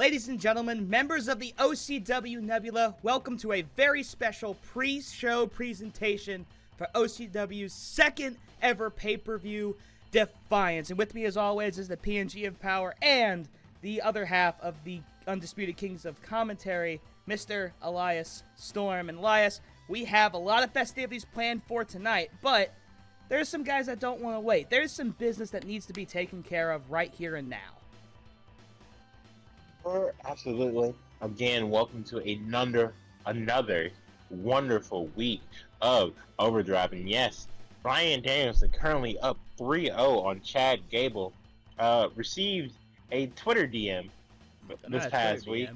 Ladies and gentlemen, members of the OCW Nebula, welcome to a very special pre-show presentation for OCW's second ever pay-per-view, Defiance. And with me as always is the PNG of Power and the other half of the Undisputed Kings of Commentary, Mr. Elias Storm. And Elias, we have a lot of festivities planned for tonight, but there's some guys that don't want to wait. There's some business that needs to be taken care of right here and now. Absolutely. Again, welcome to another wonderful week of Overdrive. And yes, Bryan Danielson, currently up 3-0 on Chad Gable, received a Twitter DM this past week.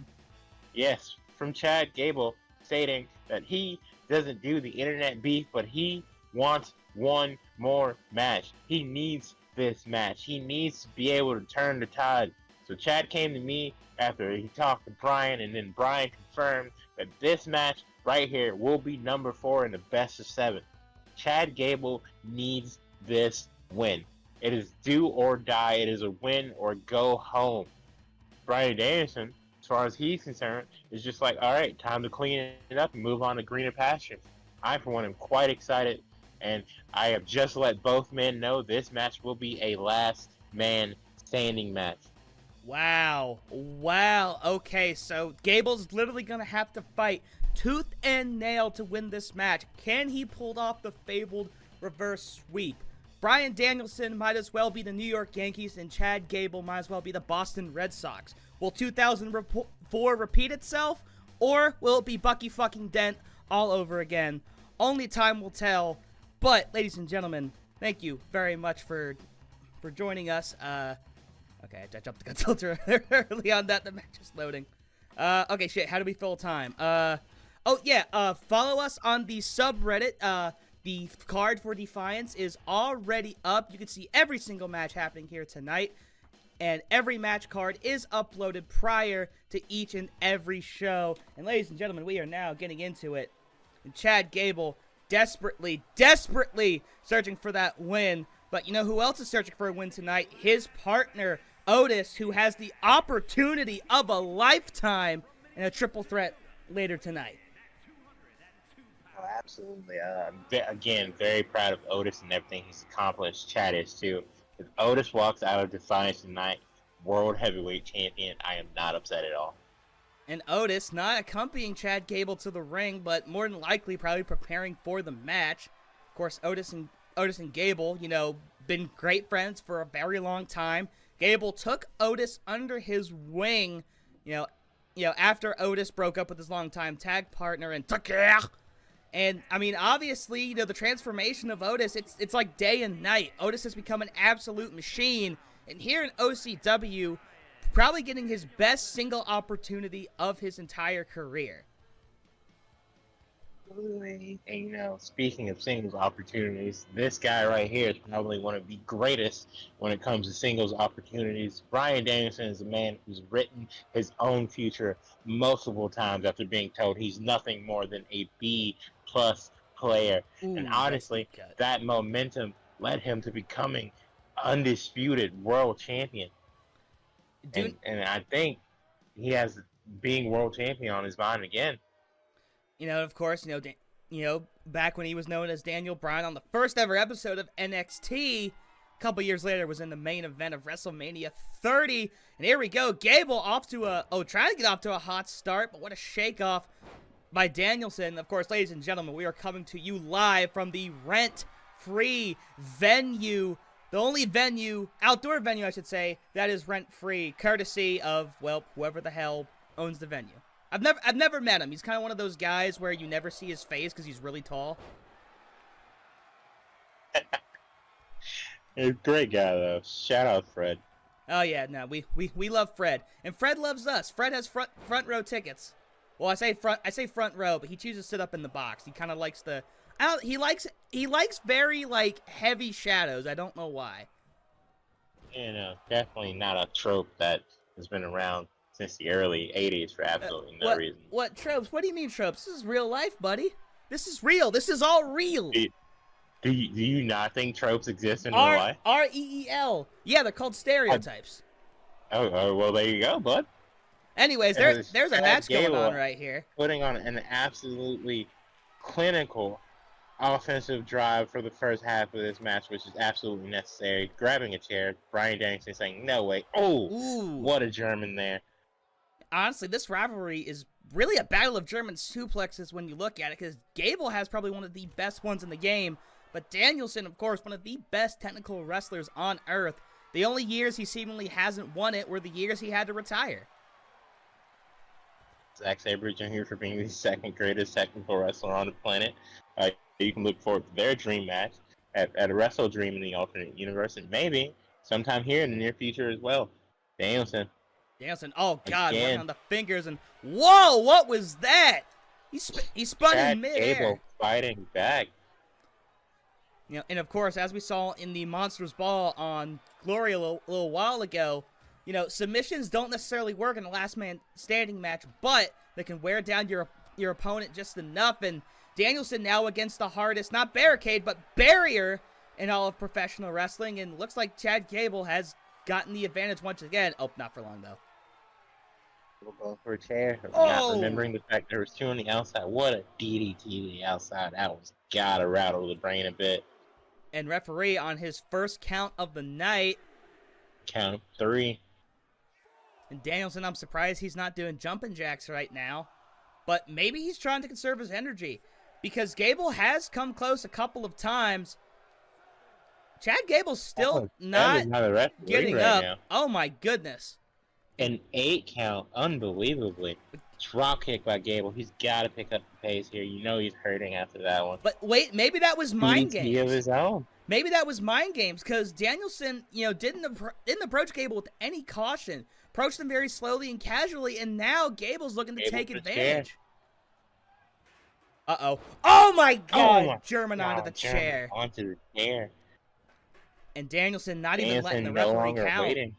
Yes, from Chad Gable, stating that he doesn't do the internet beef, but he wants one more match. He needs this match. He needs to be able to turn the tide. So Chad came to me after he talked to Bryan, and then Bryan confirmed that this match right here will be number 4 in the best of 7. Chad Gable needs this win. It is do or die. It is a win or go home. Bryan Danielson, as far as he's concerned, is just like, all right, time to clean it up and move on to greener pastures. I, for one, am quite excited, and I have just let both men know this match will be a last man standing match. Wow. Okay, so Gable's literally going to have to fight tooth and nail to win this match. Can he pull off the fabled reverse sweep? Bryan Danielson might as well be the New York Yankees, and Chad Gable might as well be the Boston Red Sox. Will 2004 repeat itself, or will it be Bucky fucking Dent all over again? Only time will tell. But, ladies and gentlemen, thank you very much for joining us. Okay, I jumped the gun filter early on that. The match is loading. Okay, shit, how do we fill time? Follow us on the subreddit. The card for Defiance is already up. You can see every single match happening here tonight. And every match card is uploaded prior to each and every show. And ladies and gentlemen, we are now getting into it. And Chad Gable desperately searching for that win. But you know who else is searching for a win tonight? His partner, Otis, who has the opportunity of a lifetime in a triple threat later tonight. Oh, absolutely. Again, very proud of Otis and everything he's accomplished. Chad is too. If Otis walks out of Defiance tonight, World Heavyweight Champion, I am not upset at all. And Otis not accompanying Chad Gable to the ring, but more than likely probably preparing for the match. Of course, Otis and Gable, been great friends for a very long time. Gable took Otis under his wing, after Otis broke up with his longtime tag partner and took care. And I mean, obviously, the transformation of Otis, it's like day and night. Otis has become an absolute machine, and here in OCW, probably getting his best single opportunity of his entire career. And speaking of singles opportunities, this guy right here is probably one of the greatest when it comes to singles opportunities. Bryan Danielson is a man who's written his own future multiple times after being told he's nothing more than a B+ player. And honestly, that momentum led him to becoming undisputed world champion. And I think he has being world champion on his mind again. Of course, back when he was known as Daniel Bryan on the first ever episode of NXT, a couple years later was in the main event of WrestleMania 30. And here we go, Gable trying to get off to a hot start, but what a shake-off by Danielson. Of course, ladies and gentlemen, we are coming to you live from the rent-free venue, the only outdoor venue, I should say, that is rent-free, courtesy of, whoever the hell owns the venue. I've never met him. He's kind of one of those guys where you never see his face because he's really tall. He's a great guy, though. Shout out Fred. Oh, yeah, no, we love Fred. And Fred loves us. Fred has front row tickets. Well, I say front row, but he chooses to sit up in the box. He kind of likes he likes very, heavy shadows. I don't know why. Definitely not a trope that has been around since the early 80s for absolutely no reason. What tropes? What do you mean tropes? This is real life, buddy. This is real. This is all real. Do you not think tropes exist in real life? REEL. Yeah, they're called stereotypes. Oh, well, there you go, bud. Anyways, there's a Chad match going Gable on right here. putting on an absolutely clinical offensive drive for the first half of this match, which is absolutely necessary. Grabbing a chair, Bryan Danielson saying, "No way!" Oh, Ooh. what a German there! Honestly, this rivalry is really a battle of German suplexes when you look at it, because Gable has probably one of the best ones in the game, but Danielson, of course, one of the best technical wrestlers on earth. The only years he seemingly hasn't won it were the years he had to retire. Zack Sabre Jr. for being the second greatest technical wrestler on the planet. You can look forward to their dream match at a Wrestle Dream in the alternate universe, and maybe sometime here in the near future as well. Danielson, oh god, again. working on the fingers, and whoa, what was that? He spun Chad in midair. Gable fighting back. You know, and of course, as we saw in the Monsters Ball on Glory a little while ago, you know, submissions don't necessarily work in a last man standing match, but they can wear down your opponent just enough. And Danielson now against the hardest, not barricade, but barrier in all of professional wrestling. And looks like Chad Gable has gotten the advantage once again. Oh, not for long, though. We'll go for a chair. Oh! Not remembering the fact there was two on the outside. What a DDT to the outside. That was gotta rattle the brain a bit. And referee on his first count of the night. Count of 3. And Danielson, I'm surprised he's not doing jumping jacks right now. But maybe he's trying to conserve his energy, because Gable has come close a couple of times. Chad Gable's still not getting up. Now. Oh my goodness. An 8 count, unbelievably. Drop kick by Gable. He's got to pick up the pace here. You know he's hurting after that one. But wait, maybe that was mind games. Of his own. Maybe that was mind games, because Danielson, you know, didn't approach Gable with any caution. Approached him very slowly and casually, and now Gable's looking to take advantage. Uh-oh. Oh my god! German onto the chair. Onto the chair. And Danielson not even letting the referee count. Waiting.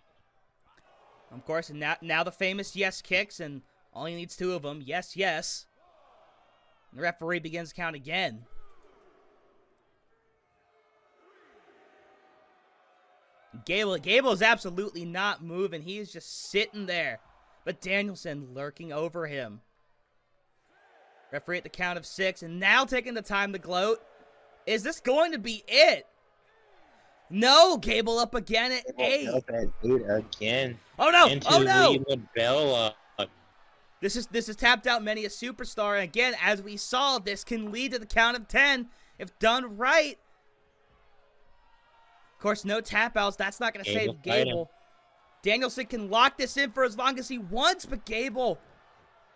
Of course, and now the famous yes kicks, and all he needs 2 of them. Yes, yes. And the referee begins to count again. Gable is absolutely not moving. He is just sitting there. But Danielson lurking over him. Referee at the count of 6, and now taking the time to gloat. Is this going to be it? No, Gable up again at 8. Up at 8 again. Oh no! Into Oh no! the Bella. This is tapped out many a superstar, and again, as we saw, this can lead to the count of 10 if done right. Of course, no tap outs. That's not going to save Gable. Danielson can lock this in for as long as he wants, but Gable.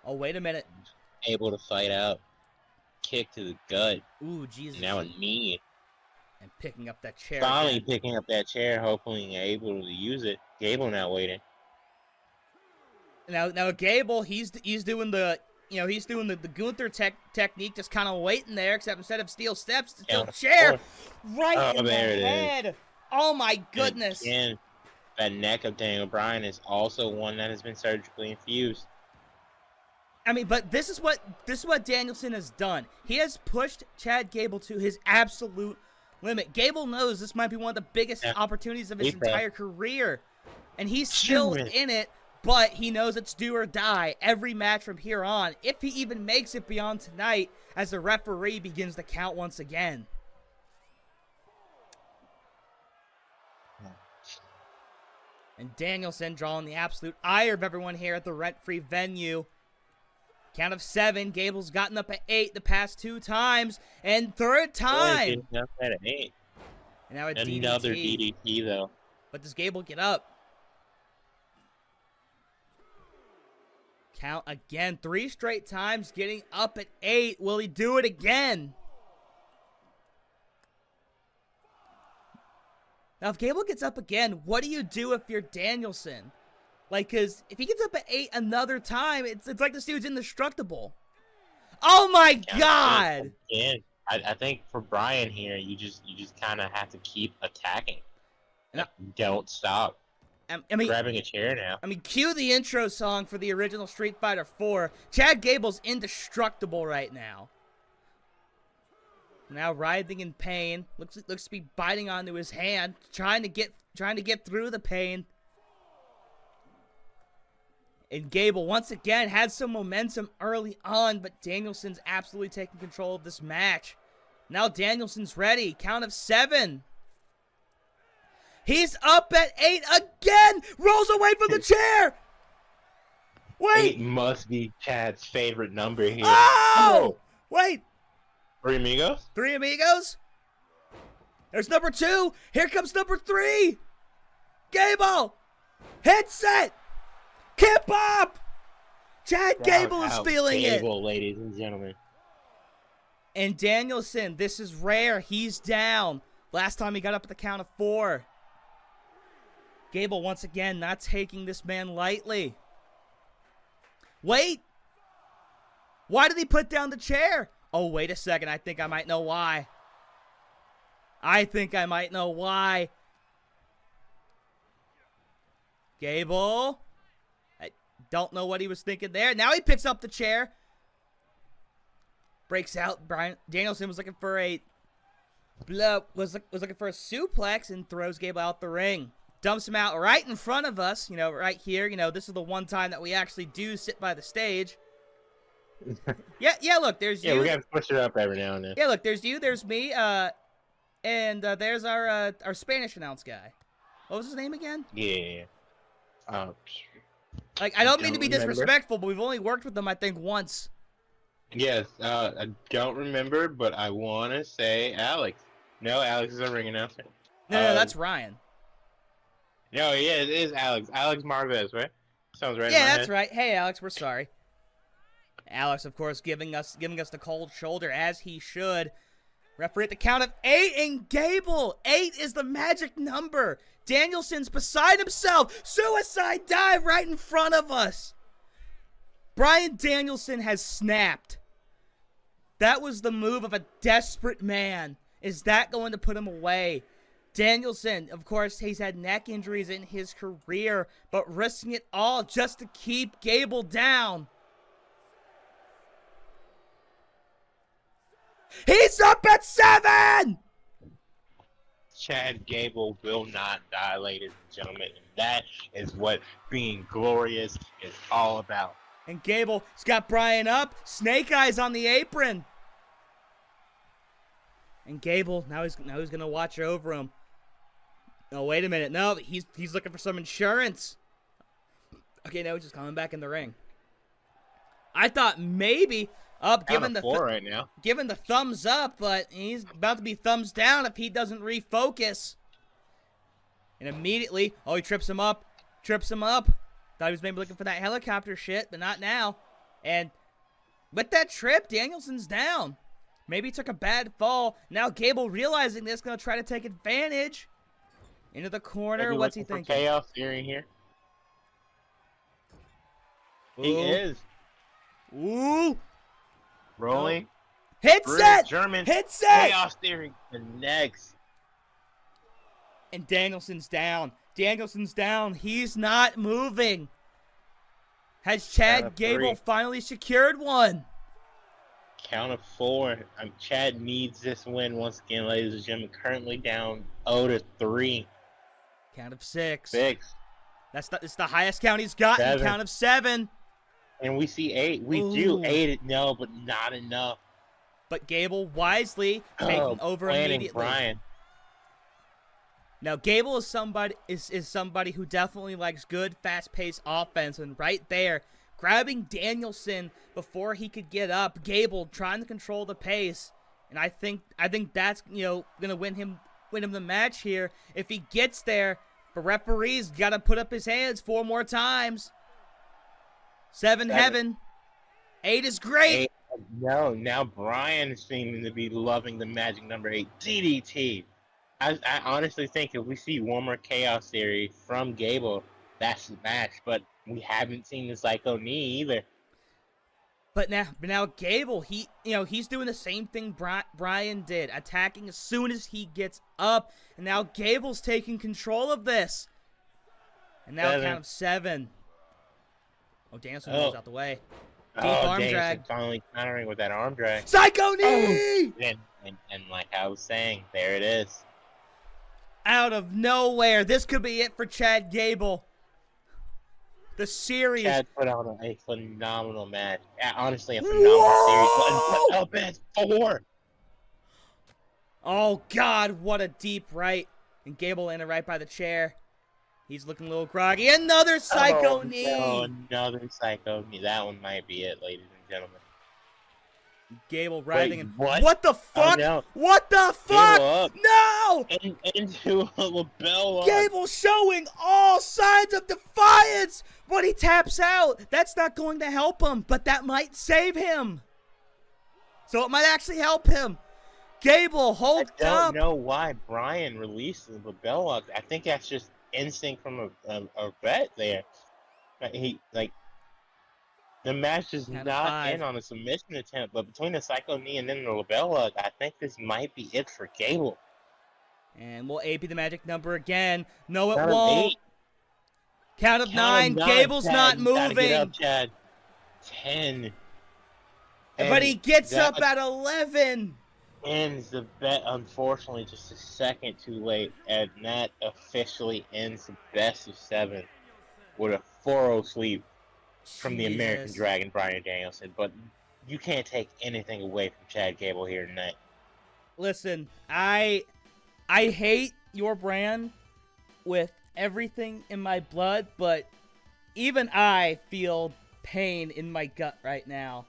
Oh, wait a minute. Able to fight out. Kick to the gut. Ooh, Jesus. Now a knee. And picking up that chair. Finally again. picking up that chair, hopefully able to use it. Gable now waiting. Now Gable, he's doing the Gunther technique, just kind of waiting there, except instead of steel steps, steel chair right in the head. Oh my goodness! And that neck of Daniel Bryan is also one that has been surgically infused. I mean, but this is what Danielson has done. He has pushed Chad Gable to his absolute limit. Gable knows this might be one of the biggest opportunities of his entire career, and he's still in it. But he knows it's do or die every match from here on, if he even makes it beyond tonight, as the referee begins to count once again. And Danielson drawing the absolute ire of everyone here at the rent-free venue. Count of 7, Gable's gotten up at 8 the past 2 times, and 3rd time. At 8. And now a Another DDT though. But does Gable get up? Count again. 3 straight times getting up at 8. Will he do it again? Now, if Gable gets up again, what do you do if you're Danielson? Like, because if he gets up at 8 another time, it's like this dude's indestructible. Oh my god! Again, I think for Bryan here, you just kind of have to keep attacking. Don't stop. I mean, grabbing a chair now. I mean, cue the intro song for the original Street Fighter 4. Chad Gable's indestructible right now. Now writhing in pain, looks to be biting onto his hand, trying to get through the pain. And Gable, once again, had some momentum early on, but Danielson's absolutely taking control of this match. Now Danielson's ready. Count of 7. He's up at 8 again. Rolls away from the chair. Wait. 8 must be Chad's favorite number here. Oh! Wait. 3 amigos? 3 amigos? There's number 2. Here comes number 3. Gable. Hits it. Kip up. Chad Gable is feeling it. Gable, ladies and gentlemen. And Danielson, this is rare. He's down. Last time he got up at the count of 4. Gable, once again, not taking this man lightly. Wait. Why did he put down the chair? Oh, wait a second. I think I might know why. Gable. I don't know what he was thinking there. Now he picks up the chair. Breaks out. Danielson was looking for a looking for a suplex and throws Gable out the ring. Dumps him out right in front of us, right here. This is the one time that we actually do sit by the stage. Yeah, look, there's you. Yeah, we gotta push it up every now and then. Yeah, look, there's you, there's me, and there's our Spanish announce guy. What was his name again? Yeah. I don't mean to be disrespectful, but we've only worked with them, I think, once. Yes, I don't remember, but I want to say Alex. No, Alex is a ring announcer. No, that's Ryan. No, yeah, it is Alex. Alex Marvez, right? Sounds right. Yeah, that's right. Hey, Alex, we're sorry. Alex, of course, giving us the cold shoulder, as he should. Referee at the count of 8, and Gable. 8 is the magic number. Danielson's beside himself. Suicide dive right in front of us. Bryan Danielson has snapped. That was the move of a desperate man. Is that going to put him away? Danielson, of course, he's had neck injuries in his career, but risking it all just to keep Gable down. He's up at 7! Chad Gable will not die, ladies and gentlemen. And that is what being glorious is all about. And Gable's got Bryan up. Snake Eyes on the apron. And Gable, now he's going to watch over him. No, wait a minute. No, he's looking for some insurance. Okay, now he's just coming back in the ring. I thought maybe given the thumbs up, but he's about to be thumbs down if he doesn't refocus. And immediately, he trips him up. Thought he was maybe looking for that helicopter shit, but not now. And with that trip, Danielson's down. Maybe he took a bad fall. Now Gable, realizing this, going to try to take advantage. Into the corner. What's he thinking? Chaos theory here. Ooh. He is. Ooh. Rolling. Hits it! German. Hits it! Chaos theory connects. And Danielson's down. He's not moving. Has Chad Gable finally secured one? Count of 4. Chad needs this win once again, ladies and gentlemen. Currently down 0-3. Count of 6. 6. It's the highest count he's gotten. 7. Count of 7. And we see 8. We do 8. No, but not enough. But Gable wisely taking over immediately. Bryan. Now Gable is somebody who definitely likes good, fast-paced offense, and right there, grabbing Danielson before he could get up. Gable trying to control the pace, and I think that's gonna win him the match here if he gets there. The referee's got to put up his hands 4 more times. 7 heaven. 8 is great. 8. No, now Bryan is seeming to be loving the magic number 8, DDT. I honestly think if we see one more Chaos Theory from Gable, that's the match. But we haven't seen the Psycho Knee either. But now Gable, he's doing the same thing Bryan did, attacking as soon as he gets up. And now Gable's taking control of this. And now count of 7. Oh, Danielson moves out the way. Deep arm drag. Finally countering with that arm drag. Psycho Knee! And like I was saying, there it is. Out of nowhere. This could be it for Chad Gable. the series. Chad put on a phenomenal match. Honestly, a phenomenal series. But up at 4. Oh, God, what a deep right. And Gable landed right by the chair. He's looking a little groggy. Another psycho knee. No, another psycho knee. That one might be it, ladies and gentlemen. Gable writhing. Wait, what? What the fuck? Oh, no. What the fuck? Up. No! Into a lapel. Gable showing all signs of defiance when he taps out. That's not going to help him, but that might save him. So it might actually help him. Gable, hold up. I don't know why Brian released the lapel lock. I think that's just instinct from a vet there. The match is not in on a submission attempt, but between the psycho knee and then the lapel lock, I think this might be it for Gable. And we'll AP the magic number again. No, it Count won't. Count of 9. Gable's Chad. not moving. Gotta get up, Chad. 10. But he gets up at 11. Ends the bet, unfortunately, just a second too late, and that officially ends the best of 7 with a 4-0 sweep from the American Dragon, Bryan Danielson. But you can't take anything away from Chad Gable here tonight. Listen, I hate your brand with everything in my blood, but even I feel pain in my gut right now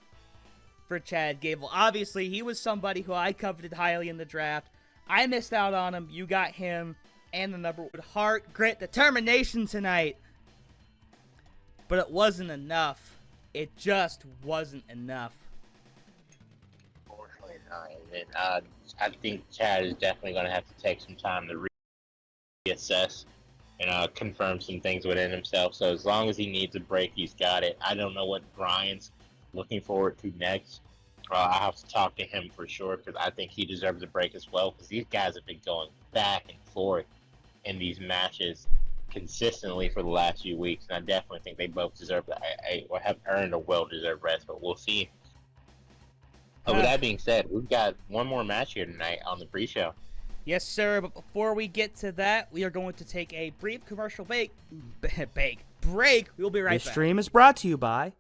for Chad Gable. Obviously, he was somebody who I coveted highly in the draft. I missed out on him. You got him and the number with heart, grit, determination tonight. But it wasn't enough. It just wasn't enough. Unfortunately not. And, I think Chad is definitely going to have to take some time to reassess and confirm some things within himself. So as long as he needs a break, he's got it. I don't know what Brian's looking forward to next. I'll have to talk to him for sure, because I think he deserves a break as well, because these guys have been going back and forth in these matches consistently for the last few weeks, and I definitely think they both deserve or have earned a well-deserved rest, but we'll see. With that being said, we've got one more match here tonight on the pre-show. Yes, sir, but before we get to that, we are going to take a brief commercial break. We'll be right back. This stream is brought to you by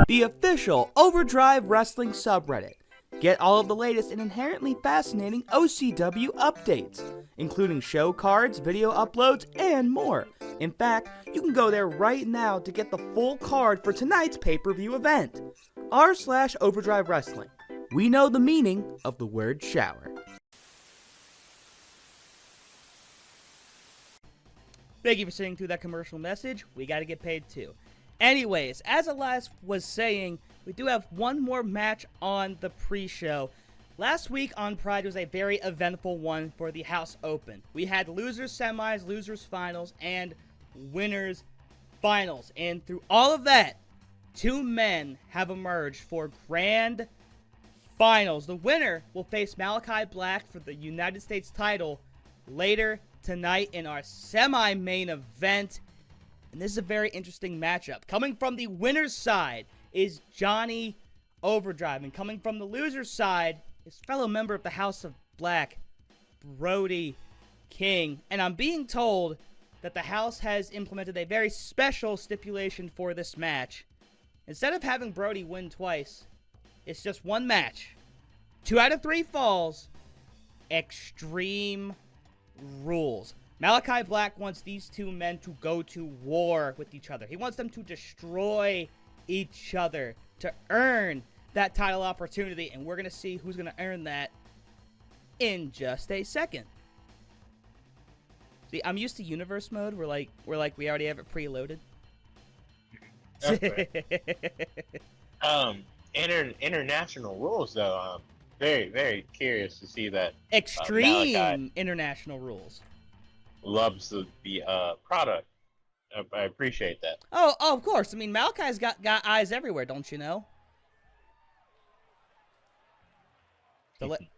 the official Overdrive Wrestling subreddit. Get all of the latest and inherently fascinating OCW updates, including show cards, video uploads, and more. In fact, you can go there right now to get the full card for tonight's pay-per-view event. r/Overdrive Wrestling. We know the meaning of the word shower. Thank you for sitting through that commercial message. We got to get paid too. Anyways, as Elias was saying, we do have one more match on the pre-show. Last week on Pride was a very eventful one for the House Open. We had losers semis, losers finals, and winners finals. And through all of that, 2 men have emerged for grand finals. The winner will face Malachi Black for the United States title later tonight in our semi-main event. And this is a very interesting matchup. Coming from the winner's side is Johnny Overdrive. And coming from the loser's side is fellow member of the House of Black, Brody King. And I'm being told that the House has implemented a very special stipulation for this match. Instead of having Brody win twice, it's just one match. 2 out of 3 falls. Extreme rules. Malachi Black wants these 2 men to go to war with each other. He wants them to destroy each other to earn that title opportunity, and we're going to see who's going to earn that in just a second. See, I'm used to universe mode. We're like we already have it preloaded. Okay. International rules though. Very, very curious to see that. Extreme international rules. Loves the product. I appreciate that. Oh, of course. I mean, Malachi's got eyes everywhere, don't you know?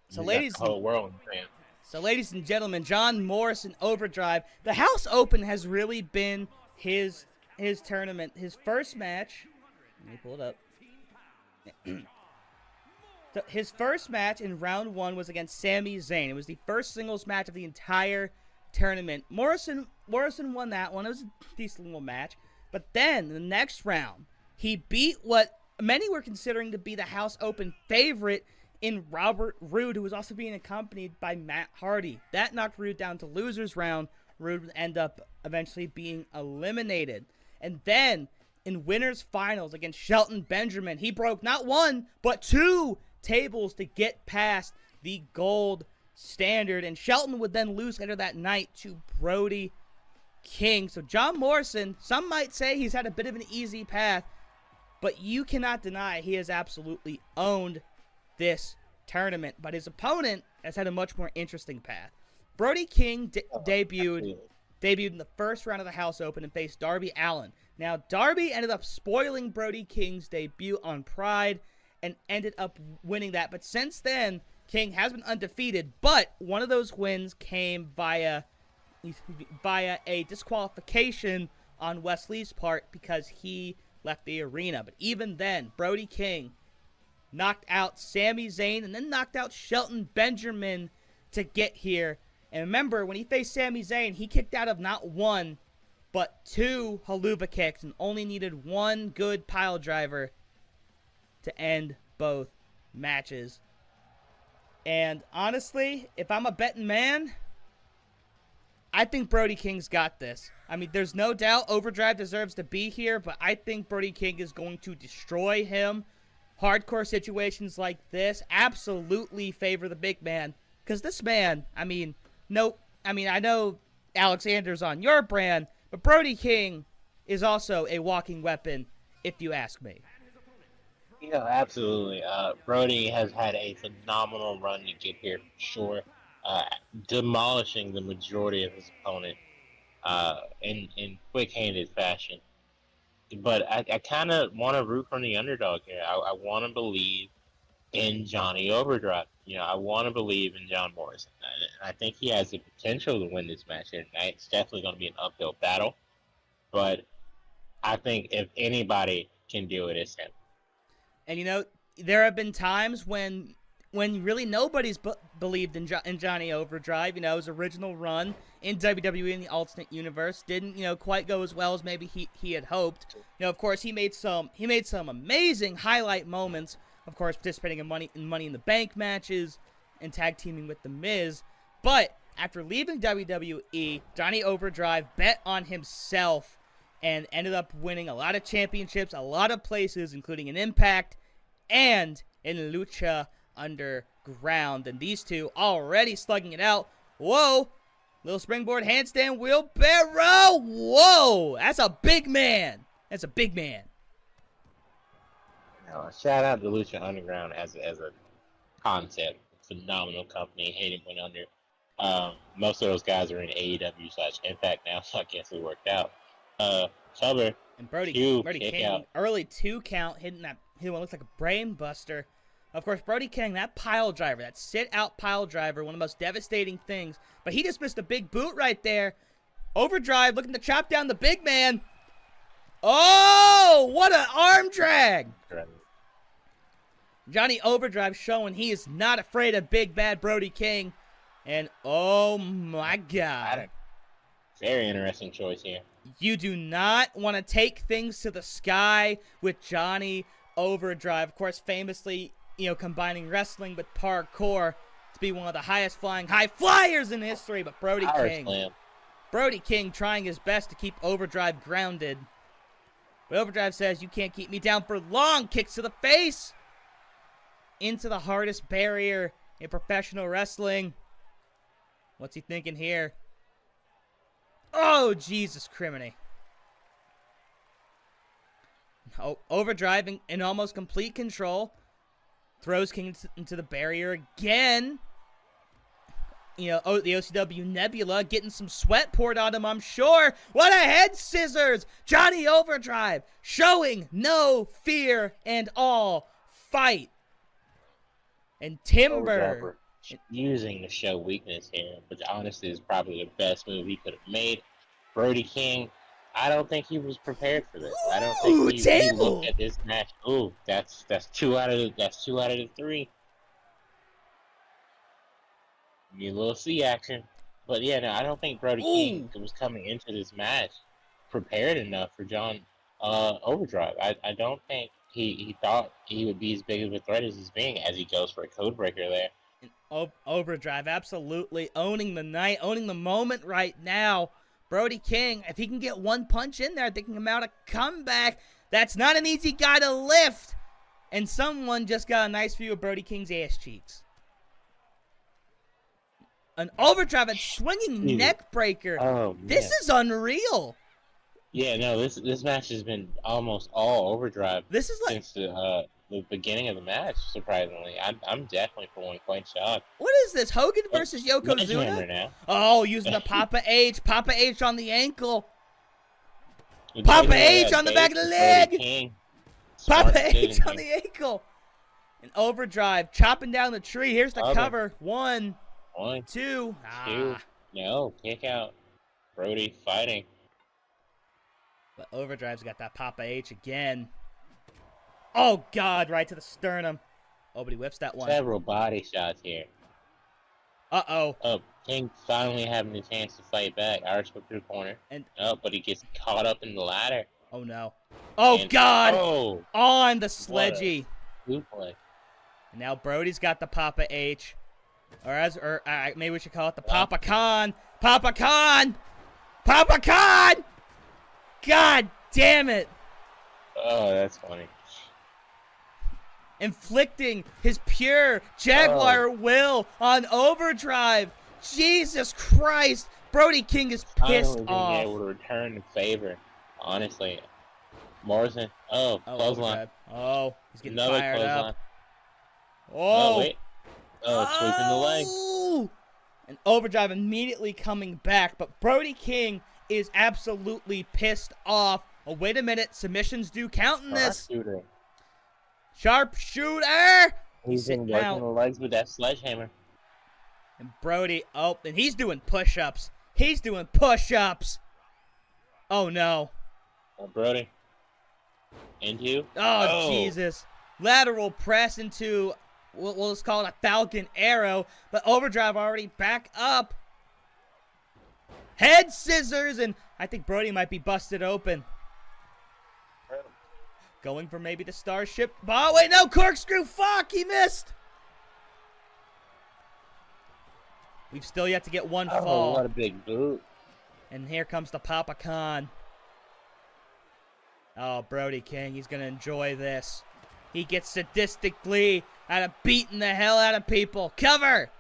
So ladies, the whole world, man. So, ladies and gentlemen, John Morrison Overdrive. The House Open has really been his tournament. His first match. Let me pull it up. So his first match in round 1 was against Sami Zayn. It was the first singles match of the entire tournament. Morrison won that one. It was a decent little match. But then, the next round, he beat what many were considering to be the House Open favorite in Robert Roode, who was also being accompanied by Matt Hardy. That knocked Roode down to loser's round. Roode would end up eventually being eliminated. And then, in winners finals against Shelton Benjamin, he broke not one, but 2 tables to get past the gold standard. And Shelton would then lose later that night to Brody King. So John Morrison, some might say he's had a bit of an easy path, but you cannot deny he has absolutely owned this tournament. But his opponent has had a much more interesting path. Brody King debuted in the first round of the House Open and faced Darby Allin. Now, Darby ended up spoiling Brody King's debut on Pride and ended up winning that. But since then, King has been undefeated, but one of those wins came via a disqualification on Wesley's part because he left the arena. But even then, Brody King knocked out Sami Zayn and then knocked out Shelton Benjamin to get here. And remember, when he faced Sami Zayn, he kicked out of not 1, but 2 haluva kicks and only needed 1 good pile driver to end both matches. And honestly, if I'm a betting man, I think Brody King's got this. I mean, there's no doubt Overdrive deserves to be here, but I think Brody King is going to destroy him. Hardcore situations like this absolutely favor the big man. Because this man, I know Alexander's on your brand, but Brody King is also a walking weapon, if you ask me. Yeah, absolutely. Brody has had a phenomenal run to get here, for sure. Demolishing the majority of his opponent in quick-handed fashion. But I kind of want to root for the underdog here. I want to believe in Johnny Overdrive. I want to believe in John Morrison. I think he has the potential to win this match here tonight. It's definitely going to be an uphill battle. But I think if anybody can do it, it's him. And, there have been times when really nobody's believed in Johnny Overdrive. His original run in WWE in the Alternate Universe didn't, quite go as well as maybe he had hoped. Of course, he made some amazing highlight moments. Of course, participating in Money in the Bank matches and tag teaming with The Miz. But after leaving WWE, Johnny Overdrive bet on himself and ended up winning a lot of championships, a lot of places, including in Impact and in Lucha Underground. And these two already slugging it out. Whoa! Little springboard handstand wheelbarrow. Whoa! That's a big man. That's a big man. Shout out to Lucha Underground as a concept. Phenomenal company. Hayden went under. Most of those guys are in AEW/Impact now, so I guess it worked out. Chuber and Brody King, early 2 count, hitting what looks like a brain buster. Of course, Brody King, that pile driver, that sit-out pile driver, one of the most devastating things. But he just missed a big boot right there. Overdrive looking to chop down the big man. Oh, what an arm drag. Johnny Overdrive showing he is not afraid of big bad Brody King. And oh my God. Very interesting choice here. You do not want to take things to the sky with Johnny Overdrive. Of course, famously, combining wrestling with parkour to be one of the highest flying high flyers in history. But Brody King trying his best to keep Overdrive grounded. But Overdrive says, you can't keep me down for long. Kicks to the face. Into the hardest barrier in professional wrestling. What's he thinking here? Oh, Jesus criminy. Oh, Overdrive in almost complete control. Throws King into the barrier again. The OCW Nebula getting some sweat poured on him, I'm sure. What a head scissors! Johnny Overdrive showing no fear and all fight. And Timber using the show weakness here, which honestly is probably the best move he could have made. Brody King, I don't think he was prepared for this. I don't think he looked at this match. Ooh, that's 2 out of the 3. Need a little C action. But yeah, no, I don't think Brody King was coming into this match prepared enough for John Overdrive. I don't think he thought he would be as big of a threat as he's being as he goes for a code breaker there. Overdrive absolutely owning the night, owning the moment right now. Brody King, if he can get one punch in there, I think he can mount a comeback. That's not an easy guy to lift. And someone just got a nice view of Brody King's ass cheeks. An Overdrive and swinging neck breaker. Oh, man. This is unreal. Yeah, no, this match has been almost all Overdrive. This is like since the beginning of the match. Surprisingly, I'm definitely for one quite shocked. What is this? Hogan versus Yokozuna? Now. Oh, using the Papa H. Papa H on the ankle. Papa H on the back of the leg. Papa H on the ankle. An Overdrive chopping down the tree. Here's the cover. One, two. No, kick out. Brody fighting. But Overdrive's got that Papa H again. Oh, God, right to the sternum. Oh, but he whiffs that one. Several body shots here. Uh-oh. Oh, King finally having the chance to fight back. Irish whip to the corner. But he gets caught up in the ladder. Oh, no. Oh, God. Oh, on the sledgy. And now Brody's got the Papa H. Or maybe we should call it the Papa Con. Papa Con! Papa Con! God damn it. Oh, that's funny. Inflicting his pure Jaguar will on Overdrive. Jesus Christ. Brody King is pissed off. Being able to return the favor, honestly. Morrison. Oh, clothesline. Oh, he's getting fired up. Oh, wait. Oh, sweeping the leg. And Overdrive immediately coming back, but Brody King is absolutely pissed off. Oh, wait a minute. Submissions do count in this. Sharpshooter! He's been working the legs with that sledgehammer. And Brody, and he's doing push-ups. He's doing push-ups. Oh, no. Brody. Into? Oh, Jesus. Lateral press into, we'll just call it a Falcon Arrow. But Overdrive already back up. Head scissors, and I think Brody might be busted open. Going for maybe the Starship. Oh, wait, no, corkscrew. Fuck, he missed. We've still yet to get one fall. Oh, what a big boot. And here comes the Papa Con. Oh, Brody King, he's going to enjoy this. He gets sadistically out of beating the hell out of people. Cover.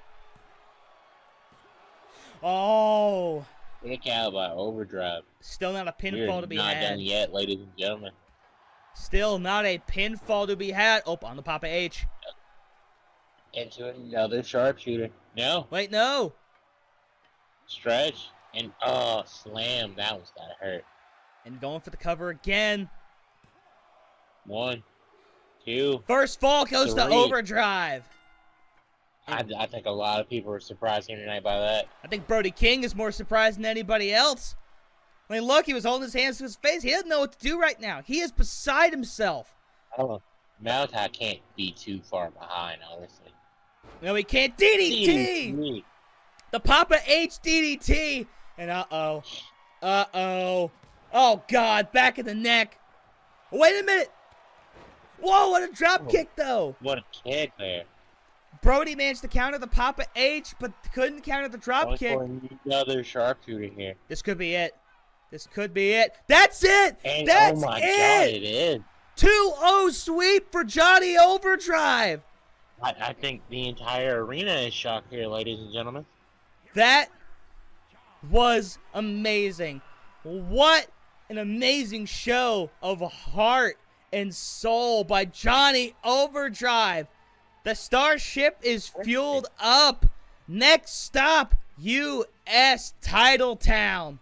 Oh. Kick out by Overdrive. Still not a pinfall to be had. Not done yet, ladies and gentlemen. Still not a pinfall to be had. Oh, on the Papa H. Into another sharpshooter. No. Wait, no. Stretch. And, slam. That one's gotta hurt. And going for the cover again. 1, 2. First fall goes to Overdrive. I think a lot of people were surprised here tonight by that. I think Brody King is more surprised than anybody else. I mean, look, he was holding his hands to his face. He doesn't know what to do right now. He is beside himself. Oh, Malachi can't be too far behind, honestly. No, he can't. DDT! The Papa H DDT! And uh-oh. Uh-oh. Oh, God, back in the neck. Wait a minute. Whoa, what a drop kick, though. What a kick there. Brody managed to counter the Papa H, but couldn't counter the drop kick. Another sharpshooter here. This could be it. This could be it. That's it. And That's oh my God, it is. 2-0 sweep for Johnny Overdrive. I think the entire arena is shocked here, ladies and gentlemen. That was amazing. What an amazing show of heart and soul by Johnny Overdrive. The Starship is fueled up. Next stop, U.S. Titletown.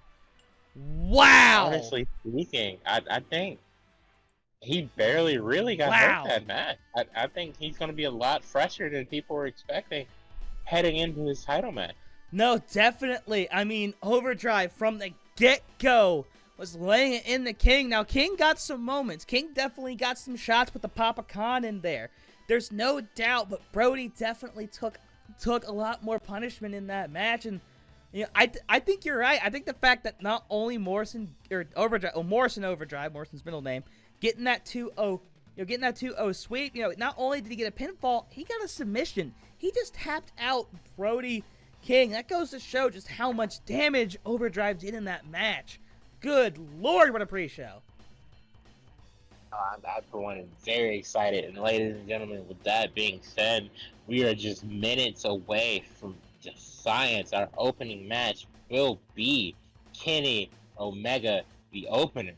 Wow. Honestly speaking, I think he barely really got hurt that match. I think he's going to be a lot fresher than people were expecting heading into his title match. No, definitely. I mean, Overdrive from the get-go was laying it in the King. Now, King got some moments. King definitely got some shots with the Papa Con in there. There's no doubt, but Brody definitely took a lot more punishment in that match. And I think you're right. I think the fact that not only Morrison's middle name, getting that 2-0, getting that 2-0 sweep, not only did he get a pinfall, he got a submission. He just tapped out Brody King. That goes to show just how much damage Overdrive did in that match. Good Lord, what a pre-show. I, for one, am very excited. And ladies and gentlemen, with that being said, we are just minutes away from Defiance. Our opening match will be Kenny Omega, the opener,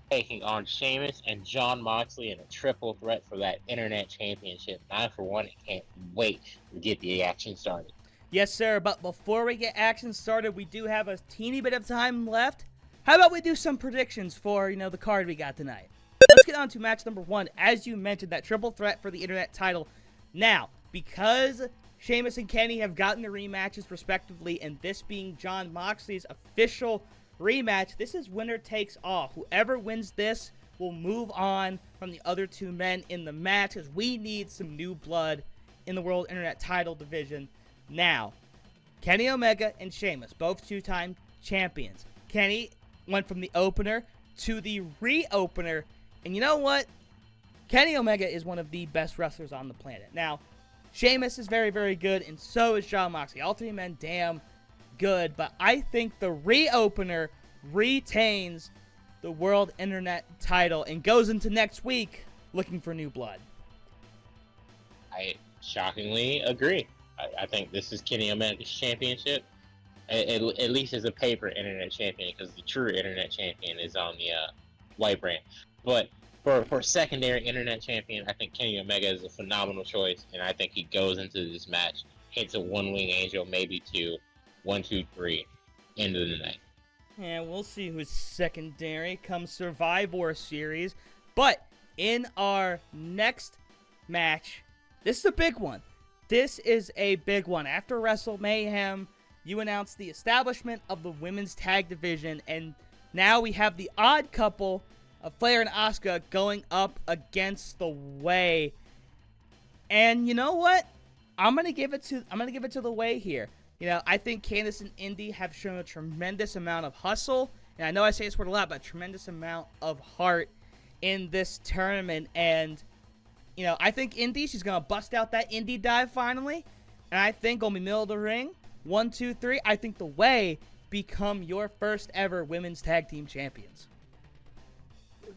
taking on Sheamus and Jon Moxley in a triple threat for that Internet Championship. I, for one, can't wait to get the action started. Yes, sir, but before we get action started, we do have a teeny bit of time left. How about we do some predictions for, the card we got tonight? Let's get on to match number 1. As you mentioned, that triple threat for the Internet title. Now, because Sheamus and Kenny have gotten the rematches respectively, and this being Jon Moxley's official rematch, this is winner takes all. Whoever wins this will move on from the other two men in the match, because we need some new blood in the World Internet title division. Now, Kenny Omega and Sheamus, both two-time champions. Kenny went from the opener to the re-opener, and you know what? Kenny Omega is one of the best wrestlers on the planet. Now, Sheamus is very, very good, and so is Jon Moxley. All three men damn good, but I think the re-opener retains the World Internet title and goes into next week looking for new blood. I shockingly agree. I think this is Kenny Omega's championship, at least as a paper Internet champion, because the true Internet champion is on the white brand. But for secondary Internet champion, I think Kenny Omega is a phenomenal choice, and I think he goes into this match, hits a one-wing angel, maybe two, 1, 2, 3, end of the night. Yeah, we'll see who's secondary come Survivor Series. But in our next match, this is a big one. This is a big one. After Wrestle Mayhem, you announced the establishment of the women's tag division, and now we have the odd couple of Flair and Asuka going up against the Way. And you know what? I'm gonna give it to the Way here. I think Candice and Indy have shown a tremendous amount of hustle, and I know I say this word a lot, but a tremendous amount of heart in this tournament. And I think Indy, she's gonna bust out that Indy dive finally, and I think gonna be middle of the ring. 1, 2, 3. I think the Way become your first ever women's tag team champions.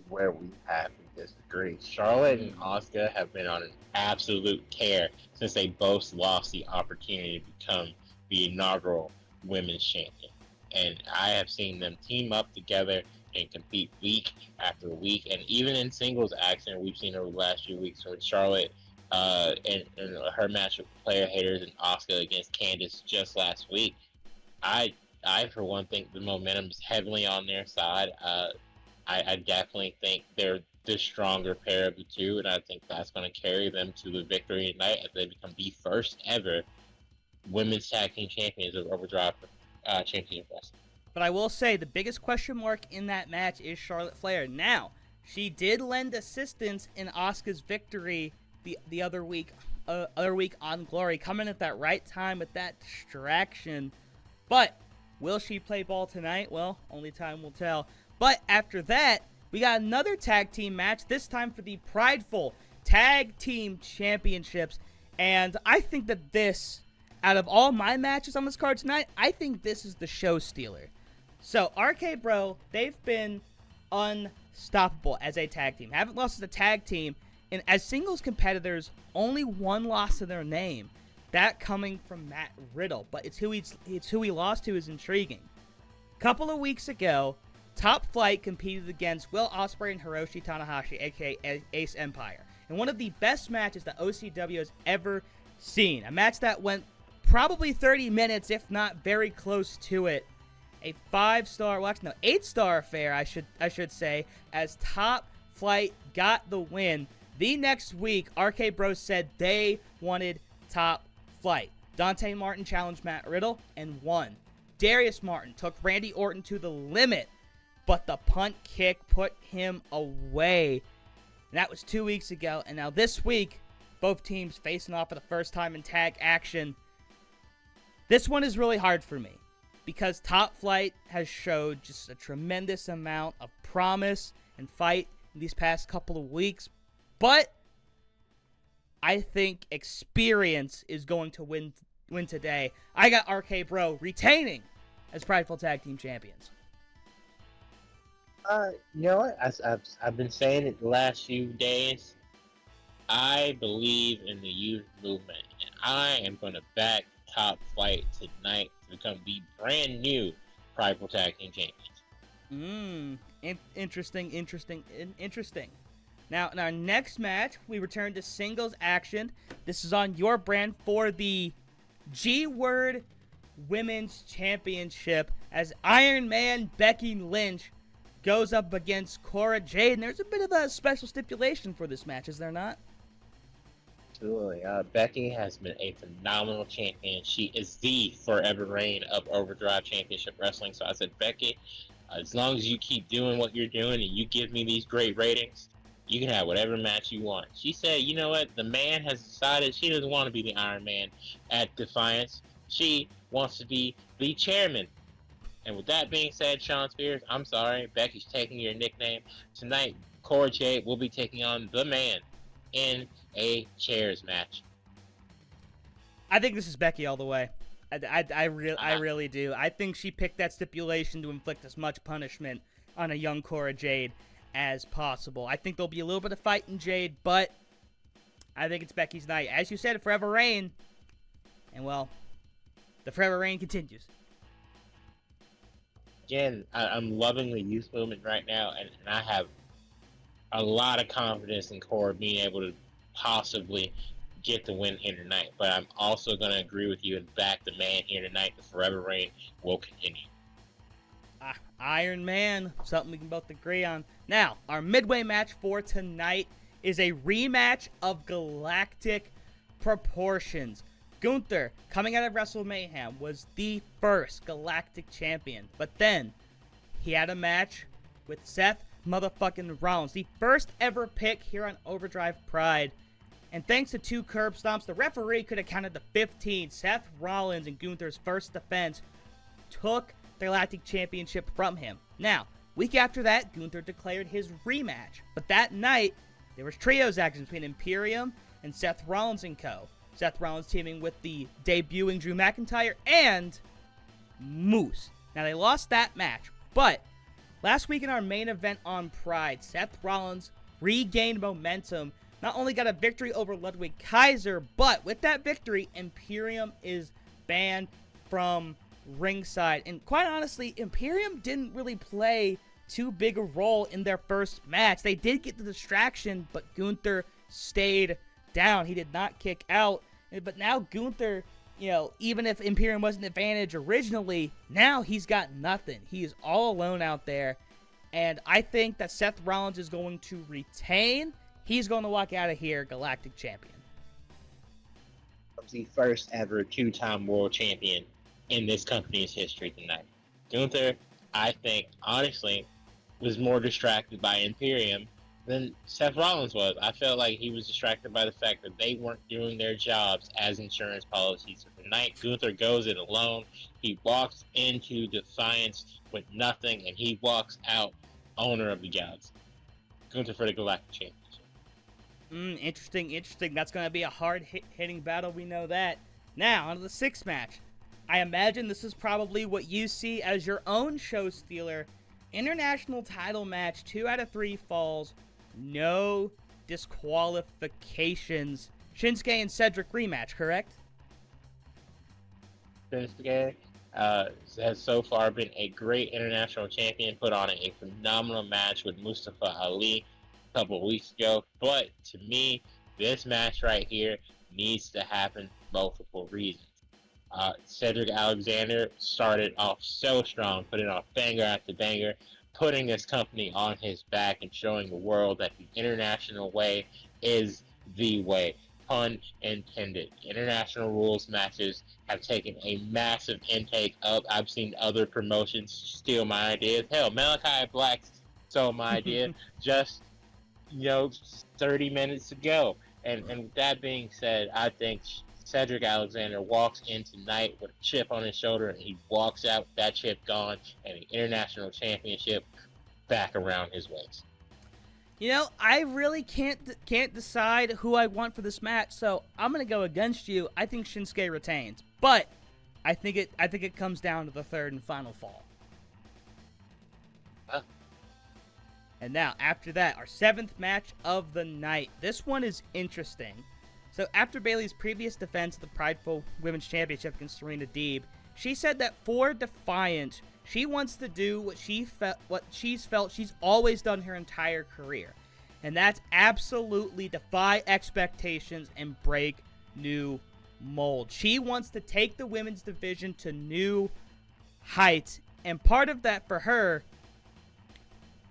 Where we have to disagree. Charlotte and Asuka have been on an absolute tear since they both lost the opportunity to become the inaugural women's champion. And I have seen them team up together and compete week after week. And even in singles action, we've seen over the last few weeks with Charlotte and her match with player haters and Asuka against Candice just last week. I for one, think the momentum is heavily on their side. I definitely think they're the stronger pair of the two, and I think that's going to carry them to the victory tonight as they become the first ever women's tag team champions of Overdrive Championship Wrestling. But I will say the biggest question mark in that match is Charlotte Flair. Now, she did lend assistance in Asuka's victory the other week on Glory, coming at that right time with that distraction. But will she play ball tonight? Well, only time will tell. But after that, we got another tag team match, this time for the prideful tag team championships. And I think that this, out of all my matches on this card tonight, I think this is the show stealer. So, RK Bro, they've been unstoppable as a tag team. Haven't lost as a tag team. And as singles competitors, only one loss to their name. That coming from Matt Riddle. But it's who he lost to is intriguing. A couple of weeks ago, Top Flight competed against Will Ospreay and Hiroshi Tanahashi, aka Ace Empire, in one of the best matches that OCW has ever seen. A match that went probably 30 minutes, if not very close to it. A 8-star affair, I should say, as Top Flight got the win. The next week, RK Bros said they wanted Top Flight. Dante Martin challenged Matt Riddle and won. Darius Martin took Randy Orton to the limit, but the punt kick put him away. And that was 2 weeks ago. And now this week, both teams facing off for the first time in tag action. This one is really hard for me. because Top Flight has showed just a tremendous amount of promise and fight in these past couple of weeks. But I think experience is going to win today. I got RK Bro retaining as Prideful Tag Team Champions. You know what? I've been saying it the last few days. I believe in the youth movement, and I am going to back Top Flight tonight to become the brand new Prideful Tag Team Champions. Interesting. Now, in our next match, we return to singles action. This is on your brand for the G-Word Women's Championship as Iron Man Becky Lynch goes up against Cora Jade. And there's a bit of a special stipulation for this match, is there not? Absolutely. Becky has been a phenomenal champion. She is the forever reign of Overdrive Championship Wrestling. So I said, Becky, as long as you keep doing what you're doing and you give me these great ratings, you can have whatever match you want. She said, you know what? The man has decided she doesn't want to be the Iron Man at Defiance. She wants to be the chairman. And with that being said, Sean Spears, I'm sorry. Becky's taking your nickname. Tonight, Cora Jade will be taking on the man in a chairs match. I think this is Becky all the way. I really do. I think she picked that stipulation to inflict as much punishment on a young Cora Jade as possible. I think there'll be a little bit of fight in Jade, but I think it's Becky's night. As you said, Forever Reign. And, well, the Forever Reign continues. Again, I'm loving the youth movement right now, and I have a lot of confidence in Cora being able to possibly get the win here tonight. But I'm also going to agree with you and back the man here tonight. The Forever Reign will continue. Iron Man, something we can both agree on. Now, our midway match for tonight is a rematch of galactic proportions. Gunther, coming out of Wrestle Mayhem, was the first galactic champion. But then, he had a match with Seth motherfucking Rollins, the first ever pick here on Overdrive Pride. And thanks to 2 curb stomps, the referee could have counted the 15. Seth Rollins and Gunther's first defense took the Galactic Championship from him. Now, week after that, Gunther declared his rematch. But that night, there was trios action between Imperium and Seth Rollins and co. Seth Rollins teaming with the debuting Drew McIntyre and Moose. Now, they lost that match, but last week in our main event on Pride, Seth Rollins regained momentum, not only got a victory over Ludwig Kaiser, but with that victory, Imperium is banned from ringside. And quite honestly, Imperium didn't really play too big a role in their first match. They did get the distraction, but Gunther stayed down. He did not kick out. But now Gunther, even if Imperium was an advantage originally, now he's got nothing. He is all alone out there. And I think that Seth Rollins is going to retain. He's going to walk out of here Galactic Champion. The first ever 2-time world champion in this company's history tonight. Gunther, I think, honestly, was more distracted by Imperium than Seth Rollins was. I felt like he was distracted by the fact that they weren't doing their jobs as insurance policies. So tonight, Gunther goes it alone. He walks into Defiance with nothing, and he walks out owner of the gods. Gunther for the Galactic Championship. Interesting. That's going to be a hard-hitting battle. We know that. Now, on to the 6th match. I imagine this is probably what you see as your own show stealer. International title match, 2 out of 3 falls, no disqualifications. Shinsuke and Cedric rematch, correct? Shinsuke has so far been a great international champion, put on a phenomenal match with Mustafa Ali a couple of weeks ago. But to me, this match right here needs to happen for multiple reasons. Cedric Alexander started off so strong, putting off banger after banger, putting this company on his back and showing the world that the international way is the way. Pun intended. International rules matches have taken a massive intake up. I've seen other promotions steal my ideas. Hell, Malachi Black stole my idea just 30 minutes ago. And with that being said, I think Cedric Alexander walks in tonight with a chip on his shoulder, and he walks out with that chip gone and the International Championship back around his waist. You know, I really can't decide who I want for this match, so I'm gonna go against you. I think Shinsuke retains, but I think it comes down to the third and final fall. And now, after that, our 7th match of the night. This one is interesting. So, after Bayley's previous defense of the Prideful Women's Championship against Serena Deeb, she said that for Defiance, she wants to do what she's felt she's always done her entire career. And that's absolutely defy expectations and break new mold. She wants to take the women's division to new heights. And part of that for her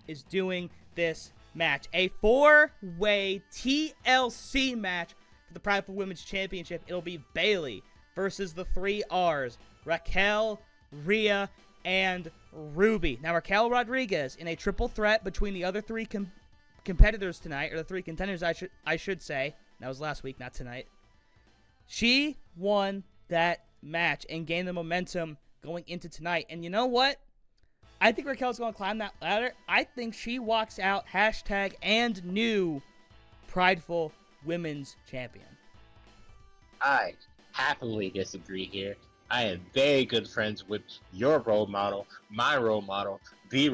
is doing this match. A 4-way TLC match for the Prideful Women's Championship. It'll be Bayley versus the 3 R's. Raquel, Rhea, and Ruby. Now, Raquel Rodriguez in a triple threat between the other 3 competitors tonight, or the 3 contenders, I should say. That was last week, not tonight. She won that match and gained the momentum going into tonight. And you know what? I think Raquel's going to climb that ladder. I think she walks out hashtag and new Prideful Women's Champion. I happily disagree here. I am very good friends with your role model, my role model, the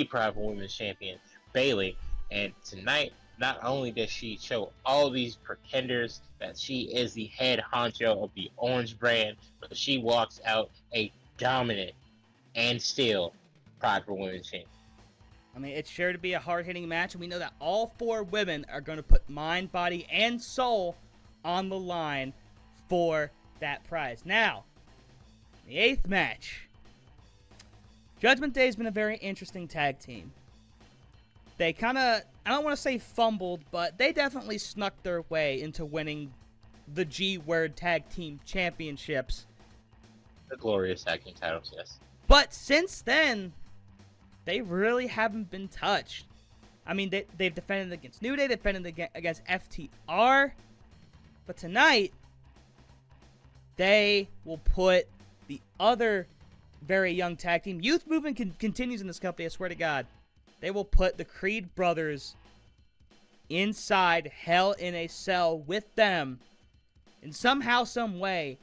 Prideful Women's Champion, Bayley. And tonight, not only does she show all these pretenders that she is the head honcho of the Orange brand, but she walks out a dominant and still Prideful Women's Champion. I mean, it's sure to be a hard-hitting match, and we know that all 4 women are going to put mind, body, and soul on the line for that prize. Now, the 8th match. Judgment Day has been a very interesting tag team. They kind of, I don't want to say fumbled, but they definitely snuck their way into winning the G-Word Tag Team Championships. The glorious tag team titles, yes. But since then, they really haven't been touched. I mean, they've defended against New Day, defended against FTR. But tonight, they will put the other very young tag team. Youth movement continues in this company, I swear to God. They will put the Creed brothers inside Hell in a Cell with them. And somehow, some way,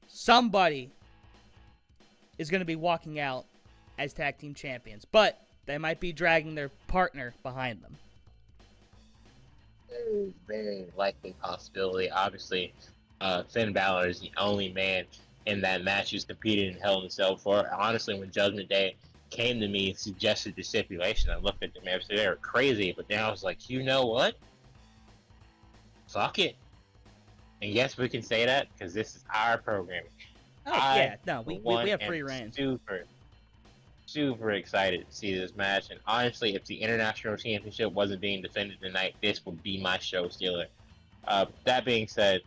somebody is going to be walking out as tag team champions. But they might be dragging their partner behind them. Very, very likely possibility. Obviously, Finn Balor is the only man in that match who's competed in Hell in a Cell before. Honestly, when Judgment Day came to me and suggested the stipulation, I looked at them and said they were crazy. But then I was like, you know what? Fuck it. And yes, we can say that because this is our programming. Oh, yeah. No, we have free reign. Super excited to see this match. And honestly, if the International Championship wasn't being defended tonight, this would be my show stealer. That being said,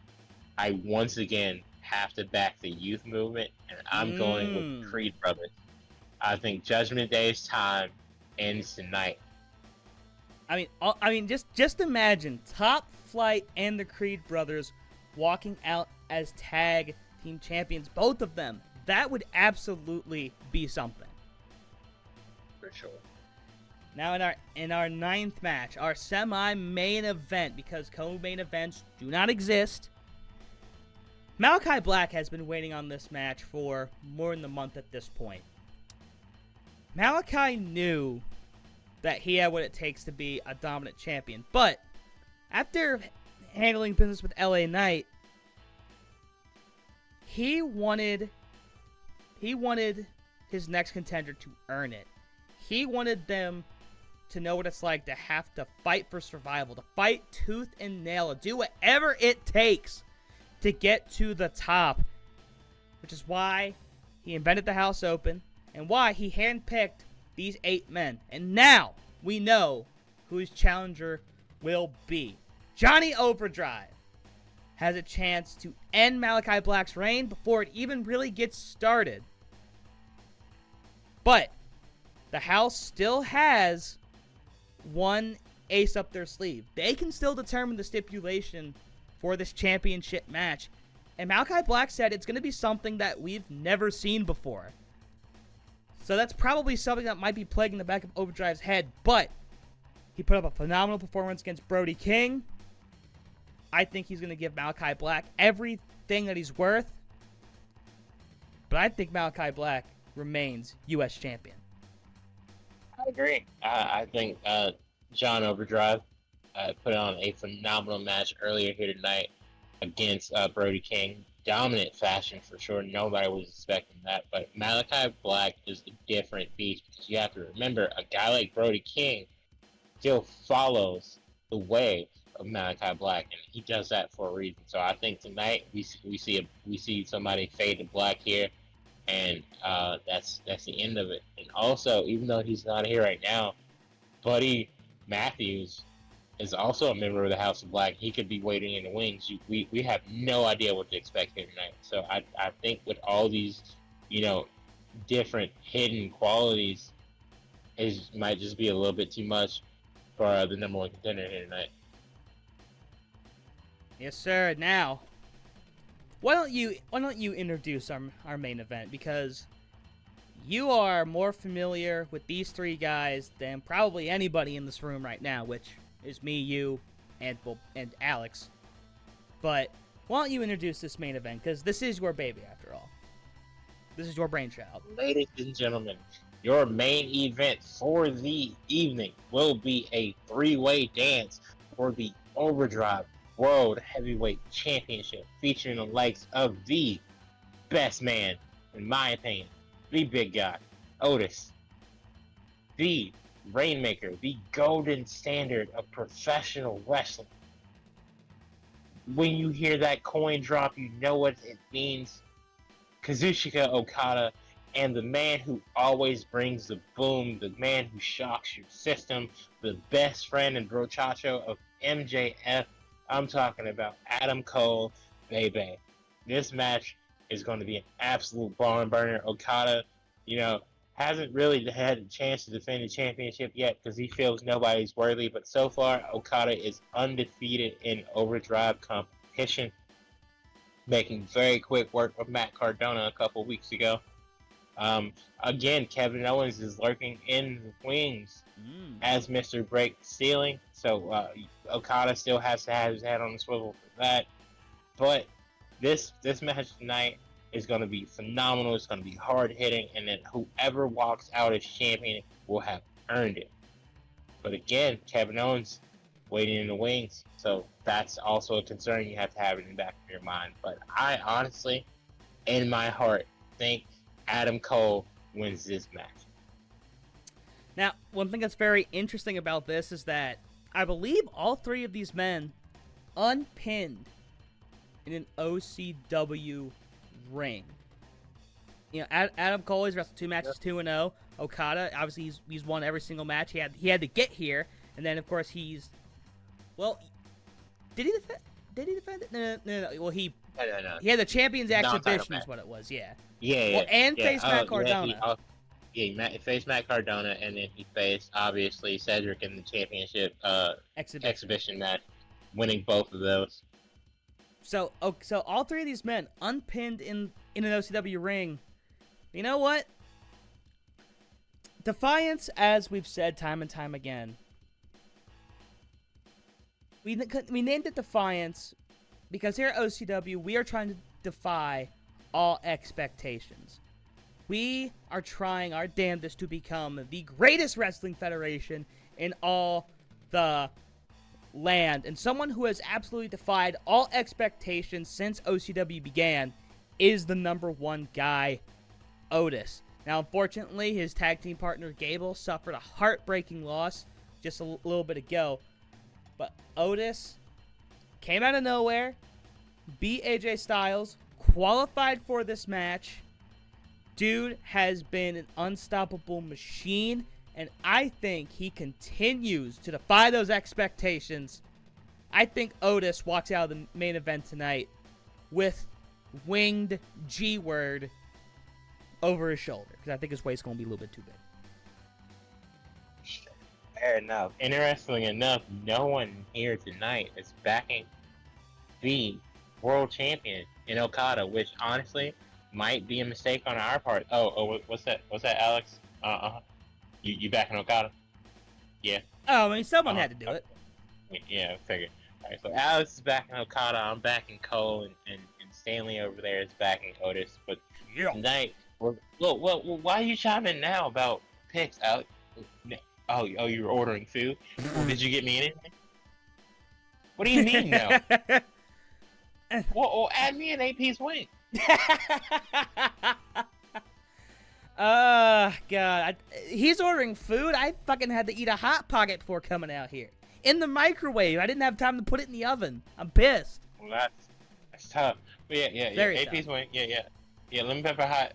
I once again have to back the youth movement, and I'm going with the Creed brothers. I think Judgment Day's time ends tonight. I mean, just imagine Top Flight and the Creed brothers walking out as tag team champions, both of them. That would absolutely be something. For sure. Now in our 9th match, our semi-main event, because co-main events do not exist. Malachi Black has been waiting on this match for more than a month at this point. Malachi knew that he had what it takes to be a dominant champion, but after handling business with LA Knight, he wanted his next contender to earn it. He wanted them to know what it's like to have to fight for survival, to fight tooth and nail, to do whatever it takes to get to the top, which is why he invented the House Open and why he handpicked these 8 men. And now we know who his challenger will be. Johnny Overdrive has a chance to end Malachi Black's reign before it even really gets started. But the House still has one ace up their sleeve. They can still determine the stipulation for this championship match And Malachi Black said it's going to be something that we've never seen before. So that's probably something that might be plaguing the back of Overdrive's head. But he put up a phenomenal performance against Brody King. I think he's going to give Malachi Black everything that he's worth. But I think Malachi Black remains U.S. champion. I agree. I think John Overdrive put on a phenomenal match earlier here tonight against Brody King. Dominant fashion for sure. Nobody was expecting that. But Malachi Black is a different beast because you have to remember a guy like Brody King still follows the way of Malachi Black, and he does that for a reason. So I think tonight we see somebody fade to black here, and that's the end of it. And also, even though he's not here right now, Buddy Matthews is also a member of the House of Black. He could be waiting in the wings. We have no idea what to expect here tonight. So I think with all these, different hidden qualities, might just be a little bit too much for the number one contender here tonight. Yes, sir. Now, why don't you introduce our main event, because you are more familiar with these three guys than probably anybody in this room right now, which is me, you, and Alex. But why don't you introduce this main event, because this is your baby after all. This is your brainchild. Ladies and gentlemen, your main event for the evening will be a three-way dance for the Overdrive World Heavyweight Championship, featuring the likes of the best man, in my opinion, the big guy, Otis, the Rainmaker, the golden standard of professional wrestling. When you hear that coin drop, you know what it means. Kazuchika Okada, and the man who always brings the boom, the man who shocks your system, the best friend and brochacho of MJF. I'm talking about Adam Cole, baby. This match is going to be an absolute barn burner. Okada, hasn't really had a chance to defend the championship yet because he feels nobody's worthy. But so far, Okada is undefeated in Overdrive competition, making very quick work of Matt Cardona a couple weeks ago. Again, Kevin Owens is lurking in the wings as Mr. Break Ceiling. So Okada still has to have his head on the swivel for that. But this match tonight is going to be phenomenal. It's going to be hard-hitting, and then whoever walks out as champion will have earned it. But again, Kevin Owens waiting in the wings, so that's also a concern you have to have in the back of your mind. But I honestly, in my heart, think Adam Cole wins this match. Now, one thing that's very interesting about this is that I believe all three of these men unpinned in an OCW ring. Adam Cole has wrestled 2 matches, 2-0. Okada, obviously, he's won every single match. He had to get here, and then of course did he defend? Did he defend it? No. Well, he had the Champions Exhibition, is what it was. Yeah. Yeah. Well, and faced Matt Cardona. He faced Matt Cardona, and then he faced obviously Cedric in the Championship exhibition match, winning both of those. So all three of these men unpinned in an OCW ring. You know what? Defiance, as we've said time and time again, we named it Defiance because here at OCW we are trying to defy all expectations. We are trying our damnedest to become the greatest wrestling federation in all the land, and someone who has absolutely defied all expectations since OCW began is the number one guy, Otis. Now, unfortunately, his tag team partner Gable suffered a heartbreaking loss just a little bit ago, but Otis came out of nowhere, beat AJ Styles, qualified for this match. Dude has been an unstoppable machine, and I think he continues to defy those expectations. I think Otis walks out of the main event tonight with winged G-word over his shoulder, because I think his waist's going to be a little bit too big. Fair enough. Interestingly enough, no one here tonight is backing the world champion in Okada, which honestly might be a mistake on our part. What's that? What's that, Alex? You back in Okada? Yeah. Oh, I mean, someone had to do it. Yeah, I figured. Alright, so Alex is back in Okada, I'm back in Cole, and Stanley over there is back in Otis. But tonight, well, why are you chiming now about picks, Alex? Oh, you were ordering food? Did you get me anything? What do you mean, no? Well, add me an 8-piece wing. God. He's ordering food. I fucking had to eat a Hot Pocket before coming out here. In the microwave. I didn't have time to put it in the oven. I'm pissed. Well, that's tough. But yeah. Very 8-piece wing. Yeah. Lemon pepper hot.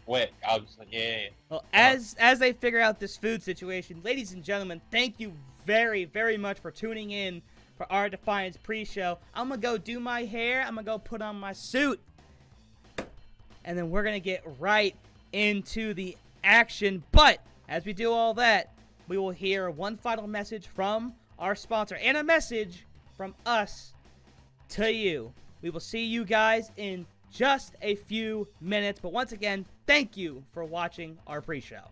Wet. I'll just yeah. Well, as they figure out this food situation, ladies and gentlemen, thank you very, very much for tuning in for our Defiance pre-show. I'm gonna go do my hair. I'm gonna go put on my suit. And then we're gonna get right into the action. But as we do all that, we will hear one final message from our sponsor and a message from us to you. We will see you guys in just a few minutes. But once again, thank you for watching our pre-show.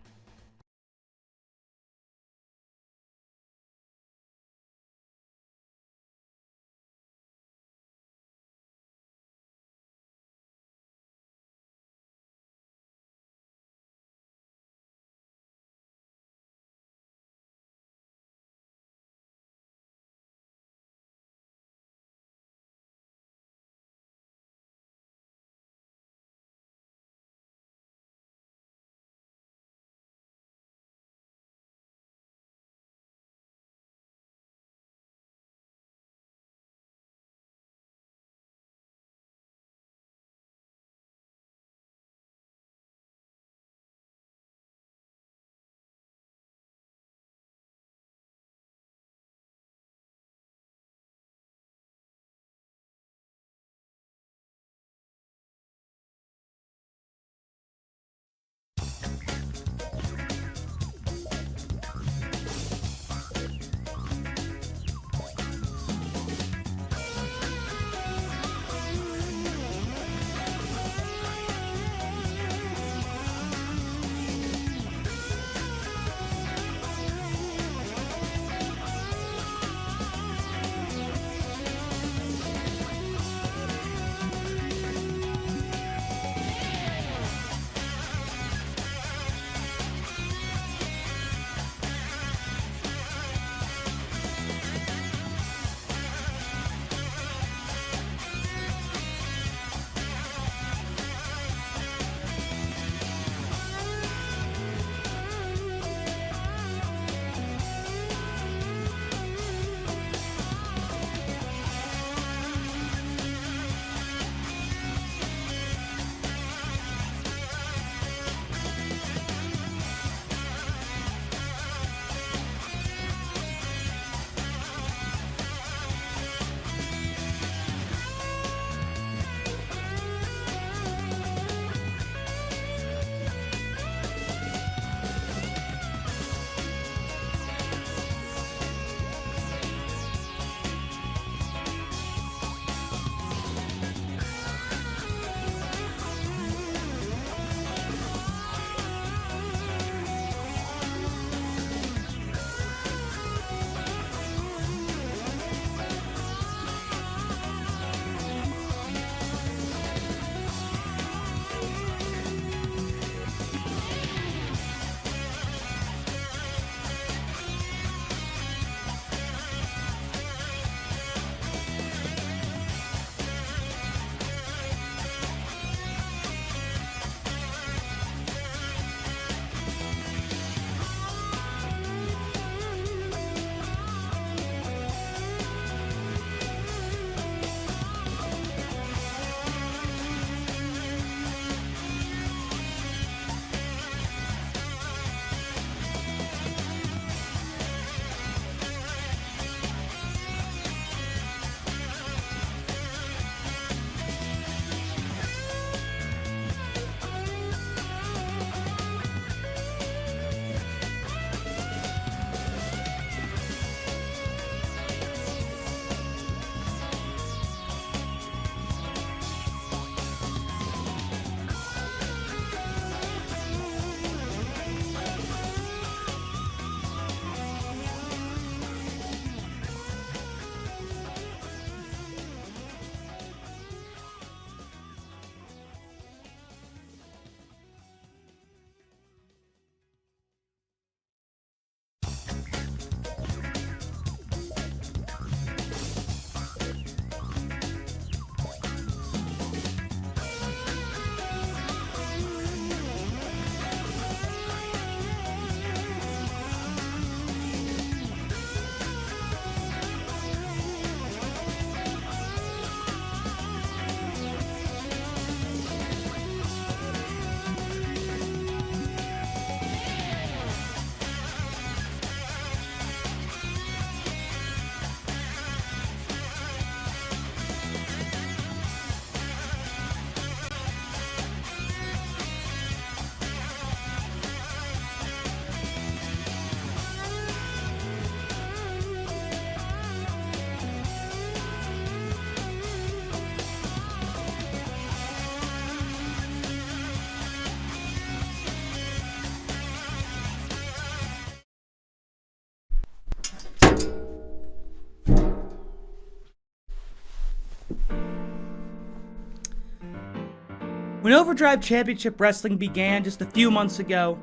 When Overdrive Championship Wrestling began just a few months ago,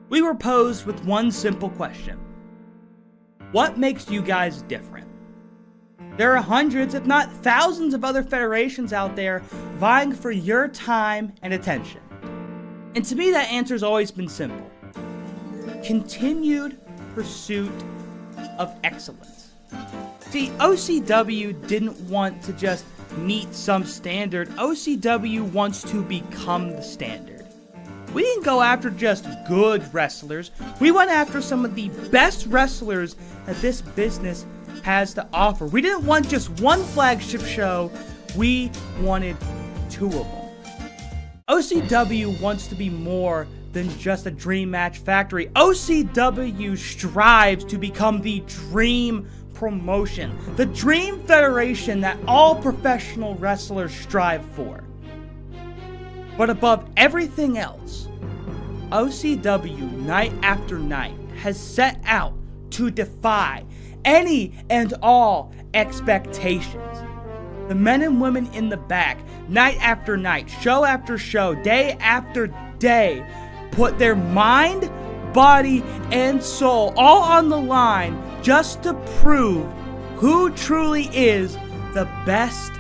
we were posed with one simple question. What makes you guys different? There are hundreds, if not thousands, of other federations out there vying for your time and attention. And to me, that answer's always been simple. Continued pursuit of excellence. See, OCW didn't want to just meet some standard. OCW wants to become the standard. We didn't go after just good wrestlers. We went after some of the best wrestlers that this business has to offer. We didn't want just one flagship show. We wanted two of them. OCW wants to be more than just a dream match factory. OCW strives to become the dream promotion, the dream federation that all professional wrestlers strive for. But above everything else, OCW night after night has set out to defy any and all expectations. The men and women in the back, night after night, show after show, day after day, put their mind, body, and soul all on the line just to prove who truly is the best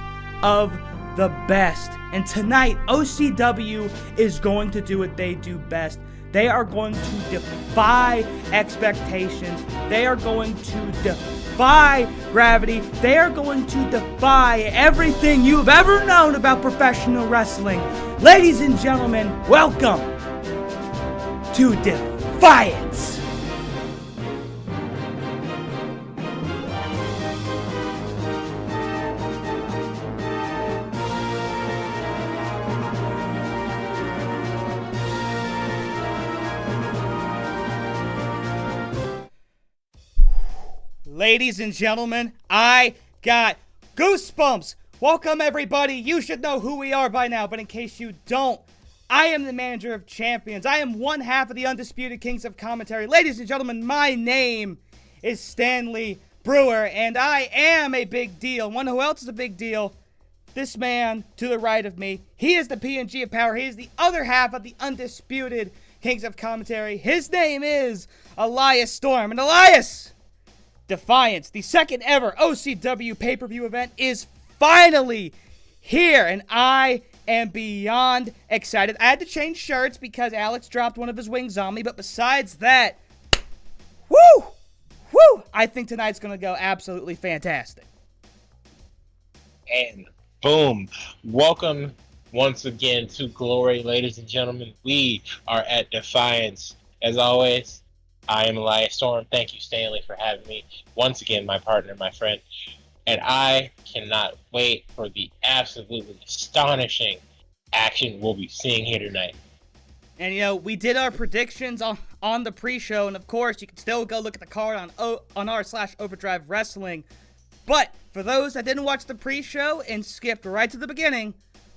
of the best. And tonight, OCW is going to do what they do best. They are going to defy expectations. They are going to defy gravity. They are going to defy everything you've ever known about professional wrestling. Ladies and gentlemen, welcome to Defiance. Ladies and gentlemen, I got goosebumps. Welcome everybody. You should know who we are by now, but in case you don't, I am the manager of champions. I am one half of the undisputed kings of commentary. Ladies and gentlemen, my name is Stanley Brewer, and I am a big deal. One who else is a big deal? This man to the right of me. He is the PNG of power. He is the other half of the undisputed kings of commentary. His name is Elias Storm. And Elias, Defiance, the second ever OCW pay-per-view event, is finally here, and I am beyond excited. I had to change shirts because Alex dropped one of his wings on me, but besides that, woo! I think tonight's going to go absolutely fantastic. And boom, welcome once again to Glory, ladies and gentlemen. We are at Defiance. As always, I am Elias Storm. Thank you, Stanley, for having me. Once again, my partner, my friend. And I cannot wait for the absolutely astonishing action we'll be seeing here tonight. And, you know, we did our predictions on the pre-show. And, of course, you can still go look at the card on r/Overdrive Wrestling. But for those that didn't watch the pre-show and skipped right to the beginning,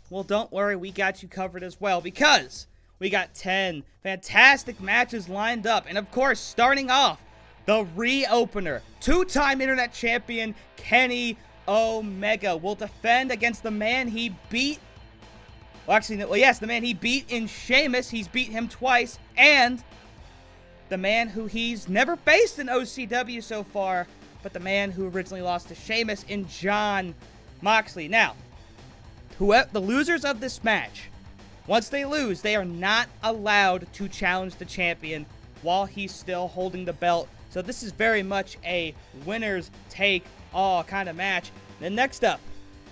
well, don't worry. We got you covered as well, because we got 10 fantastic matches lined up. And of course, starting off, the re-opener, two-time internet champion Kenny Omega will defend against the man he beat. The man he beat in Sheamus. He's beat him twice. And the man who he's never faced in OCW so far, but the man who originally lost to Sheamus in Jon Moxley. Now, the losers of this match, once they lose, they are not allowed to challenge the champion while he's still holding the belt. So this is very much a winners take all kind of match. Then next up,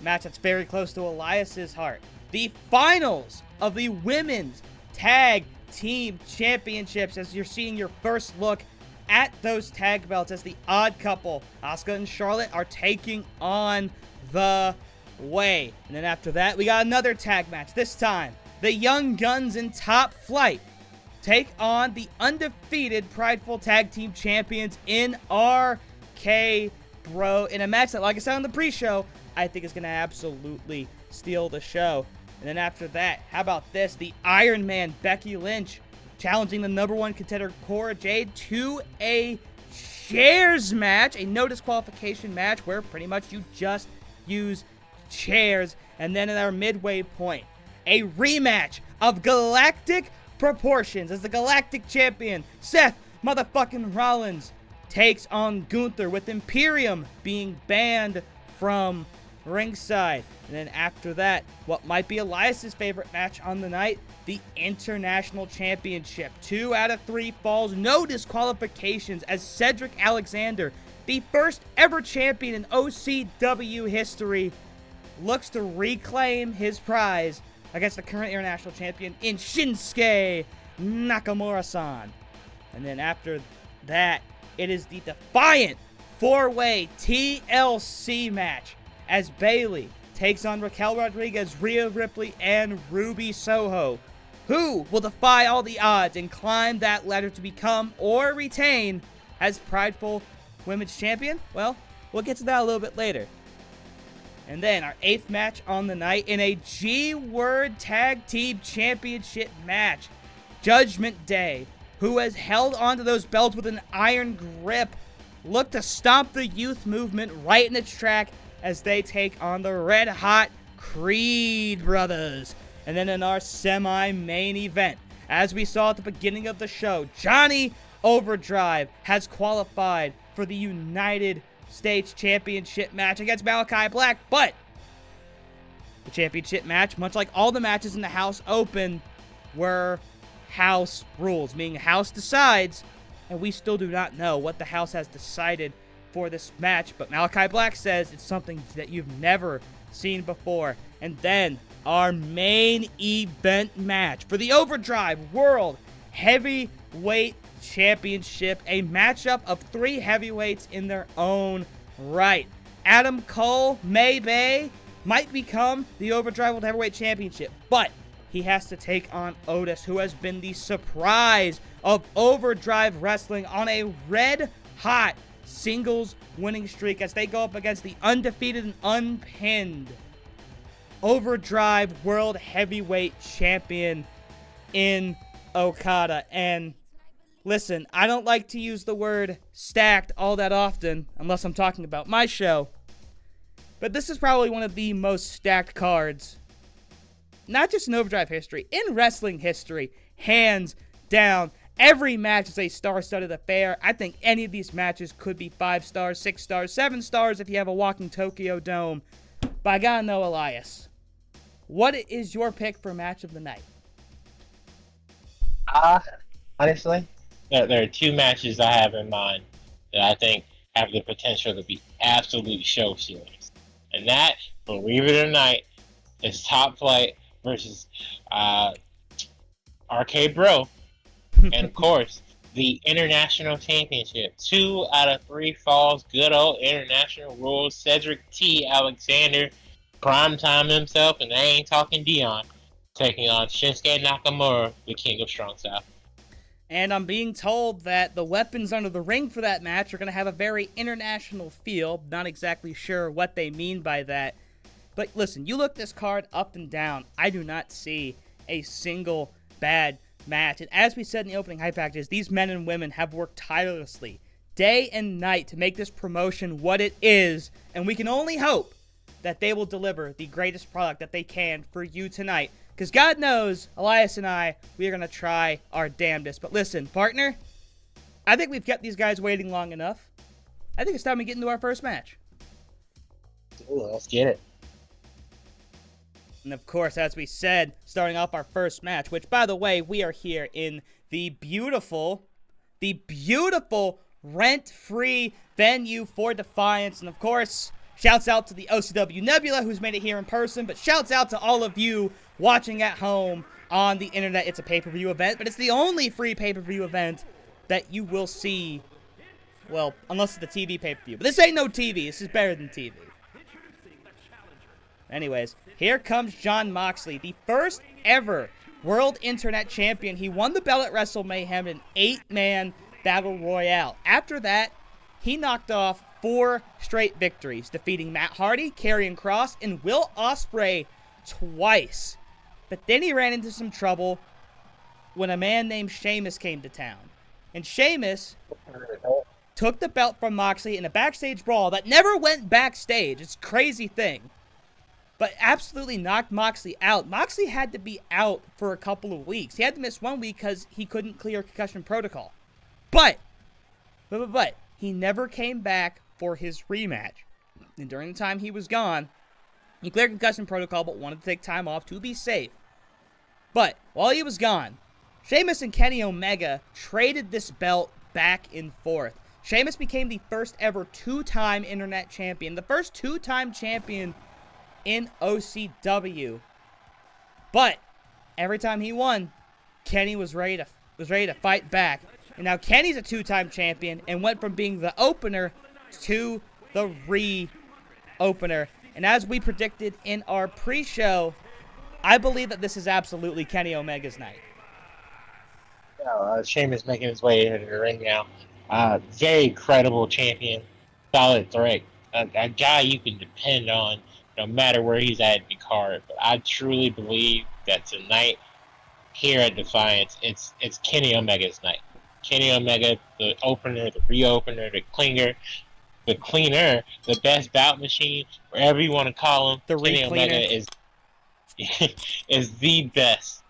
a match that's very close to Elias's heart. The finals of the Women's Tag Team Championships, as you're seeing your first look at those tag belts as the Odd Couple, Asuka and Charlotte, are taking on the Way. And then after that, we got another tag match. This time, the Young Guns in Top Flight take on the undefeated Prideful Tag Team Champions in RK Bro, in a match that, like I said on the pre-show, I think is going to absolutely steal the show. And then after that, how about this? The Iron Man, Becky Lynch, challenging the number one contender, Cora Jade, to a chairs match, a no disqualification match where pretty much you just use chairs. And then in our midway point, a rematch of galactic proportions as the galactic champion, Seth motherfucking Rollins, takes on Gunther, with Imperium being banned from ringside. And then after that, what might be Elias's favorite match on the night, the International Championship. 2 out of 3 falls, no disqualifications, as Cedric Alexander, the first ever champion in OCW history, looks to reclaim his prize against the current international champion in Shinsuke Nakamura-san. And then after that, it is the defiant 4-way TLC match as Bayley takes on Raquel Rodriguez, Rhea Ripley, and Ruby Soho. Who will defy all the odds and climb that ladder to become or retain as prideful women's champion? Well, we'll get to that a little bit later. And then our 8th match on the night in a G-Word Tag Team Championship match. Judgment Day, who has held onto those belts with an iron grip, look to stomp the youth movement right in its track as they take on the Red Hot Creed brothers. And then in our semi-main event, as we saw at the beginning of the show, Johnny Overdrive has qualified for the United States Championship match against Malachi Black, but the championship match, much like all the matches in the House Open, were house rules, meaning the house decides, and we still do not know what the house has decided for this match, but Malachi Black says it's something that you've never seen before. And then our main event match for the Overdrive World Heavyweight Championship, a matchup of 3 heavyweights in their own right. Adam Cole, maybe, might become the Overdrive World Heavyweight Championship, but he has to take on Otis, who has been the surprise of Overdrive Wrestling on a red-hot singles winning streak as they go up against the undefeated and unpinned Overdrive World Heavyweight Champion in Okada. And listen, I don't like to use the word stacked all that often unless I'm talking about my show, but this is probably one of the most stacked cards, not just in Overdrive history, in wrestling history, hands down. Every match is a star-studded affair. I think any of these matches could be 5 stars, 6 stars, 7 stars if you have a walking Tokyo Dome. But I gotta know, Elias, what is your pick for match of the night? Honestly, there are 2 matches I have in mind that I think have the potential to be absolute show stealers. And that, believe it or not, is Top Flight versus Arcade Bro. And of course, the International Championship. 2 out of 3 falls. Good old international rules. Cedric T. Alexander, primetime himself, and I ain't talking Dion, taking on Shinsuke Nakamura, the King of Strong Style. And I'm being told that the weapons under the ring for that match are going to have a very international feel. Not exactly sure what they mean by that. But listen, you look this card up and down, I do not see a single bad match. And as we said in the opening hype packages, these men and women have worked tirelessly day and night to make this promotion what it is, and we can only hope that they will deliver the greatest product that they can for you tonight, because God knows, Elias and I, we are going to try our damnedest. But listen, partner, I think we've kept these guys waiting long enough. I think it's time we get into our first match. Ooh, let's get it. And of course, as we said, starting off our first match, which, by the way, we are here in the beautiful rent-free venue for Defiance. And of course, shouts out to the OCW Nebula, who's made it here in person, but shouts out to all of you watching at home on the internet. It's a pay-per-view event, but it's the only free pay-per-view event that you will see, well, unless it's the TV pay-per-view. But this ain't no TV. This is better than TV. Anyways, here comes Jon Moxley, the first ever World Internet Champion. He won the belt at Wrestle Mayhem in an 8-man Battle Royale. After that, he knocked off 4 straight victories, defeating Matt Hardy, Karrion Kross, and Will Ospreay twice. But then he ran into some trouble when a man named Sheamus came to town. And Sheamus took the belt from Moxley in a backstage brawl that never went backstage. It's a crazy thing. but absolutely knocked Moxley out. Moxley had to be out for a couple of weeks. He had to miss 1 week because he couldn't clear concussion protocol. But he never came back for his rematch. And during the time he was gone, he cleared concussion protocol but wanted to take time off to be safe. But while he was gone, Sheamus and Kenny Omega traded this belt back and forth. Sheamus became the first ever 2-time internet champion, the first 2-time champion in OCW. But every time he won, Kenny was ready to fight back. And now Kenny's a 2-time champion and went from being the opener to the re-opener. And as we predicted in our pre-show, I believe that this is absolutely Kenny Omega's night. Sheamus making his way into the ring now. Very credible champion, solid threat, a guy you can depend on no matter where he's at in the card. But I truly believe that tonight here at Defiance, it's Kenny Omega's night. Kenny Omega, the opener, the reopener, the cleaner, the best bout machine, wherever you want to call him. Kenny Omega is the best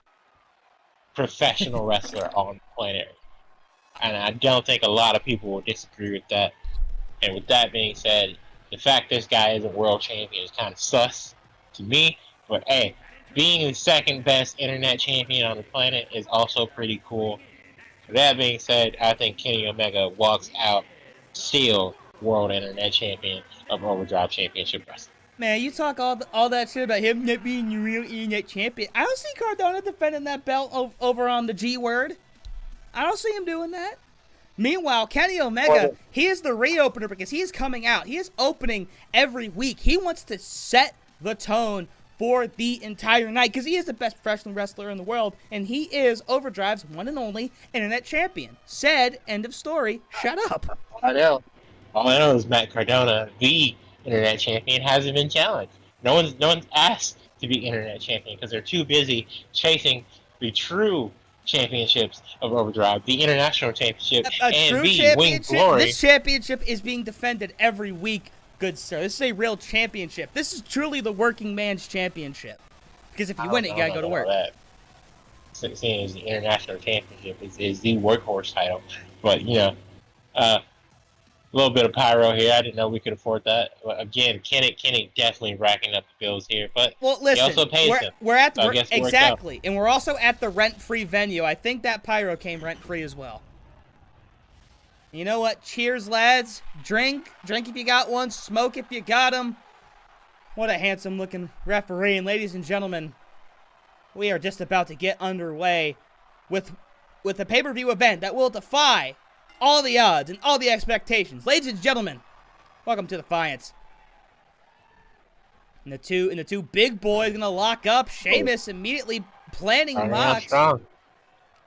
professional wrestler on the planet. And I don't think a lot of people will disagree with that. And with that being said, the fact this guy isn't world champion is kind of sus to me. But hey, being the second best internet champion on the planet is also pretty cool. With that being said, I think Kenny Omega walks out still world internet champion of Overdrive Championship Wrestling. Man, you talk all that shit about him not being the real internet champion. I don't see Cardona defending that belt over on the G Word. I don't see him doing that. Meanwhile, Kenny Omega, he is the reopener because he is coming out. He is opening every week. He wants to set the tone for the entire night because he is the best professional wrestler in the world, and he is Overdrive's one and only internet champion. Said, end of story, shut up. I know. All I know is Matt Cardona, the internet champion, hasn't been challenged. No one's asked to be internet champion because they're too busy chasing the true championships of Overdrive, the international championship, and the Wing Glory. This championship is being defended every week, good sir. This is a real championship. This is truly the working man's championship. Because if you win it, you gotta go to work. Seeing as the international championship is the workhorse title, but a little bit of pyro here. I didn't know we could afford that. But again, Kenny definitely racking up the bills here. But well, listen, he also pays him. We're at the exactly, and we're also at the rent-free venue. I think that pyro came rent-free as well. You know what? Cheers, lads. Drink if you got one. Smoke if you got them. What a handsome-looking referee. And ladies and gentlemen, we are just about to get underway with a pay-per-view event that will defy all the odds and all the expectations. Ladies and gentlemen, welcome to Defiance. And the two big boys gonna lock up. Sheamus immediately planting Mox.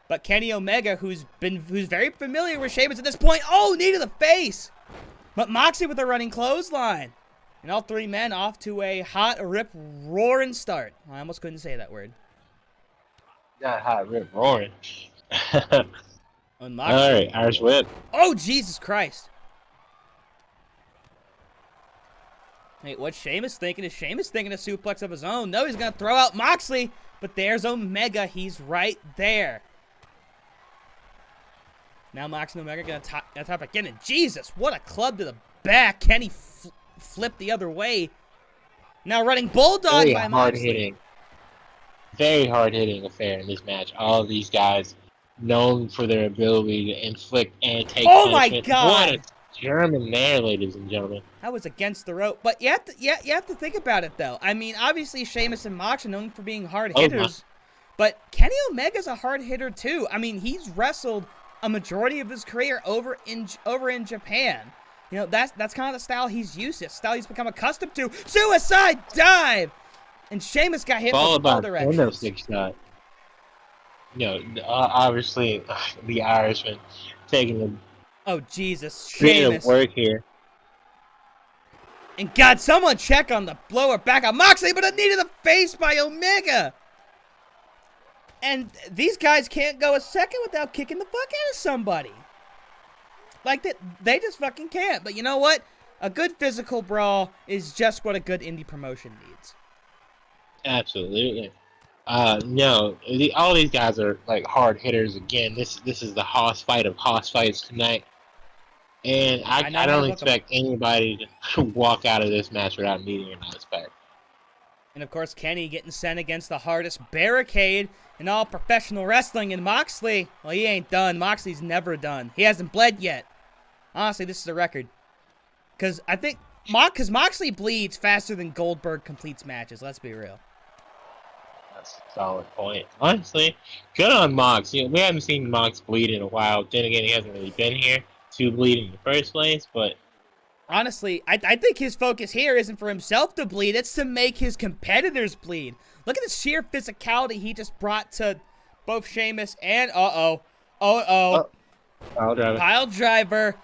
But Kenny Omega, who's very familiar with Sheamus at this point, knee to the face. But Moxie with a running clothesline. And all three men off to a hot, rip, roaring start. I almost couldn't say that word. Not hot, rip, roaring. All right, Irish whip. Oh, Jesus Christ. Wait, what's Sheamus thinking? Is Sheamus thinking a suplex of his own? No, he's going to throw out Moxley. But there's Omega. He's right there. Now Moxley and Omega going to top again. And Jesus, what a club to the back. Kenny flipped the other way. Now running Bulldog by Moxley. Very hard-hitting affair in this match. All of these guys known for their ability to inflict and take punishment. My God! What a German there, ladies and gentlemen. That was against the rope. But you have to think about it, though. I mean, obviously, Sheamus and Mox are known for being hard hitters. But Kenny Omega's a hard hitter, too. I mean, he's wrestled a majority of his career over in Japan. You know, that's kind of the style he's used to, style he's become accustomed to. Suicide dive! And Sheamus got hit from all directions. Obviously, the Irishman taking the Jesus, bit Sheamus. of work here. And God, someone check on the blower back on Moxley, but a knee to the face by Omega. And these guys can't go a second without kicking the fuck out of somebody. Like that, they just fucking can't. But you know what? A good physical brawl is just what a good indie promotion needs. Absolutely. No, all these guys are like hard hitters. Again, this is the Hoss fight of Hoss fights tonight, and I know I how to don't book 'em. expect anybody to walk out of this match without meeting an respect. And of course, Kenny getting sent against the hardest barricade in all professional wrestling. And Moxley, well, he ain't done. Moxley's never done. He hasn't bled yet. Honestly, this is a record. Because I think, because Moxley bleeds faster than Goldberg completes matches. Let's be real. That's a solid point. Honestly, good on Mox. You know, we haven't seen Mox bleed in a while. Then again, he hasn't really been here to bleed in the first place, but Honestly, I think his focus here isn't for himself to bleed. It's to make his competitors bleed. Look at the sheer physicality he just brought to both Sheamus and, pile driver.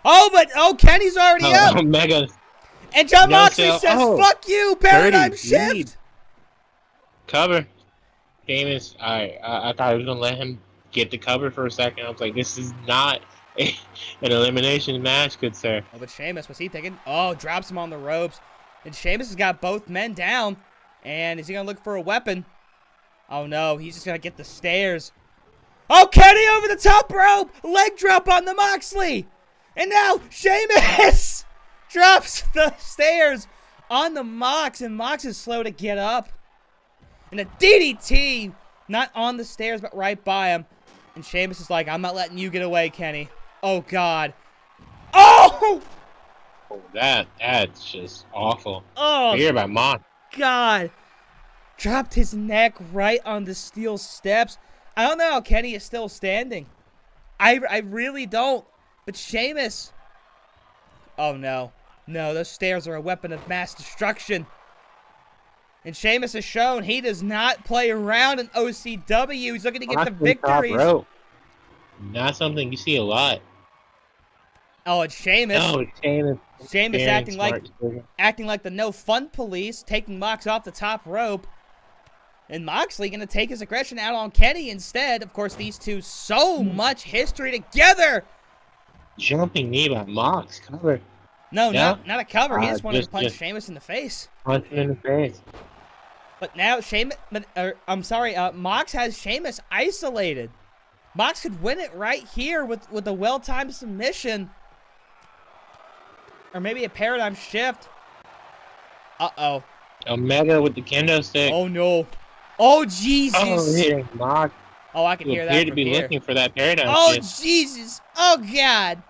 Oh, Kenny's already up. Omega. And John No Moxley sell. says, Oh, fuck you, paradigm 30 shift. lead. Cover. Sheamus, I thought I was going to let him get the cover for a second. I was like, this is not an elimination match, good sir. Oh, but Sheamus, what's he thinking? Oh, drops him on the ropes. And Sheamus has got both men down. And is he going to look for a weapon? Oh, no, he's just going to get the stairs. Oh, Kenny over the top rope. Leg drop on the Moxley. And now Sheamus drops the stairs on the Mox. And Mox is slow to get up. And a DDT, not on the stairs, but right by him. And Sheamus is like, I'm not letting you get away, Kenny. Oh, God. Oh! Oh, that's just awful. Oh, Fear by Mox. God. Dropped his neck right on the steel steps. I don't know how Kenny is still standing. I really don't. But Sheamus. Oh, no. No, those stairs are a weapon of mass destruction. And Sheamus has shown he does not play around in OCW. He's looking to get the victories. Top rope. Not something you see a lot. Oh, it's Sheamus. Oh, Sheamus. Sheamus Very acting smart like decision. the no fun police, taking Mox off the top rope. And Moxley going to take his aggression out on Kenny instead. Of course, these two, so much history together. Jumping knee by Mox. Cover. No, Yeah. not a cover. He just wanted to punch just- Sheamus in the face. Punch him in the face. But now Sheamus, Mox has Sheamus isolated. Mox could win it right here with a well-timed submission. Or maybe a paradigm shift. Uh-oh. Omega with the kendo stick. Oh, no. Oh, Jesus. Oh, yeah, Mox. Oh, I can hear that appear to from be here. looking for that paradigm Oh, shift. Jesus. Oh, God.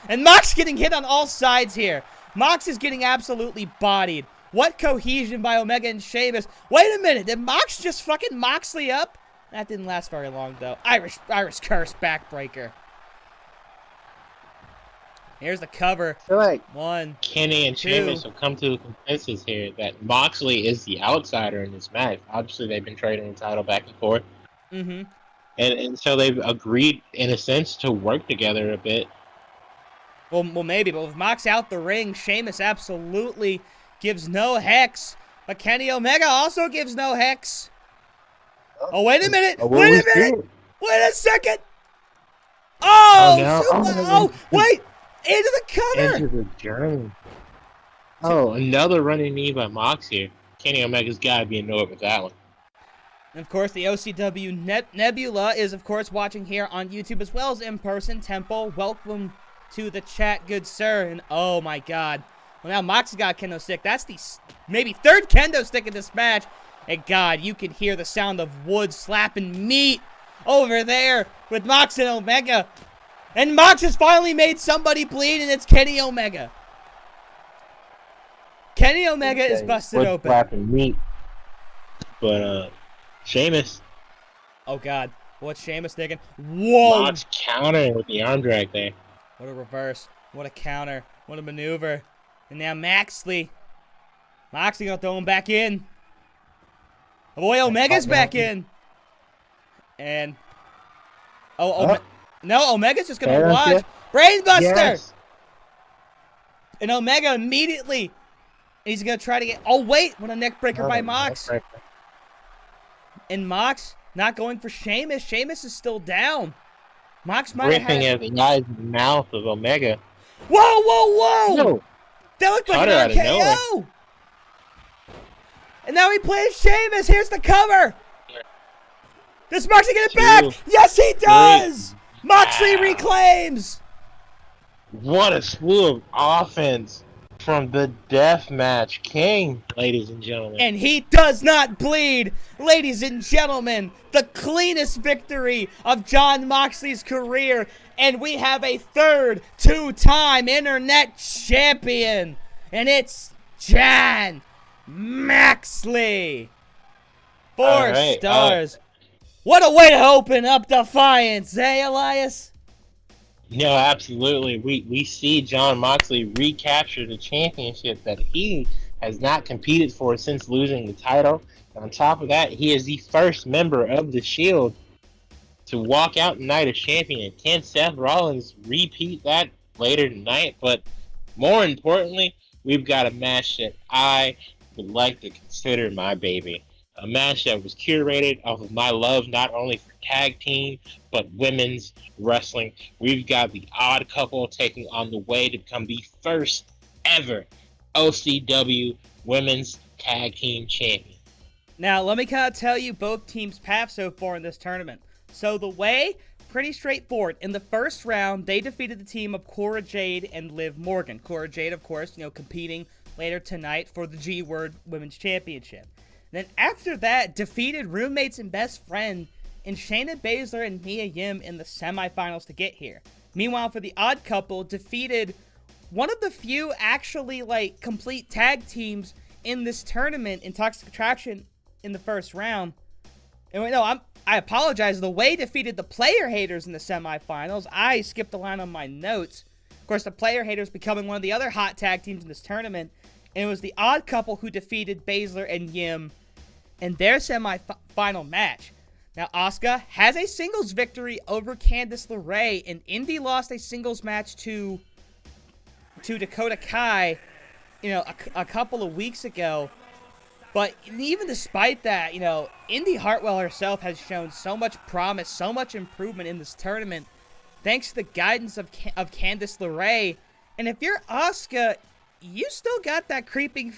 And Mox getting hit on all sides here. Mox is getting absolutely bodied. What cohesion by Omega and Sheamus. Wait a minute. Did Mox just fucking Moxley up? That didn't last very long, though. Irish curse backbreaker. Here's the cover. I feel like One. Kenny and Two. Sheamus have come to a consensus here that Moxley is the outsider in this match. Obviously, they've been trading the title back and forth. Mm-hmm. And so they've agreed, in a sense, to work together a bit. Well, maybe, but with Mox out the ring, Sheamus absolutely gives no hex. But Kenny Omega also gives no hex. Oh, wait a minute! Wait a minute! Wait a second! Oh, no. oh, wait! Into the cover! Into the journey. Oh, another running knee by Mox here. Kenny Omega's got to be annoyed with that one. And of course, the OCW Nebula is, of course, watching here on YouTube as well as in person. Temple, welcome to the chat, good sir. And oh my God. Well, now Mox has got a kendo stick. That's the maybe third kendo stick in this match. And God, you can hear the sound of wood slapping meat over there with Mox and Omega. And Mox has finally made somebody bleed, and it's Kenny Omega. Kenny Omega is busted open. Slapping meat. But, Sheamus. Oh, God. What's Sheamus thinking? Whoa! Mox countering with the arm drag there. What a reverse. What a counter. What a maneuver. And now Moxley gonna throw him back in. Oh boy, Omega's back in. And no, Omega's just gonna watch. Brainbuster! Yes. And Omega immediately, he's gonna try to get, oh wait, what a neck breaker by Mox. And Mox not going for Sheamus. Sheamus is still down. Mox might have Ripping had... at the eyes and mouth of Omega. Whoa! No. That looked like Cutter an out of RKO! And now he plays Sheamus. Here's the cover. Does Moxley get it back? Yes, he does. Moxley reclaims. What a slew of offense from the Deathmatch King, ladies and gentlemen. And he does not bleed. Ladies and gentlemen, the cleanest victory of Jon Moxley's career. And we have a third two-time internet champion. And it's Jon Moxley. 4 stars. What a way to open up Defiance, eh, Elias? No, absolutely. We see Jon Moxley recapture the championship that he has not competed for since losing the title. And on top of that, he is the first member of the Shield to walk out tonight as champion. Can Seth Rollins repeat that later tonight? But more importantly, we've got a match that I would like to consider my baby. A match that was curated off of my love not only for tag team, but women's wrestling. We've got the Odd Couple taking on the way to become the first ever OCW Women's Tag Team Champion. Now, let me kind of tell you both teams' path so far in this tournament. So the way, pretty straightforward. In the first round, they defeated the team of Cora Jade and Liv Morgan. Cora Jade, of course, competing later tonight for the G-Word Women's Championship. Then after that, defeated roommates and best friend in Shayna Baszler and Mia Yim in the semifinals to get here. Meanwhile, for the Odd Couple, defeated one of the few actually complete tag teams in this tournament in Toxic Attraction in the first round. And I apologize. The Way defeated the Player Haters in the semifinals. I skipped a line on my notes. Of course, the Player Haters becoming one of the other hot tag teams in this tournament. And it was the Odd Couple who defeated Baszler and Yim in their semi-final match. Now, Asuka has a singles victory over Candice LeRae, and Indy lost a singles match to Dakota Kai, a couple of weeks ago. But even despite that, Indy Hartwell herself has shown so much promise, so much improvement in this tournament, thanks to the guidance of Candice LeRae. And if you're Asuka, you still got that creeping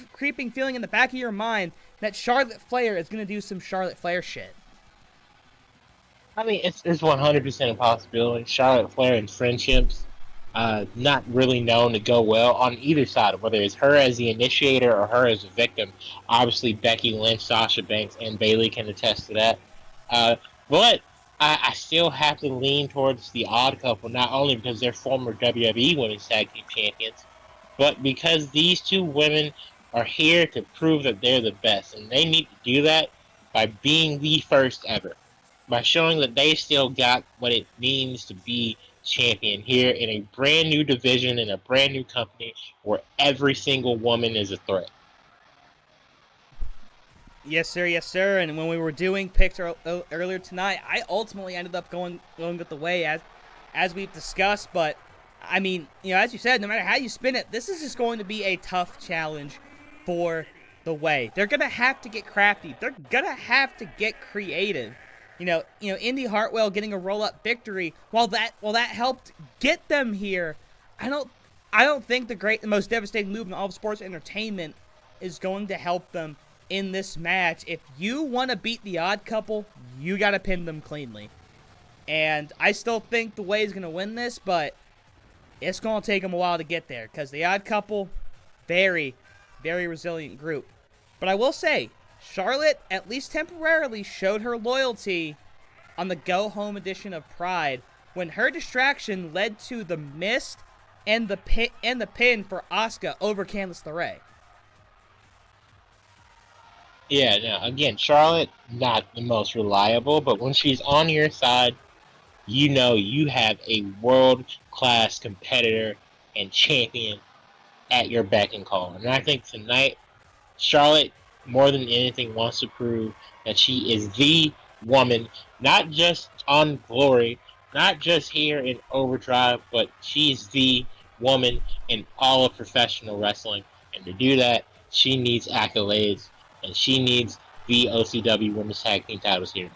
feeling in the back of your mind that Charlotte Flair is going to do some Charlotte Flair shit. I mean, it's 100% a possibility. Charlotte Flair and friendships, not really known to go well on either side, whether it's her as the initiator or her as a victim. Obviously, Becky Lynch, Sasha Banks, and Bayley can attest to that. But I still have to lean towards the Odd Couple, not only because they're former WWE Women's Tag Team Champions, but because these two women are here to prove that they're the best. And they need to do that by being the first ever. By showing that they still got what it means to be champion here in a brand new division, in a brand new company, where every single woman is a threat. Yes, sir. Yes, sir. And when we were doing picks earlier tonight, I ultimately ended up going with the Way as we've discussed. But I mean, as you said, no matter how you spin it, this is just going to be a tough challenge for the Way. They're gonna have to get crafty. They're gonna have to get creative. Indy Hartwell getting a roll-up victory, while that helped get them here, I don't think the most devastating move in all of sports entertainment is going to help them in this match. If you want to beat the Odd Couple, you got to pin them cleanly. And I still think the Way is going to win this, but it's going to take them a while to get there, because the Odd Couple, very, very resilient group. But I will say, Charlotte, at least temporarily, showed her loyalty on the go-home edition of Pride when her distraction led to the mist and the pin for Asuka over Candice LeRae. Yeah, now, again, Charlotte, not the most reliable, but when she's on your side, you have a world-class competitor and champion at your beck and call. And I think tonight, Charlotte, more than anything, wants to prove that she is the woman, not just on Glory, not just here in Overdrive, but she's the woman in all of professional wrestling. And to do that, she needs accolades, and she needs the OCW Women's Tag Team titles here.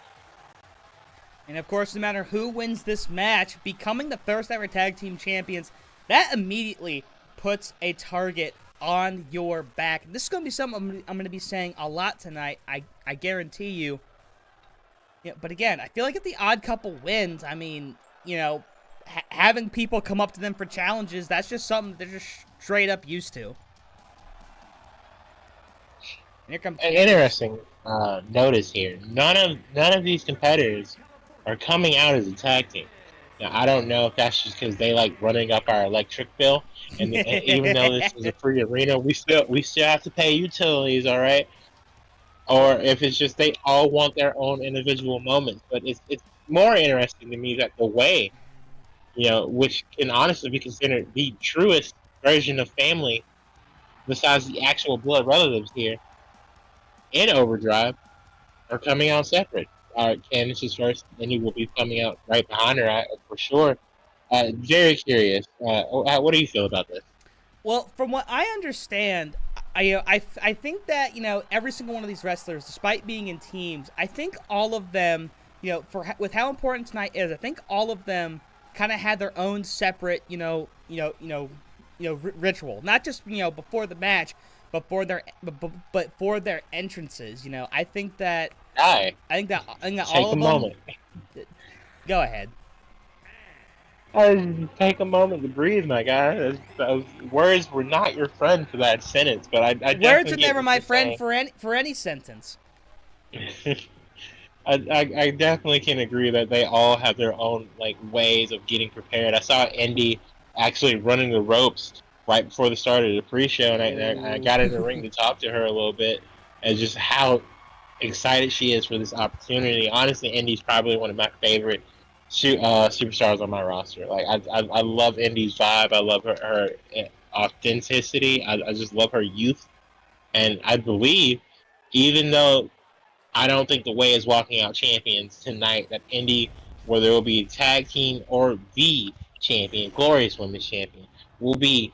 And of course, no matter who wins this match, becoming the first ever tag team champions, that immediately puts a target on your back. This is going to be something I'm going to be saying a lot tonight. I guarantee you. Yeah, but again, I feel like if the Odd Couple wins, I mean, you know, having people come up to them for challenges, that's just something they're just straight up used to. And here comes An interesting notice here. None of these competitors are coming out as a tag team. Now, I don't know if that's just because they like running up our electric bill, and even though this is a free arena, we still have to pay utilities, all right? Or if it's just they all want their own individual moments. But it's more interesting to me that the way, you know, which can honestly be considered the truest version of family, besides the actual blood relatives here, in Overdrive, are coming out separate. Candice is first, and he will be coming out right behind her for sure. Very curious. What do you feel about this? Well, from what I understand, I think that, you know, every single one of these wrestlers, despite being in teams, I think all of them, you know, with how important tonight is, I think all of them kind of had their own separate, ritual. Not just, you know, before the match, but for their entrances. You know, I think that Take all of a moment. them. Go ahead. Take a moment to breathe, my guy. Those words were not your friend for that sentence, but I Words are never my friend for any sentence. I definitely can agree that they all have their own like ways of getting prepared. I saw Indy actually running the ropes right before the start of the pre-show, and I got in the ring to talk to her a little bit, and just how excited she is for this opportunity. Honestly, Indy's probably one of my favorite superstars on my roster. Like I love Indy's vibe. I love her authenticity. I just love her youth, and I believe, even though I don't think the Way is walking out champions tonight, that Indy, whether it will be tag team or the champion, glorious women's champion, will be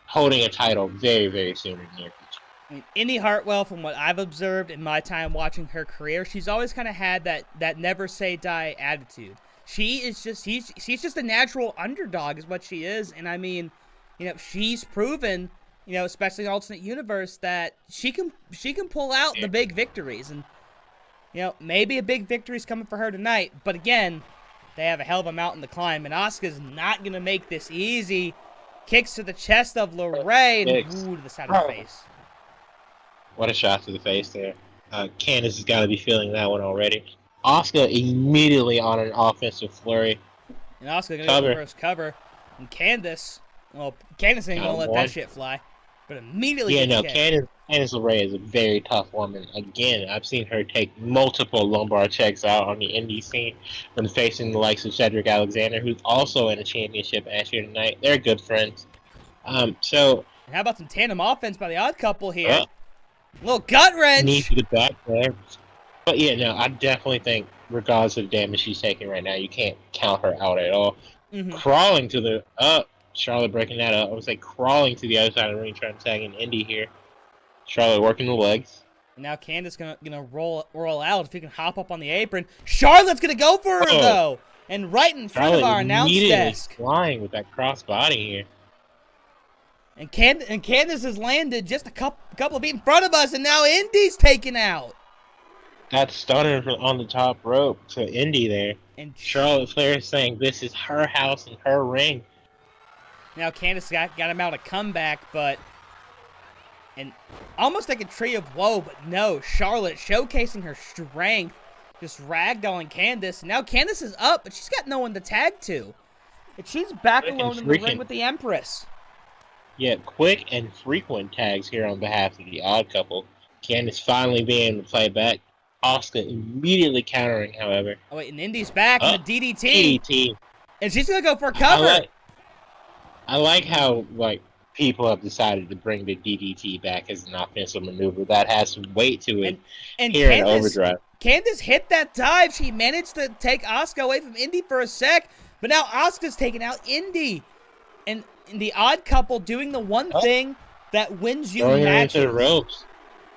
holding a title very, very soon in the near future. I mean, Indy Hartwell, from what I've observed in my time watching her career, she's always kind of had that never say die attitude. She's just a natural underdog is what she is. And I mean, you know, she's proven, you know, especially in Alternate Universe, that she can pull out the big victories. And, you know, maybe a big victory's coming for her tonight. But again, they have a hell of a mountain to climb. And Asuka's not going to make this easy. Kicks to the chest of LeRae and to the side of the face. What a shot to the face there. Candice has got to be feeling that one already. Asuka immediately on an offensive flurry. And Asuka going to go for the first cover. And Candice ain't going to let that shit fly. But immediately Candice LeRae is a very tough woman. Again, I've seen her take multiple lumbar checks out on the indie scene when facing the likes of Cedric Alexander, who's also in a championship match here tonight. They're good friends. And how about some tandem offense by the Odd Couple here? Little gut wrench. Knee to the back there. But yeah, no, I definitely think, regardless of the damage she's taking right now, you can't count her out at all. Mm-hmm. Crawling to the Charlotte breaking that up. I would say crawling to the other side of the ring, trying to tag in Indy here. Charlotte working the legs. Now Candice gonna roll out if he can hop up on the apron. Charlotte's gonna go for her though, and right in front of our announce desk. Flying with that cross body here. And Candice has landed just a couple of feet in front of us, and now Indy's taken out. That stunner on the top rope to Indy there. And Charlotte Flair is saying this is her house and her ring. Now Candice got him out a comeback, and almost like a tree of woe, but no, Charlotte showcasing her strength, just ragdolling Candice. And now Candice is up, but she's got no one to tag to. And she's back alone in the ring with the Empress. Yeah, quick and frequent tags here on behalf of the Odd Couple. Candice finally being able to play back. Asuka immediately countering, however. Oh, wait, and Indy's back in the DDT. And she's going to go for a cover. I like how, people have decided to bring the DDT back as an offensive maneuver. That has some weight to it here in Overdrive. Candice hit that dive. She managed to take Asuka away from Indy for a sec, but now Asuka's taking out Indy. And the Odd Couple doing the one thing that wins you matches. Into the ropes.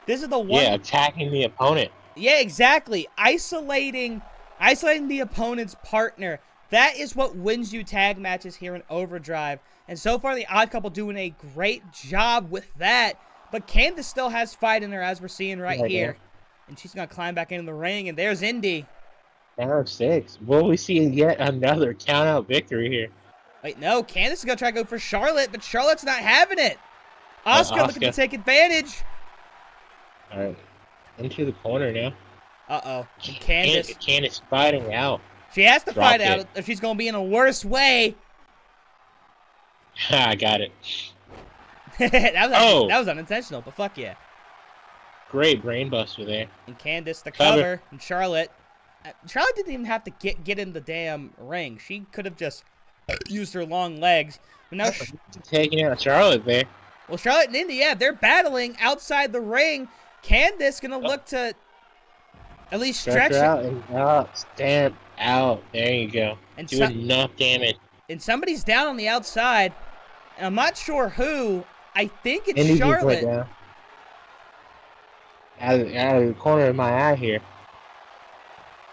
This is the one. Yeah, attacking the opponent. Yeah, exactly. Isolating the opponent's partner. That is what wins you tag matches here in Overdrive. And so far, the Odd Couple doing a great job with that. But Candice still has fight in her, as we're seeing right here. And she's going to climb back into the ring, and there's Indy. Down 6. Will we see yet another count-out victory here? Wait, no. Candice is going to try to go for Charlotte, but Charlotte's not having it. Asuka looking to take advantage. All right. Into the corner now. Uh-oh. Candice fighting out. She has to fight out if she's going to be in a worse way. I got it. that was unintentional, but fuck yeah. Great brain buster there. And Candice the cover. And Charlotte. Charlotte didn't even have to get in the damn ring. She could have just used her long legs. But now taking out Charlotte there. Well, Charlotte and Indy, yeah, they're battling outside the ring. Candice going to look to at least stretch her out and stamp out. There you go. And do enough damage. And somebody's down on the outside. And I'm not sure who. I think it's Indy Charlotte. Down. Out of the corner of my eye here.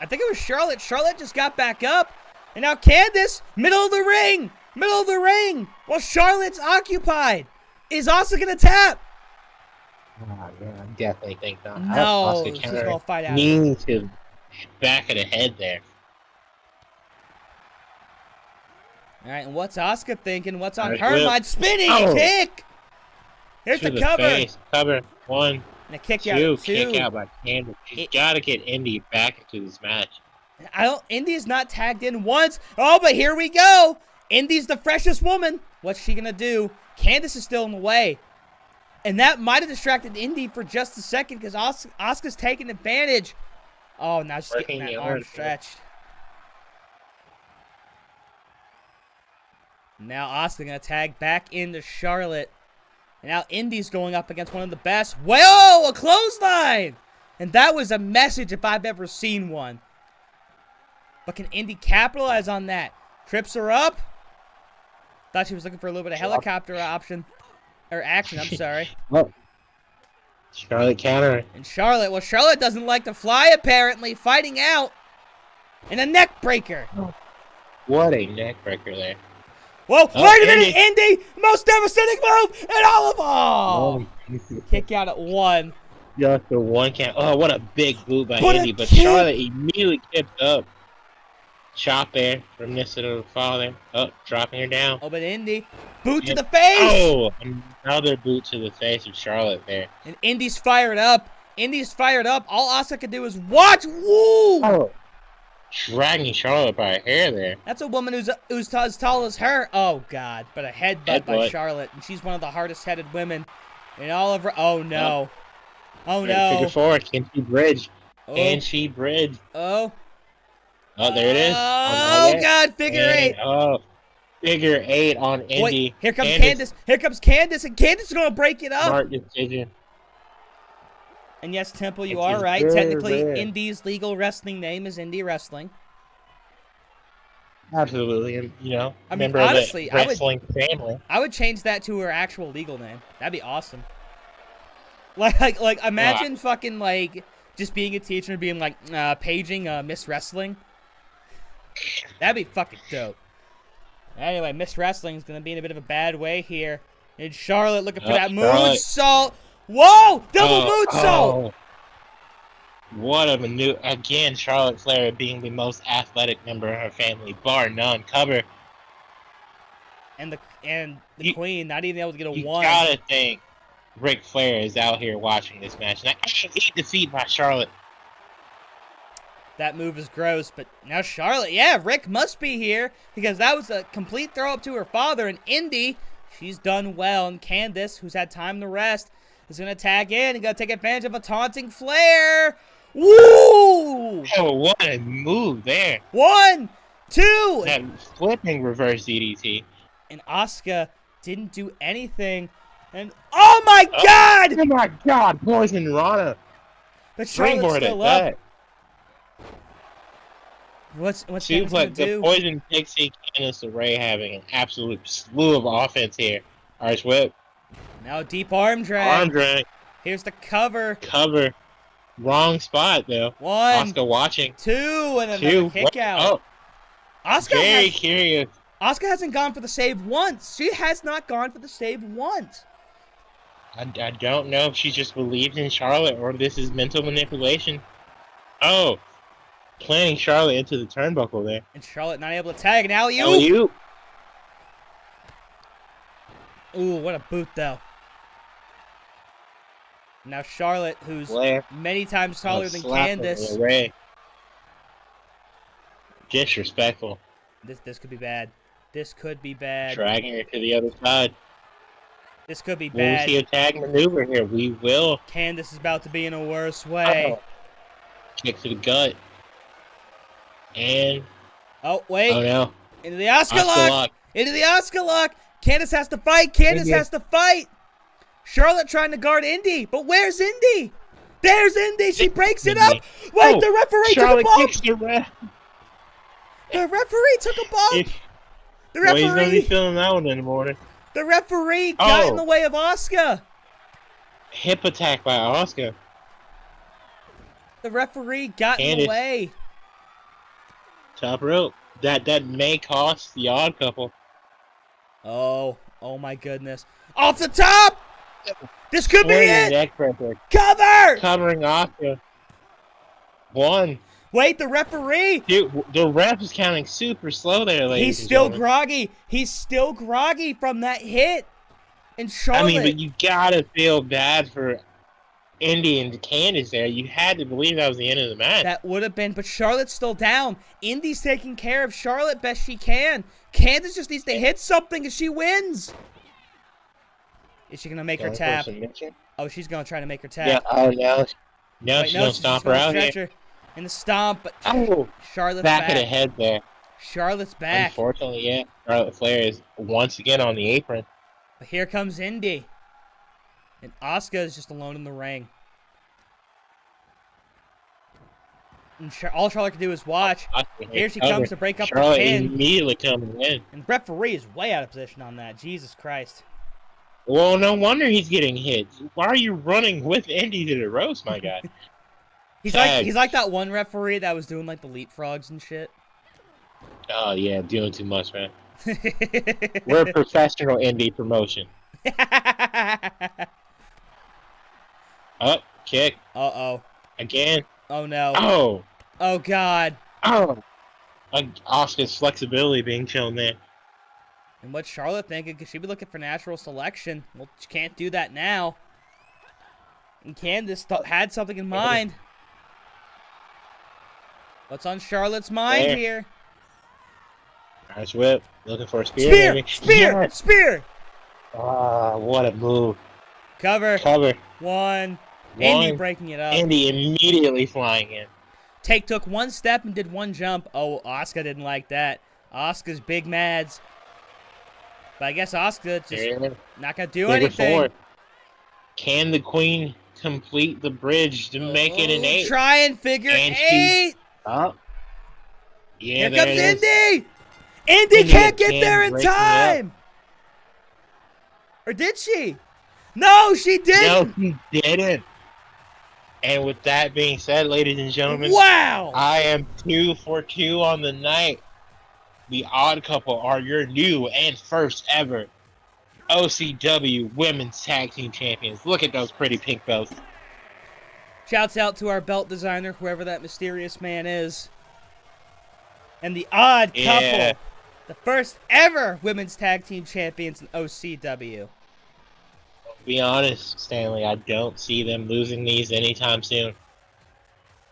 I think it was Charlotte. Charlotte just got back up. And now Candice, middle of the ring. Middle of the ring. While Charlotte's occupied. Is Asuka going to tap? Oh, yeah, I definitely think not. No, she's going to fight out. Knee to back of the head there. All right, and what's Asuka thinking? What's on her mind? Spinning kick! Here's the cover. Face. Cover. 1, and a kick 2. out. 2. Kick out by Candice. She's got to get Indy back into this match. Indy's not tagged in once. Oh, but here we go. Indy's the freshest woman. What's she going to do? Candice is still in the way. And that might have distracted Indy for just a second because Asuka's taking advantage. Oh, now she's getting that arm stretched. Now Asuka going to tag back into Charlotte. And now Indy's going up against one of the best. Whoa, a clothesline! And that was a message if I've ever seen one. But can Indy capitalize on that? Trips her up. Thought she was looking for a little bit of helicopter option. Or action, I'm sorry. Oh. Charlotte counter. And Charlotte, well, Charlotte doesn't like to fly, apparently. Fighting out. And a neck breaker. What a neck breaker there. Whoa, wait a minute, Indy! Most devastating move in all of them! Kick out at 1. Just the 1 count. Oh, what a big boot by Indy. But Charlotte immediately kicked up. Chop there from Nissa to the father. Oh, dropping her down. Oh, but Indy. Boot to the face! Oh, another boot to the face of Charlotte there. And Indy's fired up. Indy's fired up. All Asuka can do is watch. Woo! Oh. Dragging Charlotte by her hair there. That's a woman who's as tall as her. Oh, God. But a headbutt by Charlotte. And she's one of the hardest-headed women. And all of her... Oh, no. Oh, no. Figure 4. Can she bridge? Can she bridge? Oh. Oh, there it is. Oh, God. Figure 8. Oh. Figure 8 on Indy. Wait, here comes Candice. Here comes Candice. And Candice is going to break it up. Smart decision. And yes, Temple, you are right. Technically, Indy's legal wrestling name is Indy Wrestling. Absolutely, and you know, I mean, member honestly, of the wrestling family. I would change that to her actual legal name. That'd be awesome. Like, imagine fucking like just being a teacher and being like paging Miss Wrestling. That'd be fucking dope. Anyway, Miss Wrestling is gonna be in a bit of a bad way here. And Charlotte looking for that moonsault. Whoa! Double moonsault! Oh. What a maneuver. Again, Charlotte Flair being the most athletic member of her family, bar none. Cover. And the Queen not even able to get a 1. You gotta think Ric Flair is out here watching this match. And I hate defeat by Charlotte. That move is gross, but now Charlotte, yeah, Rick must be here because that was a complete throw up to her father. And Indy, she's done well. And Candice, who's had time to rest, is going to tag in and going to take advantage of a taunting Flair. Woo! Oh, what a move there. 1, 2. That flipping reverse DDT. And Asuka didn't do anything. And, oh my God! Oh my God, Poison Rana. But Charlotte's still up. What's Candice going to do? The Poison Pixie, Candice LeRae having an absolute slew of offense here. Arch whip. Now deep arm drag. Arm drag. Here's the cover. Cover. Wrong spot, though. 1. Asuka watching. 2. And another kick out. Oh. Very curious. Asuka hasn't gone for the save once. She has not gone for the save once. I don't know if she just believes in Charlotte or this is mental manipulation. Oh, planting Charlotte into the turnbuckle there. And Charlotte not able to tag. Now you. Ooh, what a boot though. Now Charlotte, who's many times taller than Candice. Disrespectful. This could be bad. This could be bad. Dragging her to the other side. This could be Will bad. we see a tag maneuver here? We will. Candice is about to be in a worse way. Kick to the gut. And... Oh, wait. Oh, no. Into the Asuka lock. Into the Asuka lock. Candice has to fight. Candice has to fight. Charlotte trying to guard Indy. But where's Indy? There's Indy. She breaks it up. Wait, the referee took a bump. The referee took a bump. The referee. Well, he's going to be feeling that one in the morning. The referee got in the way of Asuka. Hip attack by Asuka. The referee got in the way. Top rope. That may cost the Odd Couple. Oh my goodness. Off the top! This could be it! Cover! Covering Asuka. One. Wait, the referee! Dude, the ref is counting super slow there, ladies. He's still groggy. He's still groggy from that hit. And Charlotte... I mean, but you gotta feel bad for Indy and Candice there. You had to believe that was the end of the match. That would have been, but Charlotte's still down. Indy's taking care of Charlotte best she can. Candice just needs to hit something and she wins. Is she going to make her tap? Oh, she's going to try to make her tap. Yeah, oh, no. No, she's going to stomp her out here. In the stomp, but Charlotte's back of the head there. Charlotte's back. Unfortunately, yeah. Charlotte Flair is once again on the apron. But here comes Indy. And Asuka is just alone in the ring. And all Charlotte can do is watch. Here she comes to break up the pin. Charlotte immediately coming in. And referee is way out of position on that. Jesus Christ. Well, no wonder he's getting hit. Why are you running with Indy to the ropes, my guy? He's like that one referee that was doing like the leapfrogs and shit. Oh yeah, doing too much, man. We're a professional indie promotion. Up, kick. Uh-oh. Again. Oh no. Oh. Oh god. Oh. Asuka's flexibility being shown there. And what's Charlotte thinking? Because she'd be looking for natural selection. Well, she can't do that now. And Candice had something in mind. What's on Charlotte's mind here? Nice whip. Looking for a spear. Spear! Ah, what a move. Cover. One. Indy breaking it up. Indy immediately flying in. Took one step and did one jump. Oh, Asuka didn't like that. Asuka's big mads. But I guess Asuka just not going to do anything. Can the Queen complete the bridge to make it an 8? Try and figure 8. Oh. Yeah, here comes Indy. Indy can't get there in time. Or did she? No, she didn't. No, she didn't. And with that being said, ladies and gentlemen, wow! I am 2 for 2 on the night. The Odd Couple are your new and first ever OCW Women's Tag Team Champions. Look at those pretty pink belts. Shouts out to our belt designer, whoever that mysterious man is. And the Odd Couple, the first ever Women's Tag Team Champions in OCW. Be honest, Stanley, I don't see them losing these anytime soon.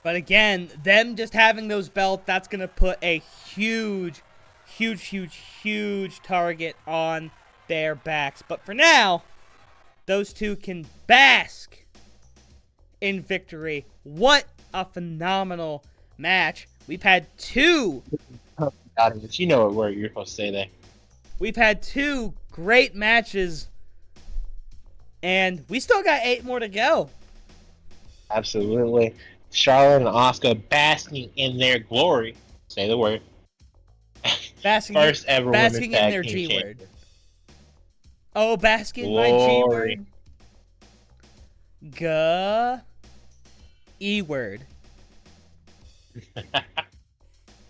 But again, them just having those belts, that's going to put a huge target on their backs. But for now, those two can bask in victory. What a phenomenal match. We've had 2. You know what word you're supposed to say there. We've had 2 great matches. And we still got 8 more to go. Absolutely. Charlotte and Asuka basking in their glory. Say the word. First ever basking in their G word. Oh, basking in my G word. E word.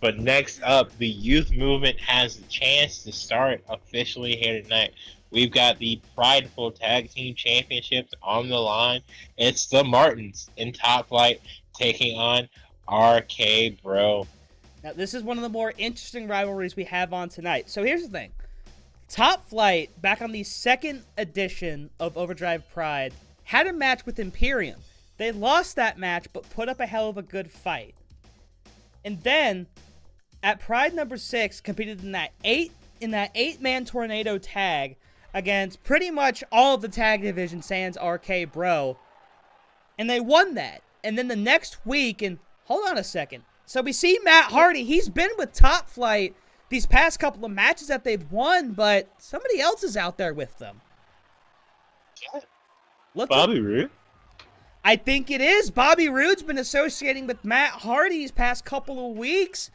But next up, the youth movement has a chance to start officially here tonight. We've got the Prideful Tag Team Championships on the line. It's the Martins in Top Flight taking on RK Bro. Now, this is one of the more interesting rivalries we have on tonight. So here's the thing. Top Flight, back on the second edition of Overdrive Pride, had a match with Imperium. They lost that match, but put up a hell of a good fight. And then, at Pride number 6, competed in that 8-man tornado tag against pretty much all of the tag division sans RK Bro. And they won that. And then the next week, and hold on a second. So we see Matt Hardy. He's been with Top Flight these past couple of matches that they've won, but somebody else is out there with them. Look, Bobby Roode? I think it is. Bobby Roode's been associating with Matt Hardy these past couple of weeks.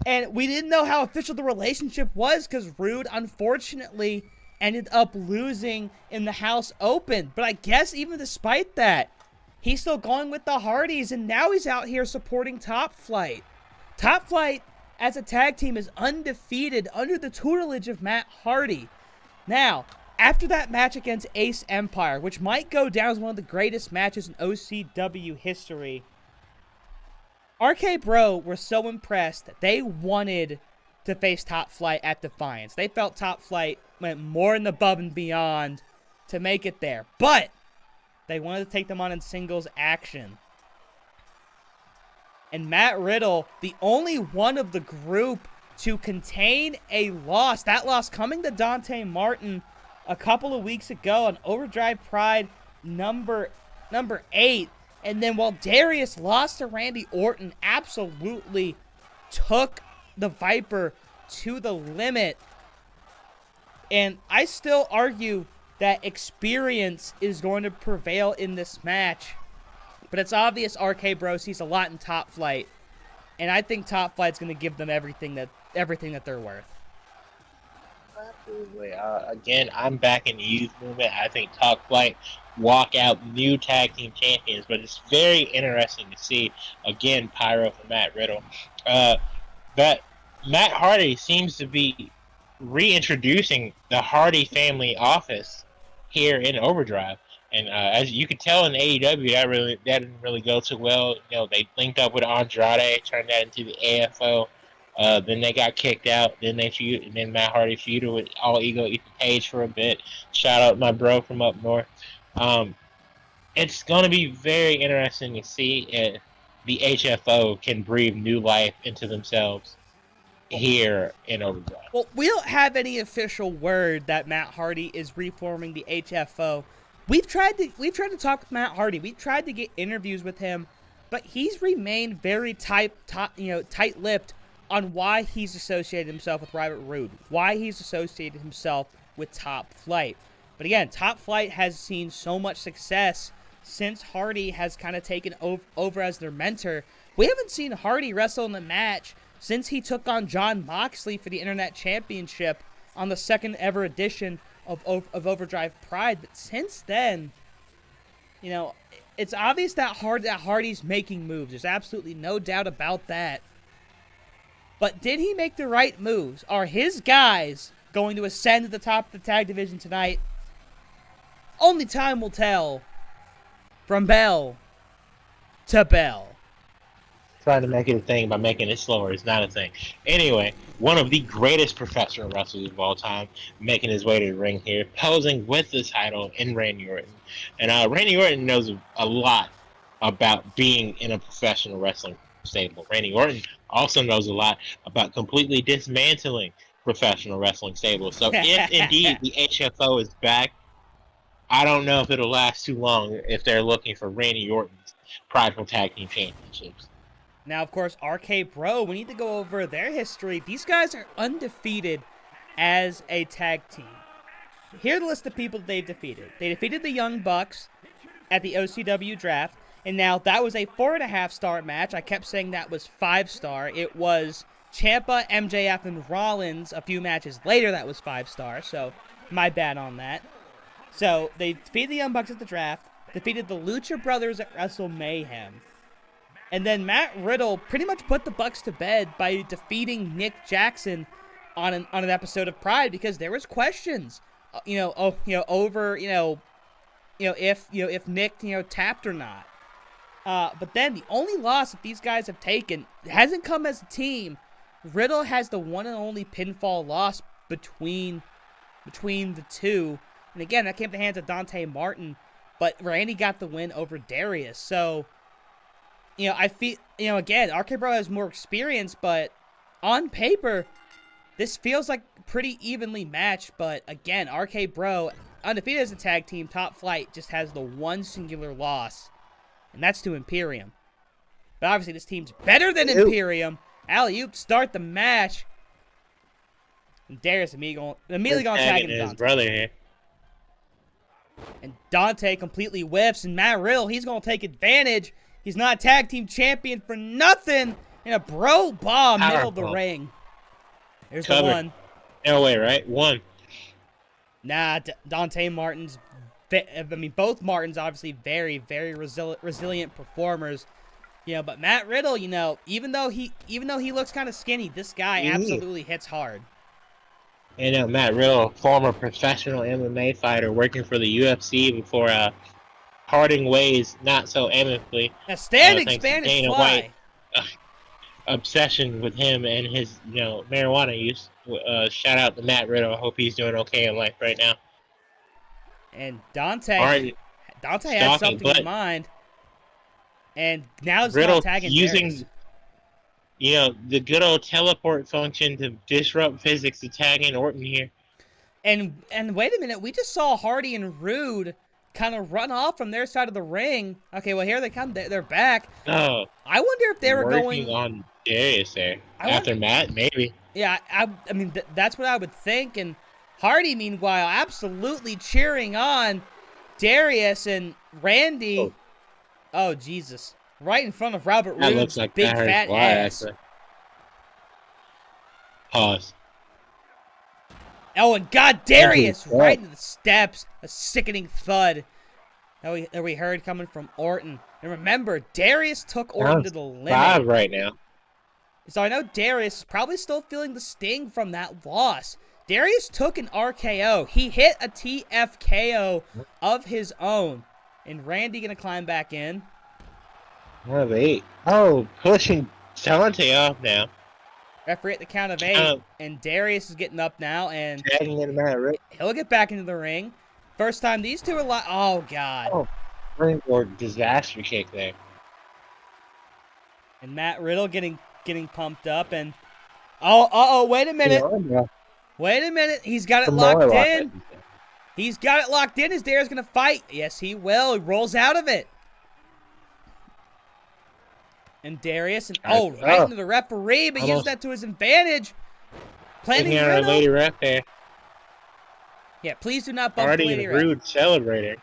And we didn't know how official the relationship was because Roode, unfortunately, ended up losing in the House Open. But I guess even despite that, he's still going with the Hardys, and now he's out here supporting Top Flight. Top Flight, as a tag team, is undefeated under the tutelage of Matt Hardy. Now, after that match against Ace Empire, which might go down as one of the greatest matches in OCW history, RK Bro were so impressed that they wanted to face Top Flight at Defiance. They felt Top Flight went more in the above and beyond to make it there. But they wanted to take them on in singles action. And Matt Riddle, the only one of the group to contain a loss, that loss coming to Dante Martin a couple of weeks ago on Overdrive Pride number 8. And then while Darius lost to Randy Orton, absolutely took the Viper to the limit. And I still argue that experience is going to prevail in this match. But it's obvious RK Bro sees a lot in Top Flight. And I think Top Flight's going to give them everything that they're worth. Absolutely. Again, I'm back in the youth movement. I think Top Flight walk out new tag team champions, but it's very interesting to see, again, Pyro for Matt Riddle, that Matt Hardy seems to be reintroducing the Hardy family office here in Overdrive. And as you could tell in AEW, that didn't really go too well. You know, they linked up with Andrade, turned that into the AFO. Then they got kicked out. Then then Matt Hardy feuded with All Ego Ethan Page for a bit. Shout out my bro from up north. It's going to be very interesting to see if the HFO can breathe new life into themselves here in Overdrive. Well, we don't have any official word that Matt Hardy is reforming the HFO. We've tried to talk with Matt Hardy. We've tried to get interviews with him, but he's remained very tight-lipped on why he's associated himself with Robert Roode, why he's associated himself with Top Flight. But again, Top Flight has seen so much success since Hardy has kind of taken over as their mentor. We haven't seen Hardy wrestle in the match since he took on Jon Moxley for the Internet Championship on the second ever edition of Overdrive Pride. But since then, you know, it's obvious that Hardy's making moves. There's absolutely no doubt about that. But did he make the right moves? Are his guys going to ascend to the top of the tag division tonight? Only time will tell. From bell to bell. Trying to make it a thing by making it slower is not a thing. Anyway, one of the greatest professional wrestlers of all time making his way to the ring here, posing with the title in Randy Orton. And Randy Orton knows a lot about being in a professional wrestling stable. Randy Orton also knows a lot about completely dismantling professional wrestling stables. So if indeed the HFO is back, I don't know if it'll last too long if they're looking for Randy Orton's Prideful Tag Team Championships. Now, of course, RK Bro, we need to go over their history. These guys are undefeated as a tag team. Here are the list of people that they've defeated. They defeated the Young Bucks at the OCW draft, and now that was a 4.5-star match. I kept saying that was 5-star. It was Ciampa, MJF, and Rollins a few matches later that was 5-star, so my bad on that. So they defeated the Young Bucks at the draft, defeated the Lucha Brothers at Wrestle Mayhem. And then Matt Riddle pretty much put the Bucks to bed by defeating Nick Jackson on an episode of Pride, because there was questions, over if Nick tapped or not. But then the only loss that these guys have taken hasn't come as a team. Riddle has the one and only pinfall loss between the two. And again, that came at the hands of Dante Martin, but Randy got the win over Darius. So, I feel, again, RK Bro has more experience, but on paper, this feels like pretty evenly matched. But again, RK Bro, undefeated as a tag team, top flight, just has the one singular loss, and that's to Imperium. But obviously, this team's better than Imperium. Alley-oop, start the match. And Darius immediately going to tag his brother here. And Dante completely whiffs, and Matt Riddle, he's going to take advantage. He's not a tag team champion for nothing. And a bro bomb middle of the ring. There's the one. No way, right? One. Nah, Dante Martin's... both Martins obviously very, very resilient performers. But Matt Riddle, even though he looks kind of skinny, this guy absolutely hits hard. And Matt Riddle, former professional MMA fighter working for the UFC before parting ways not so amicably. A standing Spanish fly. Obsession with him and his marijuana use. Shout out to Matt Riddle. I hope he's doing okay in life right now. And Dante had something in mind. And now it's Riddle tagging using the good old teleport function to disrupt physics to tag in Orton here. And wait a minute, we just saw Hardy and Rude kind of run off from their side of the ring. Okay, well here they come. They're back. Oh, I wonder if they were working on Darius there after Matt, maybe. Yeah, I mean that's what I would think. And Hardy, meanwhile, absolutely cheering on Darius and Randy. Oh Jesus! Right in front of Robert Roode's like big fat ass. Actually. Pause. Oh, and God, Darius right into the steps. A sickening thud that we heard coming from Orton. And remember, Darius took Orton to the limit. 5 right now. So I know Darius is probably still feeling the sting from that loss. Darius took an RKO. He hit a TFKO of his own. And Randy going to climb back in. 1 of 8. Oh, pushing Dante off now. Referee at the count of 8. And Darius is getting up now. And tagging in Matt Riddle. He'll get back into the ring. First time these two are oh, God. Oh, springboard disaster kick there. And Matt Riddle getting pumped up. And wait a minute. Wait a minute. He's got it locked in. He's got it locked in. Is Darius going to fight? Yes, he will. He rolls out of it. And Darius, right into the referee, but used that to his advantage. Planning our lady ref there. Yeah, please do not bump Hardy the lady and ref. Rude celebrating.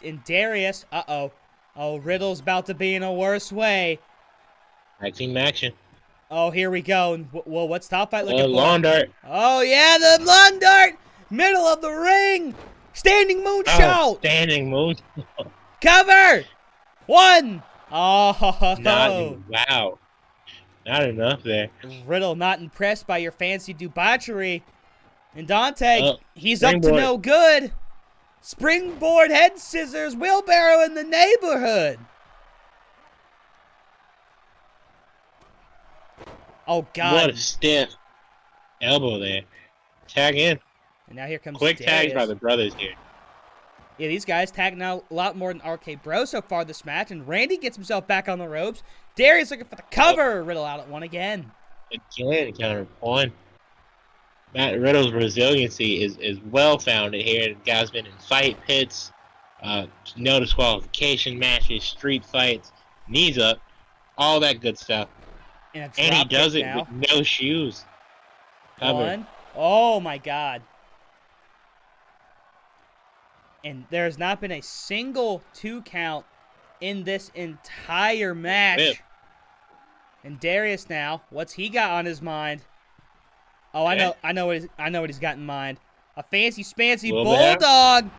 And Darius, oh, Riddle's about to be in a worse way. Tag team action. Oh, here we go. And what's Top Fight looking for? Lawn dart. Oh, yeah, the lawn dart. Middle of the ring. Standing moonsault. Oh, standing moonsault. Cover. 1. Oh. Wow. Not enough there. Riddle not impressed by your fancy debauchery. And Dante, he's springboard. Up to no good. Springboard head scissors, wheelbarrow in the neighborhood. Oh, God. What a stiff elbow there. Tag in. And now here comes Quick Darius. tags by the brothers here. Yeah, these guys tagging out a lot more than RK Bro so far this match. And Randy gets himself back on the ropes. Darius looking for the cover. Riddle out at 1 again. Again, counterpoint. Matt Riddle's resiliency is well founded here. The guy's been in fight pits, no disqualification matches, street fights, knees up, all that good stuff. And he does it with no shoes. Covered. 1. Oh my God. And there's not been a single 2 count in this entire match. Whip. And Darius now, what's he got on his mind? Oh, I know what he's got in mind. A fancy spancy bulldog.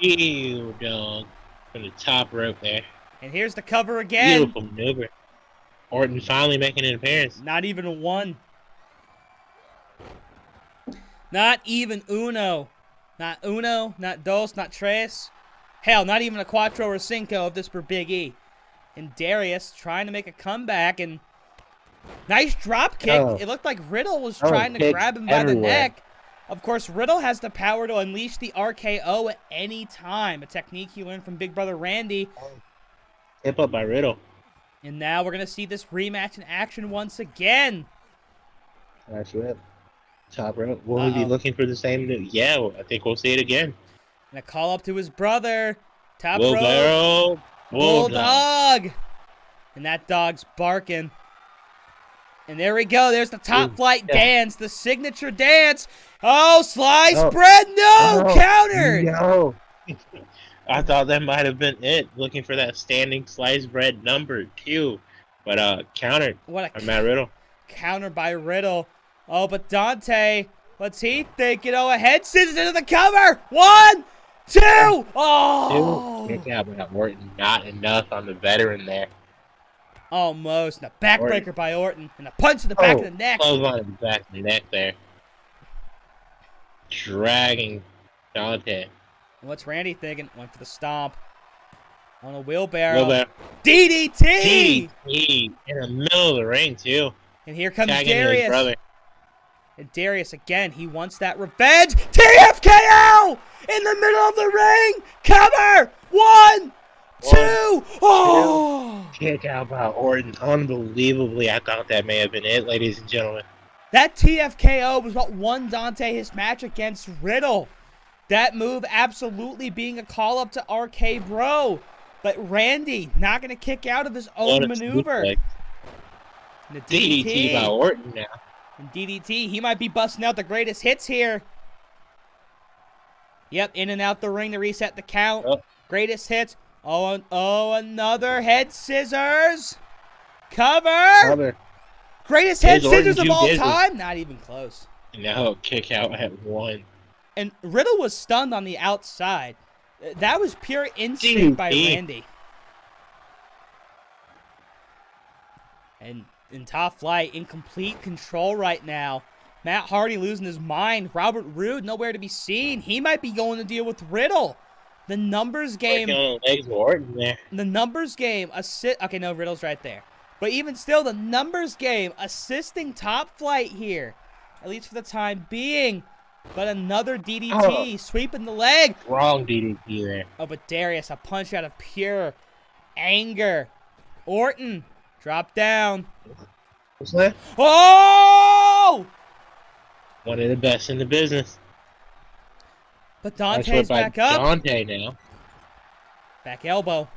Bulldog from the top rope there. And here's the cover again. Beautiful maneuver. Orton finally making an appearance. Not even a one. Not even uno. Not uno, not dos, not tres. Hell, not even a cuatro or cinco if this were Big E. And Darius trying to make a comeback, and nice drop kick. Oh. It looked like Riddle was trying to grab him by the neck. Of course, Riddle has the power to unleash the RKO at any time, a technique he learned from Big Brother Randy. Tip up by Riddle. And now we're going to see this rematch in action once again. That's it. Top rope. Will we be looking for the same? Yeah, I think we'll see it again. And a call up to his brother. Top rope. Bulldog. And that dog's barking. And there we go. There's the top flight dance, the signature dance. Oh, sliced bread. No, countered. No. I thought that might have been it. Looking for that standing sliced bread number 2. But countered by Matt Riddle. Counter by Riddle. Oh, but Dante, what's he thinking? Oh, a head scissors into the cover. 1, 2. Oh. 2. Kick out by Orton. Not enough on the veteran there. Almost. And a backbreaker by Orton. And a punch in the back of the neck. Clothesline in the back of the neck there. Dragging Dante. And what's Randy thinking? Went for the stomp. On a wheelbarrow. DDT! DDT in the middle of the ring, too. And here comes Tagging Darius. his brother. And Darius again, he wants that revenge. TFKO! In the middle of the ring! Cover! 1, 2. Oh! Kick out by Orton. Unbelievably, I thought that may have been it, ladies and gentlemen. That TFKO was what won Dante his match against Riddle. That move absolutely being a call-up to RK Bro. But Randy not going to kick out of his own maneuver. And the DDT by Orton now. And DDT, he might be busting out the greatest hits here. Yep, in and out the ring to reset the count. Greatest hits. Oh, another head scissors. Cover. Greatest head scissors of all time. Not even close. And now kick out at 1. And Riddle was stunned on the outside. That was pure instinct by Randy. And in top flight, in complete control right now. Matt Hardy losing his mind. Robert Roode nowhere to be seen. He might be going to deal with Riddle. The numbers game. The numbers game. Okay, no, Riddle's right there. But even still, the numbers game assisting top flight here. At least for the time being. But another DDT, sweeping the leg. Wrong DDT there. Oh, but Darius, a punch out of pure anger. Orton, drop down. What's that? Oh! One of the best in the business. But Dante's back up. Dante now. Back elbow.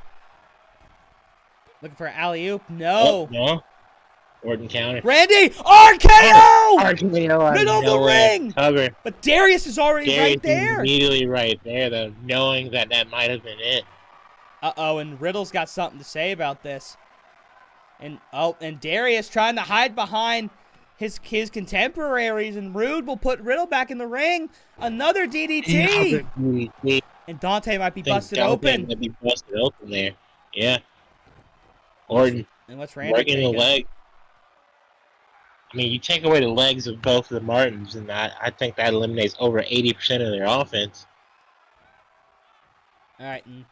Looking for an alley-oop. No. No. Orton counter. Randy! RKO! RKO. Middle of the ring! Cover. But Darius is already right there. Immediately right there, though, knowing that that might have been it. Uh-oh, and Riddle's got something to say about this. And Darius trying to hide behind his contemporaries, and Roode will put Riddle back in the ring. Another DDT. And Dante might be busted open. Might be busted open there. Yeah. Orton. And what's Randy working the leg. I mean, you take away the legs of both of the Martins, and I think that eliminates over 80% of their offense. All right, and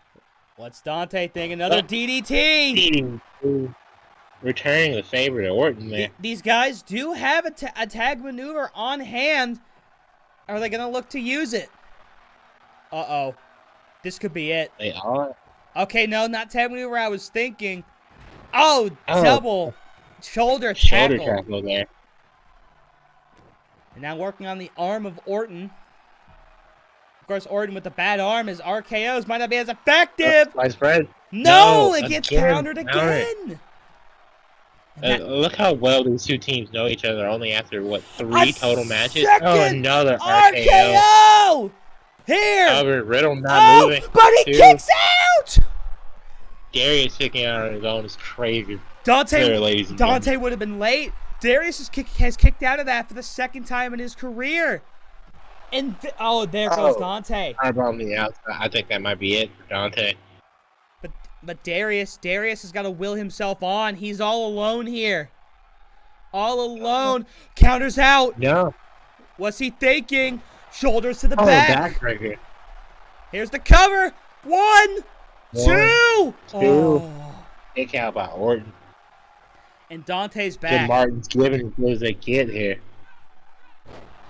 what's Dante thinking? Another DDT. Returning the favor to Orton there. These guys do have a tag maneuver on hand. Are they going to look to use it? Uh-oh. This could be it. They are. Okay, no, not tag maneuver I was thinking. Oh, double shoulder tackle. Shoulder tackle there. And now working on the arm of Orton. Of course, Orton with the bad arm, his RKOs might not be as effective. Nice spread. No, it gets countered again. Look how well these two teams know each other only after, what, 3 total matches? Another RKO! Here! Riddle not moving. But he kicks out! Darius kicking out on his own is crazy. Dante would have been late. Darius has kicked out of that for the 2nd time in his career. And there goes Dante. On the outside. I think that might be it for Dante. But But Darius has got to will himself on. He's all alone here. All alone. Counters out. No. What's he thinking? Shoulders to the Back right here. Here's the cover. One, two. Oh. Kick out by Orton. And Dante's back. Jim Martin's giving as good as they get here.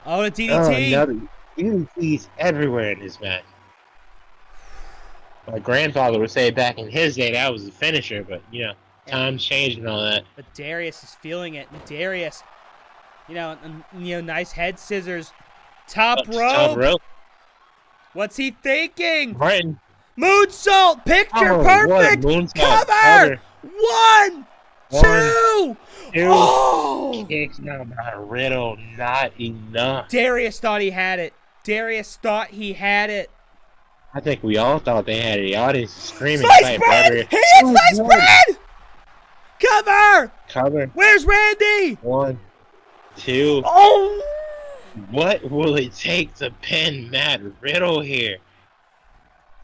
Oh, the DDT. Another DDT's everywhere in this match. My grandfather would say back in his day that was a finisher, but you know, times change and all that. But Darius is feeling it. And Darius, nice head scissors. Top rope. What's he thinking? Martin. Moonsault. Picture perfect. Cover. One, two. Oh! Kicks out by Riddle. Not enough. Darius thought he had it. I think we all thought they had it. The audience is screaming. Slice bread! He hit slice bread! Cover! Where's Randy? 1, 2. Oh! What will it take to pin Matt Riddle here?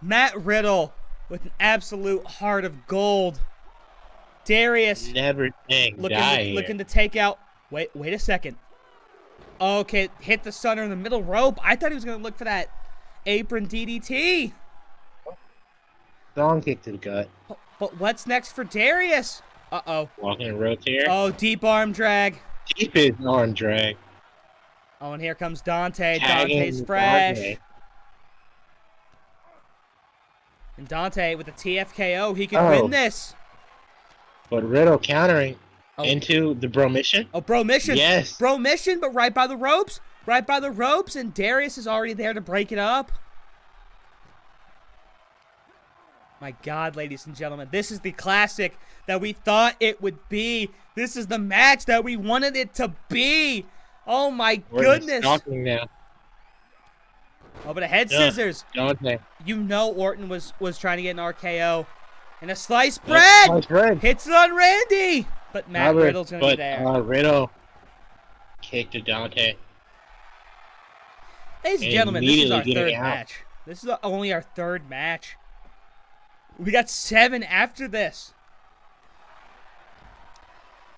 Matt Riddle with an absolute heart of gold. Darius never looking to take out. Wait a second. Okay, hit the Stunner in the middle rope. I thought he was going to look for that apron DDT. Long kick to the gut. But what's next for Darius? Uh-oh. Walking a rotator. Oh, deep arm drag. Deep is arm drag. Oh, and here comes Dante. Dante's fresh. Dante. And Dante with a TFKO. He can win this. But Riddle countering into the Bro Mission. Oh, Bro Mission. Yes. Bro Mission, but right by the ropes. And Darius is already there to break it up. My God, ladies and gentlemen, this is the classic that we thought it would be. This is the match that we wanted it to be. Oh, my goodness. Talking now. Oh, but a head scissors. Dante. You know Orton was trying to get an RKO. And a sliced bread. Sliced bread. Hits it on Randy. But Matt Riddle's going to be there. Riddle kicked to Dante. Ladies and gentlemen, this is our third match. This is only our third match. We got 7 after this.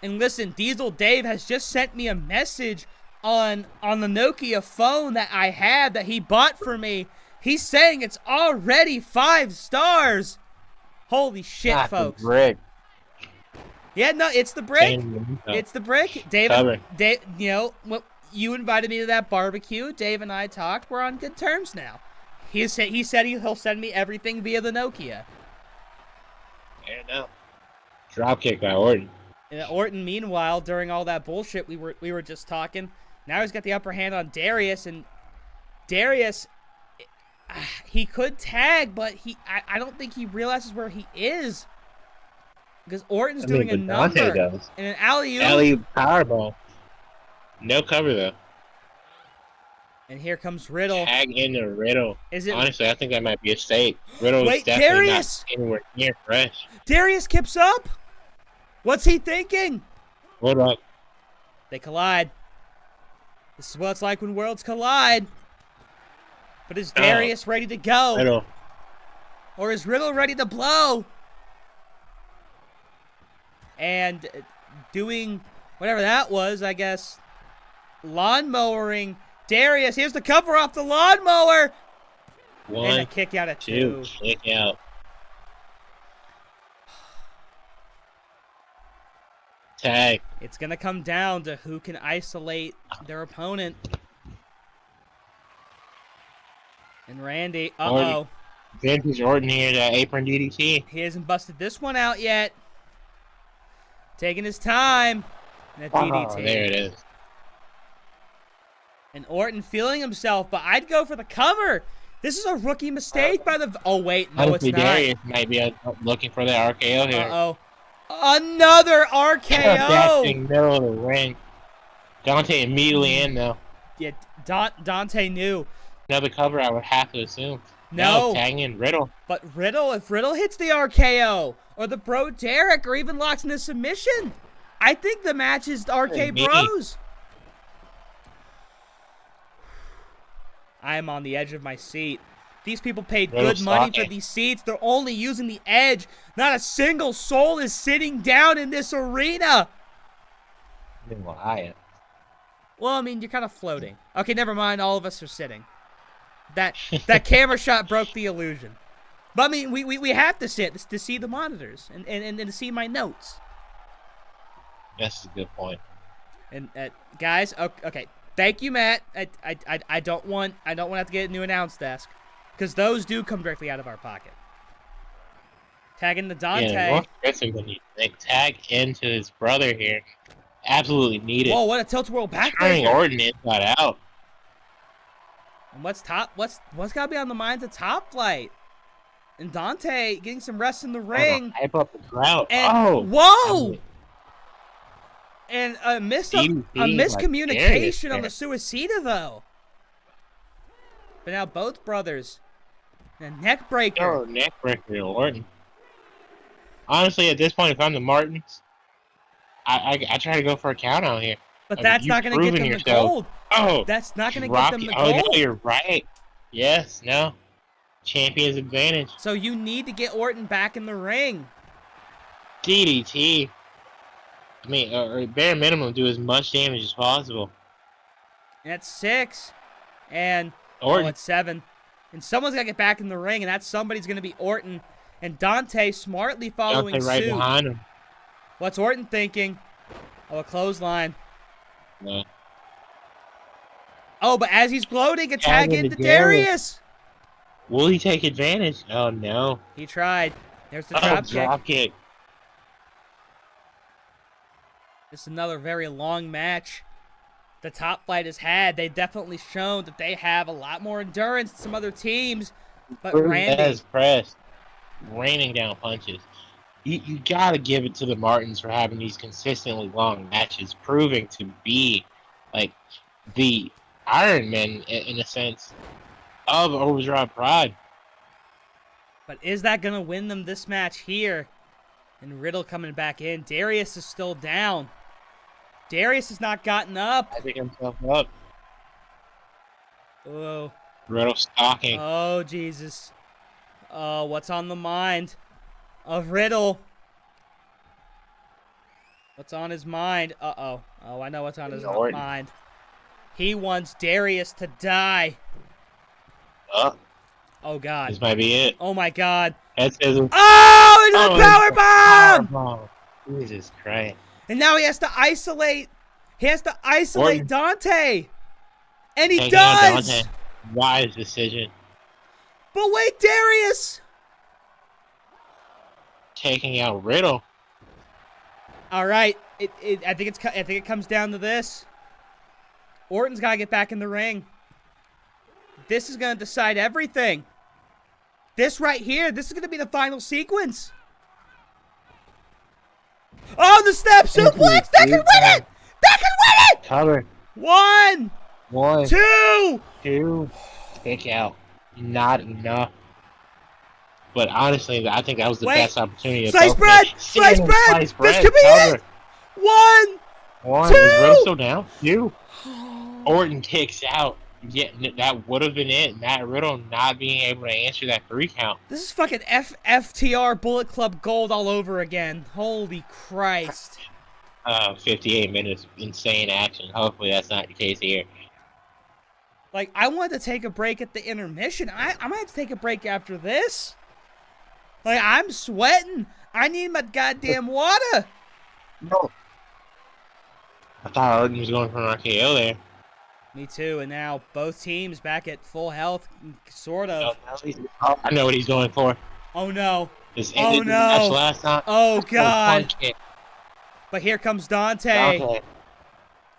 And listen, Diesel Dave has just sent me a message on the Nokia phone that I have that he bought for me. He's saying it's already 5 stars. Holy shit, folks. The brick. Yeah, no, it's the brick. It's the brick. Dave, you invited me to that barbecue. Dave and I talked. We're on good terms now. He said he'll send me everything via the Nokia. There now. Dropkick by Orton. And Orton, meanwhile, during all that bullshit we were just talking, now he's got the upper hand on Darius, and Darius, he could tag, but I don't think he realizes where he is. Because Orton's doing a number. Does. And an alley-oop. Alley-oop powerbomb. No cover, though. And here comes Riddle. Tag into Riddle. Is it? Honestly, I think that might be a stake. Riddle is definitely Darius! not anywhere near fresh. Darius kips up. What's he thinking? Hold up. They collide. This is what it's like when worlds collide. But is Darius ready to go? Riddle. Or is Riddle ready to blow? And doing whatever that was, I guess, lawnmowering Darius. Here's the cover off the lawnmower. 1, and a kick out at 2. Kick out. Tag. It's going to come down to who can isolate their opponent. And Randy, uh-oh. Vintage Orton here, the apron DDT. He hasn't busted this one out yet. Taking his time. And a DDT. There it is. And Orton feeling himself, but I'd go for the cover. This is a rookie mistake by the... Oh, wait. No, it's not. Darius might be looking for the RKO here. Uh-oh. Another RKO! Back in the middle of the ring. Dante immediately in, though. Yeah, Dante knew. Another cover, I would have to assume. No. Tagging in Riddle. But if Riddle hits the RKO, or the Bro Derek, or even locks in a submission, I think the match is RK Bros. I am on the edge of my seat. These people paid Riddle good money for stalking. these seats. They're only using the edge. Not a single soul is sitting down in this arena. Well, I mean, you're kind of floating. Okay, never mind. All of us are sitting. That camera shot broke the illusion. But I mean, we have to sit to see the monitors and to see my notes. That's a good point. And guys, okay, thank you, Matt. I don't want to have to get a new announce desk, because those do come directly out of our pocket. Tagging the Dante. Yeah, they tag into his brother here. Absolutely needed. Whoa, what a tilt-a-whirl backbreaker. Turning Orton inside out. And what's gotta be on the minds of Top Flight? And Dante getting some rest in the ring. Hype up the crowd. And, whoa! And a miscommunication on the Suicida, though. But now both brothers. A neck breaker. Oh, neck breaker, Orton. Honestly, at this point, if I'm the Martins, I try to go for a count out here. But that's not going to get them the gold. Oh, that's not going to get them the gold. Oh, no, you're right. Yes, no. Champion's advantage. So you need to get Orton back in the ring. DDT. I mean, or bare minimum, do as much damage as possible. And that's 6. And Orton. It's 7. And someone's got to get back in the ring, and that somebody's going to be Orton. And Dante smartly following Dante right suit. behind him. What's Orton thinking? Oh, a clothesline. No. Oh, but as he's gloating, a tag into Darius. Will he take advantage? Oh, no. He tried. There's the drop kick. This is another very long match the Top Flight has had. They've definitely shown that they have a lot more endurance than some other teams. But Randy is pressed, raining down punches. You gotta give it to the Martins for having these consistently long matches, proving to be like the Iron Men in a sense of Overdrive Pride. But is that gonna win them this match here? And Riddle coming back in. Darius is still down. Darius has not gotten up. I think himself up. Oh. Riddle stalking. Oh, Jesus. Oh, what's on the mind of Riddle? What's on his mind? Uh-oh. Oh, I know what's on his mind. He wants Darius to die. Oh, God. This might be it. Oh, my God. Oh, into the powerbomb! Jesus Christ. And now he has to isolate. He has to isolate Dante. And he Taking out does. Dante. Wise decision. But wait, Darius. Taking out Riddle. All right. I think it comes down to this. Orton's got to get back in the ring. This is going to decide everything. This right here, this is going to be the final sequence. Oh, the snap suplex! That can win it! That can win it! Cover. 1, 2. Kick out. Not enough. But honestly, I think that was the best opportunity. Slice bread! Slice bread! This could be it! 1, 2. Is Riddle still down? 2. Orton kicks out. Yeah, that would have been it. Matt Riddle not being able to answer that 3 count. This is fucking FTR Bullet Club Gold all over again. Holy Christ. 58 minutes, insane action. Hopefully that's not the case here. Like, I wanted to take a break at the intermission. I might have to take a break after this. Like, I'm sweating. I need my goddamn water. No. I thought Orton was going for an RKO there. Me too, and now both teams back at full health, sort of. I know what he's going for. Oh no. Oh no. Last time. Oh god. But here comes Dante.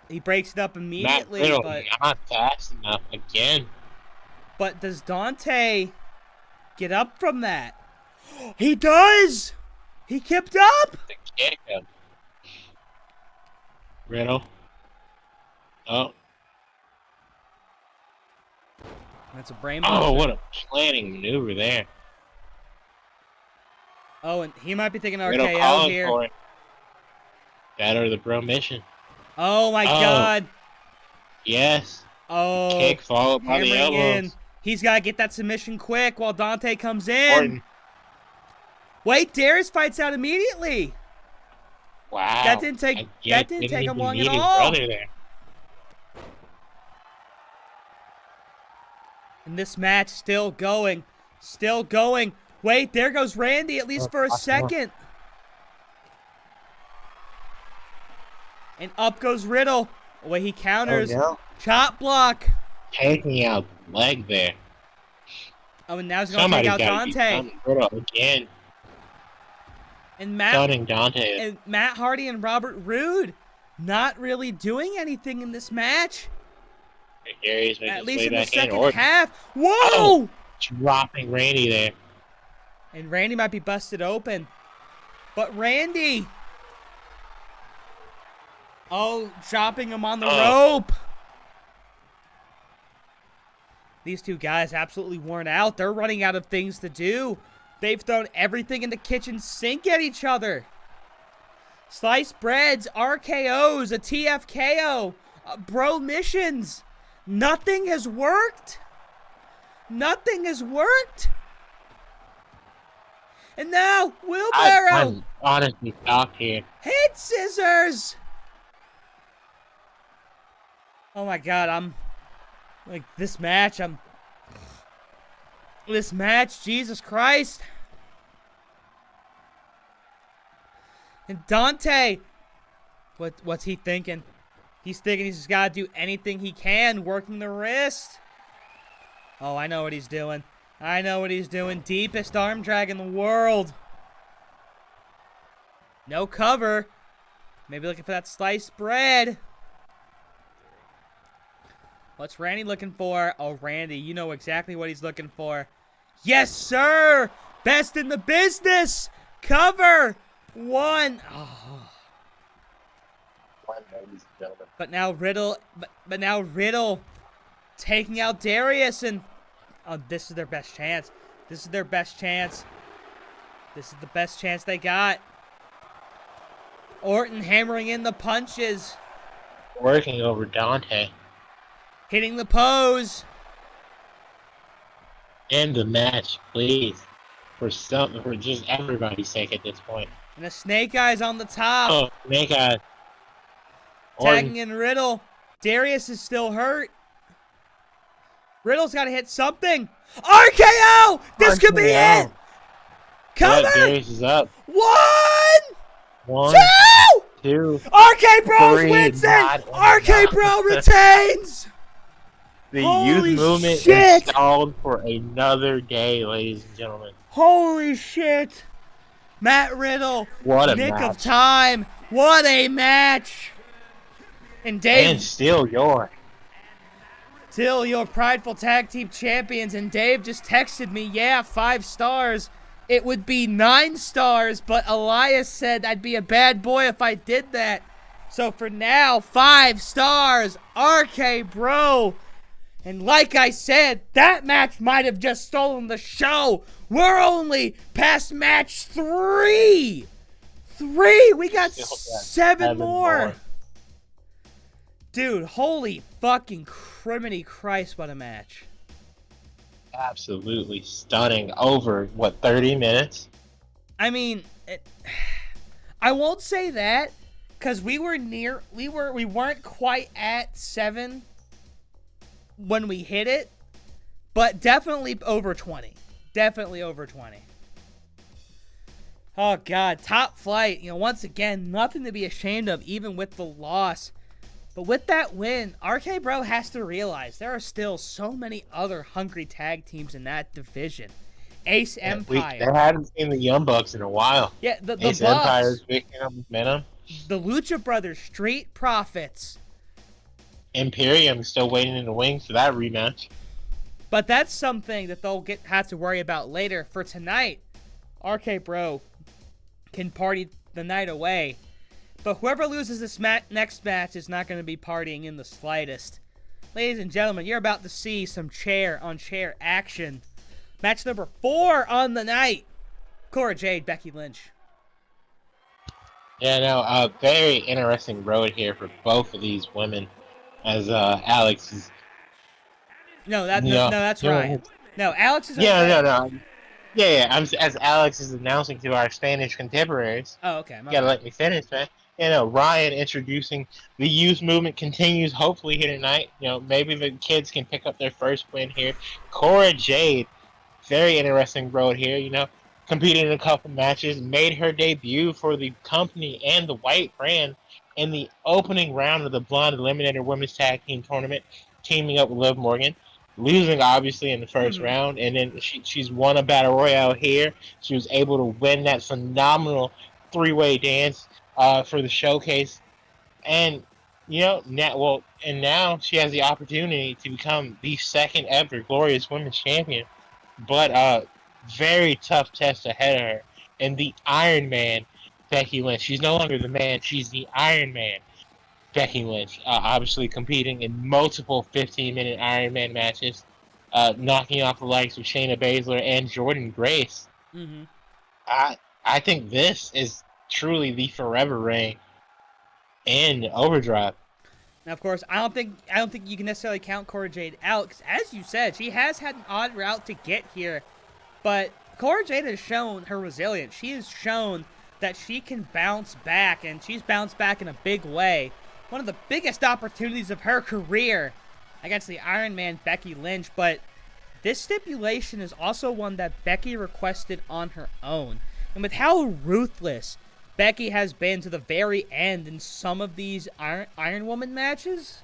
He breaks it up immediately. Matt Riddle, but not fast enough again. But does Dante get up from that? He does! He kept up! The kick up. Riddle. Oh. That's a brain Oh, what a planning maneuver there. Oh, and he might be thinking Riddle RKO here. For it. That or the bro mission. Oh my god. Yes. Oh. Kick followed by the elbows. He's got to get that submission quick while Dante comes in. Orton. Wait, Darius fights out immediately. Wow. That didn't take him long at all. And this match still going. Still going. Wait, there goes Randy, at least for a second. And up goes Riddle. Wait, he counters. Oh, no. Chop block. Taking out the leg there. Oh, and now he's going to take out Dante. Riddle again. And Dante. And Matt Hardy and Robert Roode not really doing anything in this match. At least in the second half. Whoa! Oh, dropping Randy there. And Randy might be busted open. But Randy. Oh, dropping him on the rope. These two guys absolutely worn out. They're running out of things to do. They've thrown everything in the kitchen sink at each other. Sliced breads, RKOs, a TFKO, bro missions. Nothing has worked. Nothing has worked. And now, wheelbarrow. I'm honestly shocked here. Head scissors. Oh my God, this match, Jesus Christ. And Dante, what's he thinking? He's thinking he's just got to do anything he can, working the wrist. Oh, I know what he's doing. I know what he's doing. Deepest arm drag in the world. No cover. Maybe looking for that sliced bread. What's Randy looking for? Oh, Randy, you know exactly what he's looking for. Yes, sir! Best in the business! Cover! One. Oh. But now Riddle, but now Riddle taking out Darius, and this is their best chance. This is their best chance. This is the best chance they got. Orton hammering in the punches. Working over Dante. Hitting the pose. End the match, please. For just everybody's sake at this point. And the Snake Eyes on the top. Oh, Snake Eyes. Tagging in Riddle. Darius is still hurt. Riddle's got to hit something. RKO! This could be it! Cover! Darius is up. One! Two! RK Bro wins it! RK Bro retains! The Holy youth movement shit. is stalled for another day, ladies and gentlemen. Holy shit! Matt Riddle. What a nick match. of time. What a match! And Dave. And still your prideful tag team champions. And Dave just texted me, yeah, 5 stars. It would be 9 stars, but Elias said I'd be a bad boy if I did that. So for now, 5 stars. RK Bro. And like I said, that match might have just stolen the show. We're only past match 3. 3. We got 7 more. Dude, holy fucking criminy Christ, what a match. Absolutely stunning. Over, 30 minutes? I mean, I won't say that, because we weren't quite at 7 when we hit it, but definitely over 20. Definitely over 20. Oh, God. Top flight. Once again, nothing to be ashamed of, even with the loss. But with that win, RK Bro has to realize there are still so many other hungry tag teams in that division. Ace Empire. They hadn't seen the Young Bucks in a while. Yeah, the Ace Bucks. Empire's picking up momentum. The Lucha Brothers, Street Profits. Imperium still waiting in the wings for that rematch. But that's something that they'll have to worry about later. For tonight, RK Bro can party the night away. But whoever loses this next match is not going to be partying in the slightest. Ladies and gentlemen, you're about to see some chair-on-chair action. Match number 4 on the night. Cora Jade, Becky Lynch. Yeah, no, a very interesting road here for both of these women. As Alex is No, that's you know, Ryan. No, Alex is yeah, okay. no. Yeah. As Alex is announcing to our Spanish contemporaries. Oh, okay. You gotta let me finish, man. Ryan introducing the youth movement continues hopefully here tonight. Maybe the kids can pick up their first win here. Cora Jade, very interesting road here. Competed in a couple matches, made her debut for the company and the white brand in the opening round of the Blonde Eliminator Women's Tag Team Tournament, teaming up with Liv Morgan, losing obviously in the first round, and then she's won a battle royale here. She was able to win that phenomenal three-way dance for the showcase, and now she has the opportunity to become the second ever Glorious Women's Champion, but very tough test ahead of her. And the Iron Man, Becky Lynch. She's no longer the man; she's the Iron Man, Becky Lynch. Obviously competing in multiple 15-minute Iron Man matches, knocking off the likes of Shayna Baszler and Jordynne Grace. Mm-hmm. I think this is truly the forever reign in Overdrive. Now, of course, I don't think you can necessarily count Cora Jade out, because as you said, she has had an odd route to get here, but Cora Jade has shown her resilience. She has shown that she can bounce back, and she's bounced back in a big way. One of the biggest opportunities of her career against the Iron Man Becky Lynch, but this stipulation is also one that Becky requested on her own. And with how ruthless Becky has been to the very end in some of these Iron Woman matches,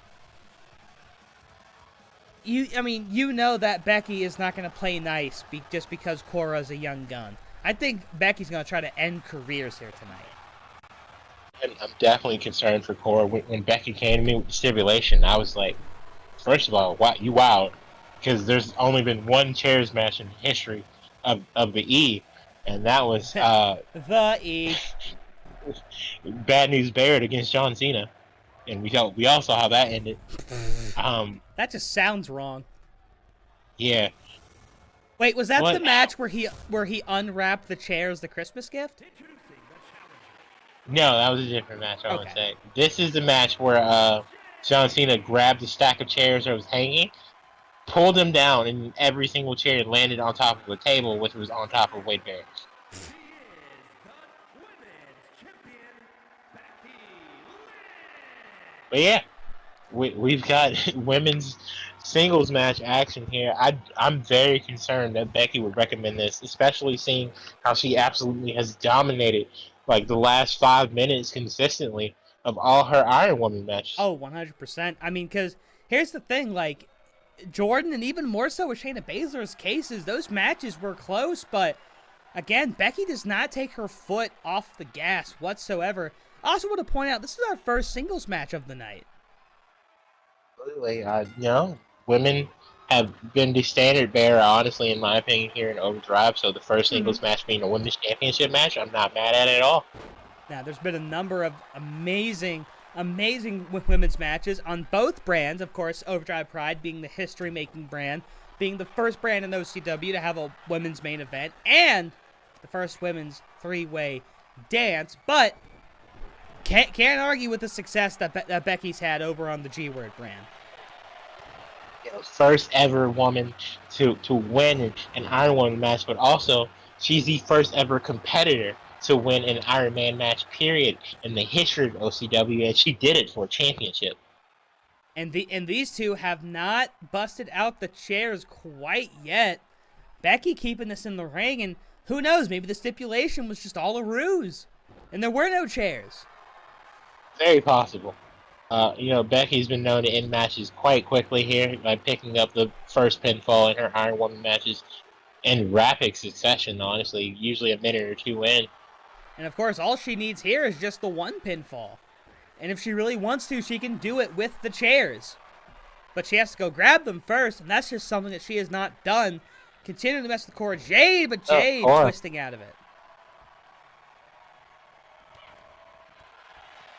you know that Becky is not going to play nice just because Cora's a young gun. I think Becky's going to try to end careers here tonight. I'm definitely concerned for Cora. When Becky came to me with the stipulation, I was like, first of all, wow, you wowed. Because there's only been one chairs match in the history of the E, and that was the E. Bad News Barrett against John Cena, and we all saw how that ended. That just sounds wrong. Yeah. Wait, was that the match where he unwrapped the chair as the Christmas gift? No, that was a different match. I would say this is the match where John Cena grabbed a stack of chairs that was hanging, pulled them down, and every single chair landed on top of a table, which was on top of Wade Barrett. But yeah, we've got women's singles match action here. I'm very concerned that Becky would recommend this, especially seeing how she absolutely has dominated like the last 5 minutes consistently of all her Iron Woman matches. Oh, 100%. I mean, because here's the thing, like, Jordan, and even more so with Shayna Baszler's cases, those matches were close, but again, Becky does not take her foot off the gas whatsoever. I also want to point out, this is our first singles match of the night. Absolutely. Women have been the standard bearer, honestly, in my opinion, here in Overdrive, so the first singles match being a women's championship match, I'm not mad at it at all. Now, there's been a number of amazing women's matches on both brands. Of course, Overdrive Pride being the history-making brand, being the first brand in OCW to have a women's main event, and the first women's three-way dance. But can't argue with the success that Becky's had over on the G-Word brand. First ever woman to win an Iron Woman match, but also she's the first ever competitor to win an Iron Man match, period, in the history of OCW, and she did it for a championship. And these two have not busted out the chairs quite yet. Becky keeping this in the ring, and who knows, maybe the stipulation was just all a ruse, and there were no chairs. Very possible. Becky's been known to end matches quite quickly here by picking up the first pinfall in her Iron Woman matches in rapid succession, honestly, usually a minute or two in. And of course, all she needs here is just the one pinfall. And if she really wants to, she can do it with the chairs. But she has to go grab them first, and that's just something that she has not done. Continuing to mess with Cora Jade, but Jade twisting out of it.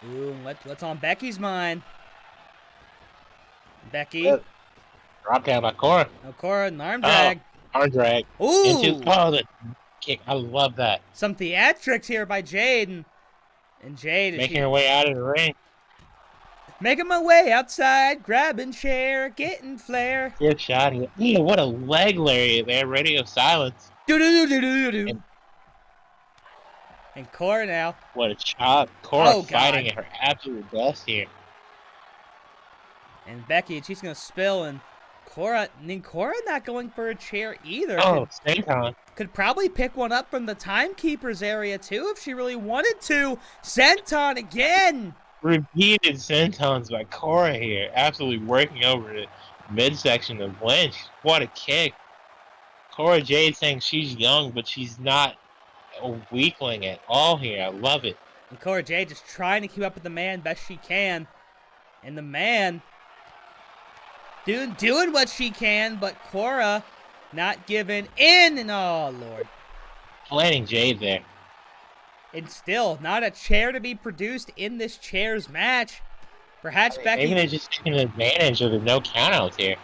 Ooh, what's on Becky's mind? Becky. Drop down by Cora. Oh, Cora, an arm drag. Arm drag. Ooh. The kick. I love that. Some theatrics here by Jade. And Jade. Making her way out of the ring. Making my way outside, grabbing chair, getting flair. Good shot here. Yeah, what a leg lariat there. Radio silence. Do-do-do-do-do-do. And Cora now. What a chop. Cora Oh, fighting God. at her absolute best here. And Becky, she's going to spill. And Cora not going for a chair either. Oh, Senton. Could probably pick one up from the timekeeper's area, too, if she really wanted to. Senton again. Repeated sentons by Cora here. Absolutely working over the midsection of Lynch. What a kick. Cora Jade saying she's young, but she's not a weakling at all here. I love it. And Cora Jade just trying to keep up with the man best she can. And the man doing what she can, but Cora not giving in. And oh, Lord. Planting Jade there. And still, not a chair to be produced in this chairs match. Perhaps Becky... Maybe they're just taking advantage of the no countouts here.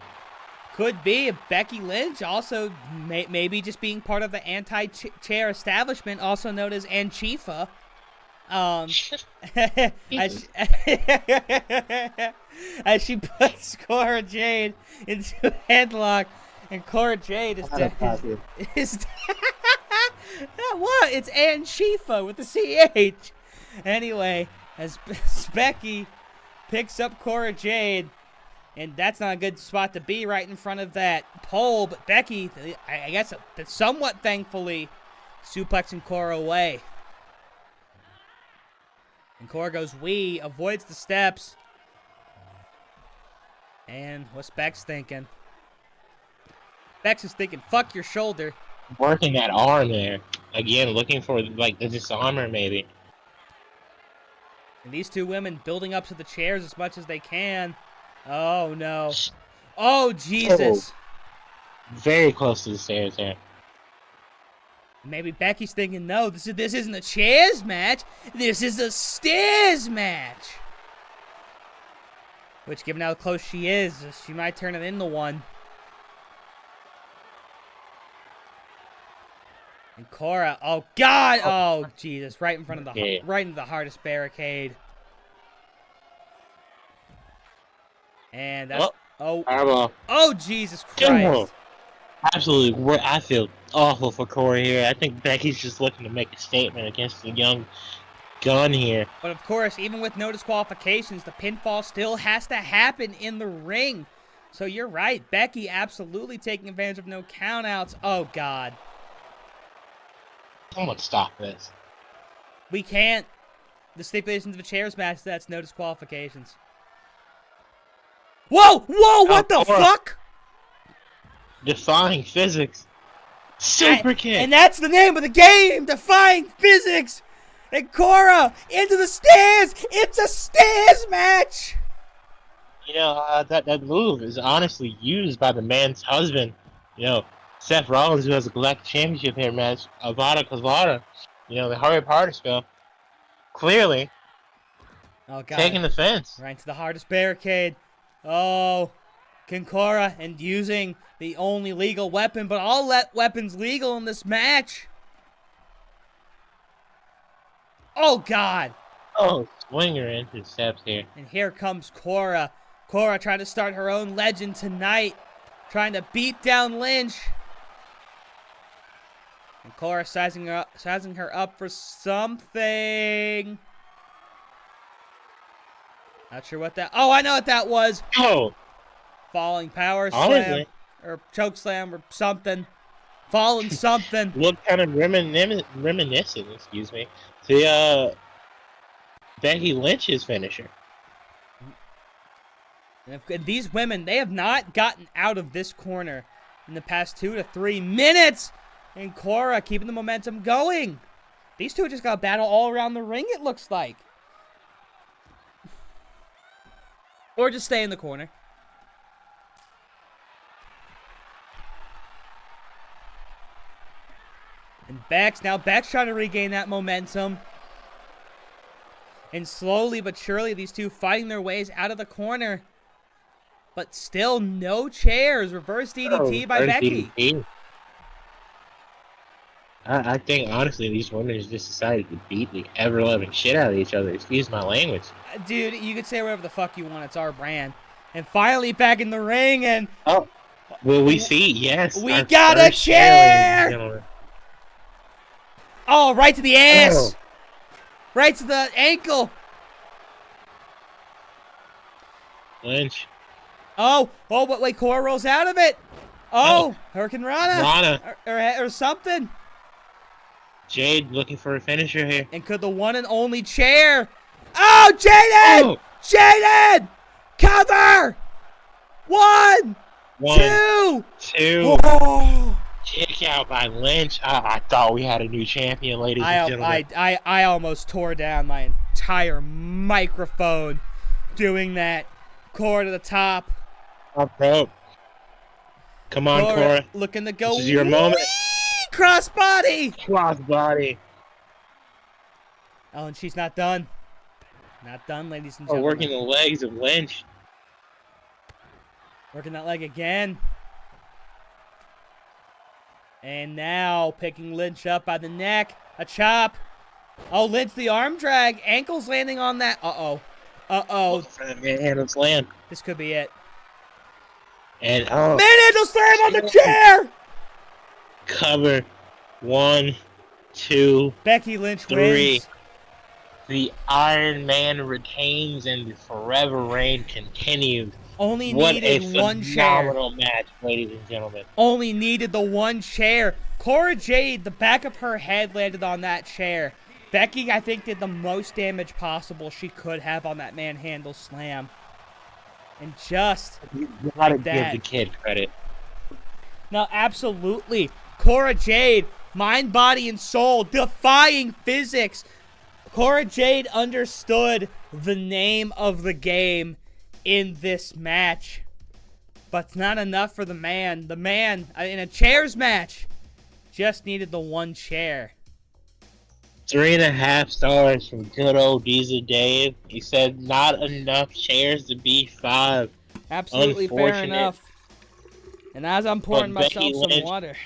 Could be. Becky Lynch also maybe just being part of the anti-chair establishment, also known as Anchifa. As she puts Cora Jade into a headlock, and Cora Jade is what? It's Anchifa with the CH. Anyway, as Becky picks up Cora Jade, and that's not a good spot to be right in front of that pole, but Becky, I guess somewhat thankfully, suplexing Cora away. And Cora goes wee, avoids the steps. And what's Bex thinking? Bex is thinking, fuck your shoulder. Working that arm there. Again, looking for, like, the disarmer, maybe. And these two women building up to the chairs as much as they can. Oh, no. Oh, Jesus. Oh, very close to the stairs there. Maybe Becky's thinking, no, this isn't a chairs match. This is a stairs match. Which, given how close she is, she might turn it into one. And Cora, oh God, oh Jesus, right in front of the, right into the hardest barricade. And that's, oh Jesus Christ. Absolutely, I feel awful for Cora here. I think Becky's just looking to make a statement against the young gun here. But of course, even with no disqualifications, the pinfall still has to happen in the ring. So you're right, Becky absolutely taking advantage of no countouts. Oh God. Someone stop this. We can't. The stipulations of a chairs match, that's no disqualifications. Whoa! Whoa! What the fuck? Defying physics. Super kick. And that's the name of the game! Defying physics! And Cora into the stairs! It's a stairs match! You know, that move is honestly used by the man's husband. You know, Seth Rollins, who has a Galactic Championship here match, Avada Kedavra, you know, the Harry Potter spell, clearly taking the fence. Right to the hardest barricade. Oh, Cora, and using the only legal weapon, but all weapons legal in this match. Oh, God. Oh, swinger intercepts here. And here comes Cora. Cora trying to start her own legend tonight, trying to beat down Lynch. And Cora sizing her up for something. Not sure what that... Oh, I know what that was. Oh. Falling power slam. Or choke slam or something. Falling something. Look kind of reminiscent, excuse me, to Becky Lynch's finisher. And these women, they have not gotten out of this corner in the past 2 to 3 minutes. And Cora keeping the momentum going. These two just got to battle all around the ring, it looks like. Or just stay in the corner. And Bex trying to regain that momentum. And slowly but surely, these two fighting their ways out of the corner. But still no chairs. Reverse DDT by Becky. DDT. I think, honestly, these women just decided to beat the ever-loving shit out of each other. Excuse my language. Dude, you could say whatever the fuck you want. It's our brand. And finally back in the ring, and... Oh, will we see? Yes. We got a chair! Oh, right to the ass! Oh. Right to the ankle! Lynch. Oh, but wait, Cora rolls out of it! Oh, Hurricane Rana! Or something! Jade looking for a finisher here. And could the one and only chair... Oh, Jaden! Oh. Jaden! Cover! One! Two! Oh. Kick out by Lynch. I thought we had a new champion, ladies and gentlemen. I almost tore down my entire microphone doing that. Cora to the top. Up rope. Come on, Cora. Looking to go. This is your moment. Crossbody! Crossbody. Oh, and she's not done. Not done, ladies and gentlemen. Working the legs of Lynch. Working that leg again. And now picking Lynch up by the neck. A chop. Oh, Lynch the arm drag. Ankles landing on that. Uh-oh. Manhandle slam. This could be it. And Manhandle slam on the chair! Cover. 1, 2, Becky Lynch 3. wins. The Iron Man retains and the forever reign continues. Only what needed a one chair. phenomenal match, ladies and gentlemen. Only needed the one chair. Cora Jade, the back of her head landed on that chair. Becky, I think, did the most damage possible she could have on that manhandle slam. And just you gotta like that. give the kid credit. No, absolutely. Cora Jade, mind, body, and soul, defying physics. Cora Jade understood the name of the game in this match. But not enough for the man. The man, in a chairs match, just needed the one chair. 3.5 stars from good old Diesel Dave. He said not enough chairs to be 5. Absolutely fair enough. And as I'm pouring myself some water,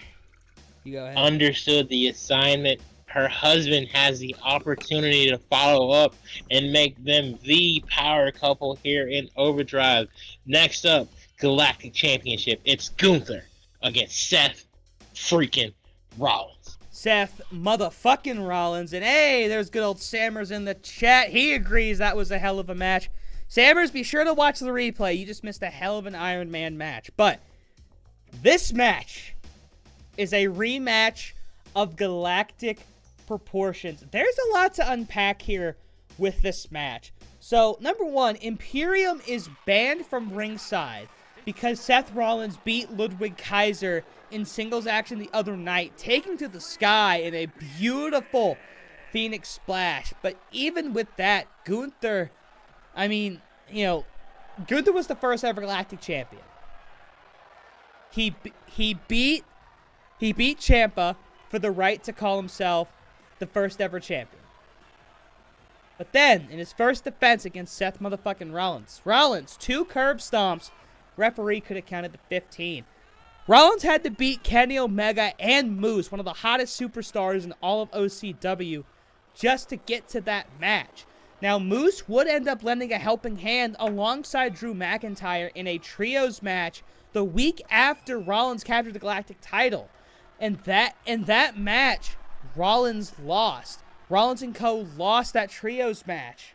you go ahead. Understood the assignment. Her husband has the opportunity to follow up and make them the power couple here in Overdrive. Next up, Galactic Championship. It's Gunther against Seth freaking Rollins. Seth motherfucking Rollins. And hey, there's good old Sammers in the chat. He agrees that was a hell of a match. Sammers, be sure to watch the replay. You just missed a hell of an Iron Man match. But this match is a rematch of Galactic proportions. There's a lot to unpack here with this match. So, number one, Imperium is banned from ringside because Seth Rollins beat Ludwig Kaiser in singles action the other night, taking to the sky in a beautiful Phoenix splash. But even with that, Gunther, I mean, you know, Gunther was the first ever Galactic champion. He beat Ciampa for the right to call himself the first ever champion. But then, in his first defense against Seth motherfucking Rollins, 2 curb stomps, referee could have counted to 15. Rollins had to beat Kenny Omega and Moose, one of the hottest superstars in all of OCW, just to get to that match. Now, Moose would end up lending a helping hand alongside Drew McIntyre in a trios match the week after Rollins captured the Galactic title. And that match, Rollins lost. Rollins and Co. lost that trios match.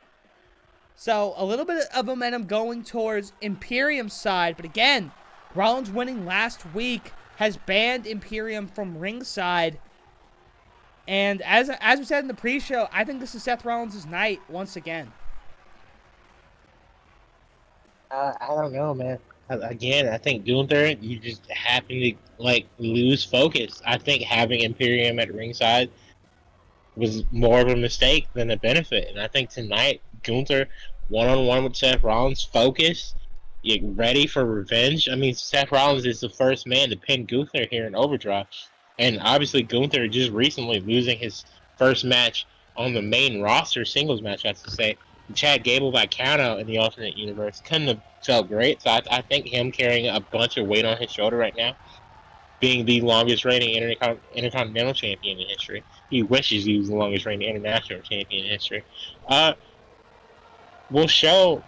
So, a little bit of momentum going towards Imperium's side. But again, Rollins winning last week has banned Imperium from ringside. And as we said in the pre-show, I think this is Seth Rollins' night once again. I don't know, man. Again, I think Gunther, you just happen to lose focus. I think having Imperium at ringside was more of a mistake than a benefit. And I think tonight, Gunther, one-on-one with Seth Rollins, focused, you're ready for revenge. I mean, Seth Rollins is the first man to pin Gunther here in Overdrive. And obviously, Gunther just recently losing his first match on the main roster, singles match, I have to say. Chad Gable by countout in the alternate universe couldn't have felt great. So I think him carrying a bunch of weight on his shoulder right now being the longest reigning intercontinental champion in history. He wishes he was the longest reigning international champion in history. Will show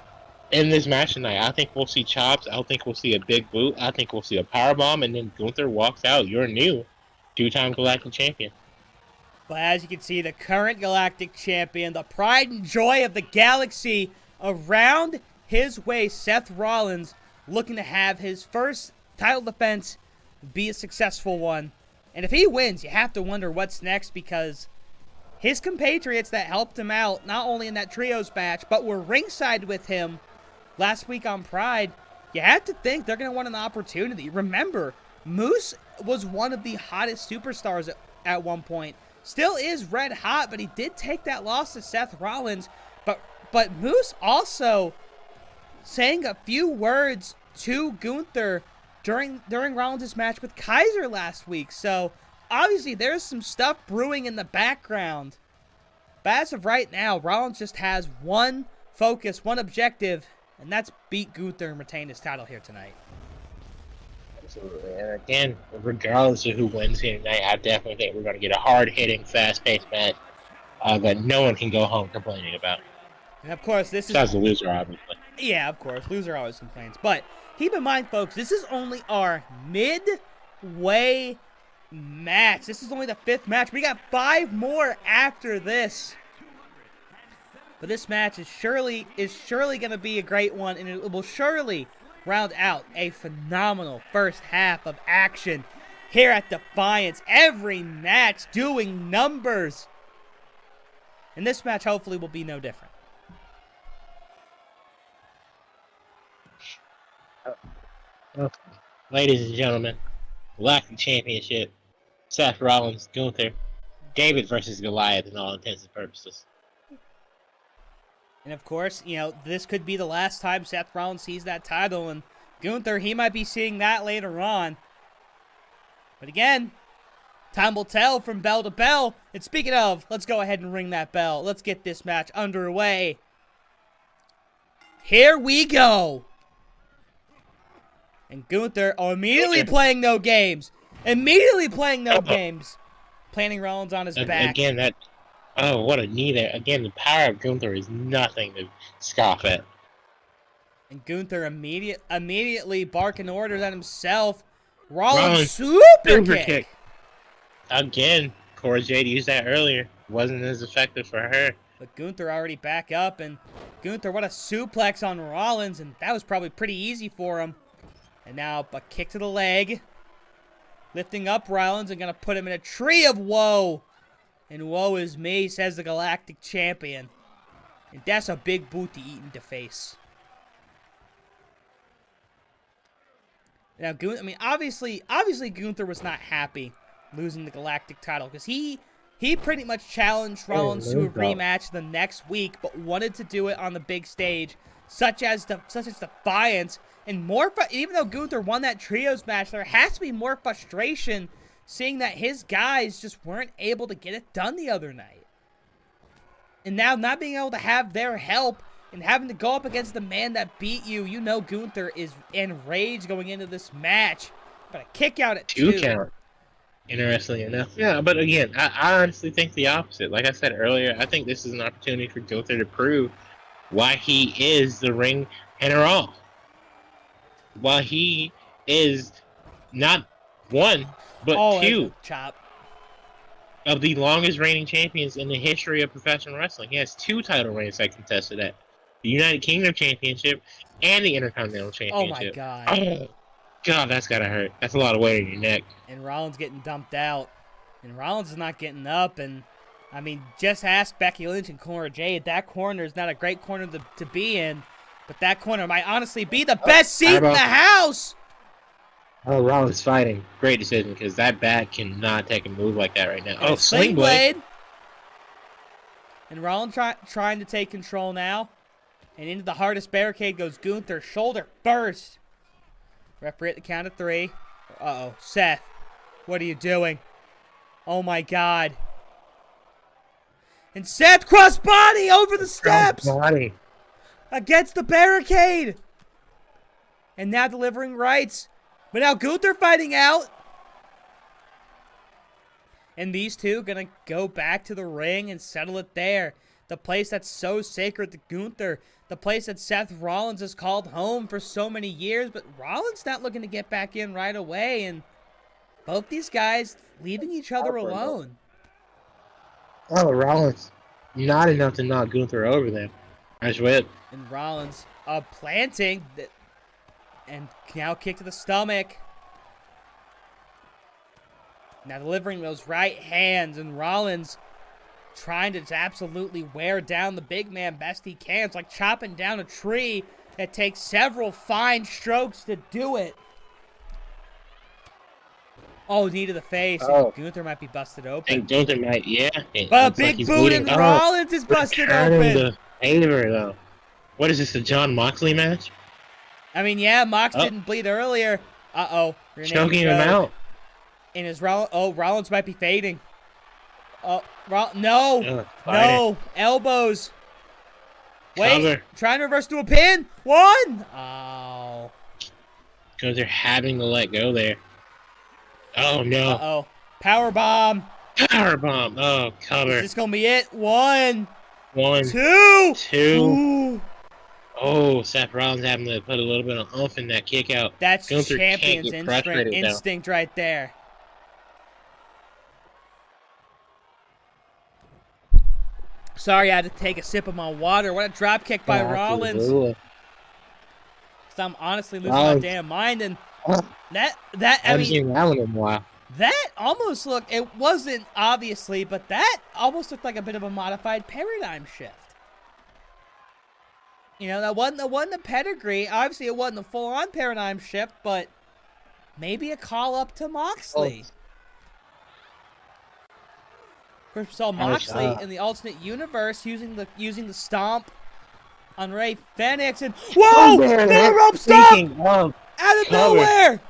in this match tonight. I think we'll see chops. I think we'll see a big boot. I think we'll see a powerbomb, and then Gunther walks out. Your new two-time galactic champion. But as you can see, the current galactic champion, the pride and joy of the galaxy around his waist, Seth Rollins, looking to have his first title defense be a successful one. And if he wins, you have to wonder what's next, because his compatriots that helped him out, not only in that trios match, but were ringside with him last week on Pride, you have to think they're going to want an opportunity. Remember, Moose was one of the hottest superstars at one point. Still is red hot, but he did take that loss to Seth Rollins. But Moose also saying a few words to Gunther during Rollins' match with Kaiser last week. So, obviously, there's some stuff brewing in the background. But as of right now, Rollins just has one focus, one objective, and that's beat Gunther and retain his title here tonight. Absolutely. And again, regardless of who wins here tonight, I definitely think we're going to get a hard-hitting, fast-paced match that no one can go home complaining about. And of course, this besides the loser, obviously. Yeah, of course. Loser always complains. But keep in mind, folks, this is only our midway match. This is only the 5th match. We got 5 more after this. But this match is surely going to be a great one, and it will surely round out a phenomenal first half of action here at Defiance. Every match doing numbers. And this match hopefully will be no different. Okay. Ladies and gentlemen, Galactic Championship, Seth Rollins, Gunther, David versus Goliath in all intents and purposes. And of course, you know, this could be the last time Seth Rollins sees that title, and Gunther, he might be seeing that later on. But again, time will tell from bell to bell. And speaking of, let's go ahead and ring that bell. Let's get this match underway. Here we go. And Gunther immediately playing no games. Immediately playing no games. Planting Rollins on his back. Again, that... Oh, what a knee there. Again, the power of Gunther is nothing to scoff at. And Gunther immediately barking orders at himself. Rollins super kick. Again, Cora Jade used that earlier. Wasn't as effective for her. But Gunther already back up. And Gunther, what a suplex on Rollins. And that was probably pretty easy for him. And now a kick to the leg. Lifting up Rollins and going to put him in a tree of woe. And woe is me, says the Galactic Champion. And that's a big boot to eat in the face. Now, I mean, obviously Gunther was not happy losing the Galactic title, because he pretty much challenged Rollins to a rematch the next week, but wanted to do it on the big stage, such as Defiance. And more, even though Gunther won that trios match, there has to be more frustration seeing that his guys just weren't able to get it done the other night. And now not being able to have their help and having to go up against the man that beat you, you know Gunther is enraged going into this match. But a kick out at 2 count. Interestingly enough. Yeah, but again, I honestly think the opposite. Like I said earlier, I think this is an opportunity for Gunther to prove why he is the ring general. Why he is not one, but 2 of the longest reigning champions in the history of professional wrestling. He has 2 title reigns that contested that. The United Kingdom Championship and the Intercontinental Championship. Oh my God. Oh, God, that's gotta hurt. That's a lot of weight on your neck. And Rollins getting dumped out. And Rollins is not getting up. And, I mean, just ask Becky Lynch and Cora Jade. That corner is not a great corner to be in. But that corner might honestly be the best seat in the house. Oh, Rollins fighting. Great decision, because that back cannot take a move like that right now. Oh, Sling Blade. And Rollins trying to take control now. And into the hardest barricade goes Gunther. Shoulder first. Referee at the count of 3. Uh-oh. Seth, what are you doing? Oh, my God. And Seth crossbody over the steps. Crossbody. Against the barricade. And now delivering rights. But now Gunther fighting out. And these two gonna go back to the ring and settle it there. The place that's so sacred to Gunther. The place that Seth Rollins has called home for so many years. But Rollins not looking to get back in right away. And both these guys leaving each other alone. Oh, Rollins. Not enough to knock Gunther over there. Nice whip. And Rollins planting. And now kick to the stomach. Now delivering those right hands, and Rollins trying to absolutely wear down the big man best he can. It's like chopping down a tree that takes several fine strokes to do it. Oh, knee to the face. Oh. Gunther might be busted I open. think Gunther might, yeah. But a big boot and Rollins is busted open. The favor, though. What is this, the John Moxley match? I mean, yeah, Mox didn't bleed earlier. Uh-oh. Choking him out. And his Rollins might be fading. No. Elbows. Wait. Cover. Trying to reverse to a pin. One. Oh. Because they're having to let go there. Oh, no. Uh-oh. Power bomb. Power bomb. Oh, cover. Is this going to be it? One. Two. Ooh. Oh, Seth Rollins having to put a little bit of oomph in that kick out. That's Gunther champion's instinct right there. Sorry, I had to take a sip of my water. What a drop kick by Rollins. Because I'm honestly losing my damn mind. And I haven't seen that one in a while. That almost looked, it wasn't obviously, but that almost looked like a bit of a modified paradigm shift. You know, that wasn't a pedigree. Obviously, it wasn't a full-on paradigm shift, but maybe a call-up to Moxley. Of course, we saw Moxley in the alternate universe using the stomp on Ray Fenix, and whoa! The rope stomp! Out of nowhere!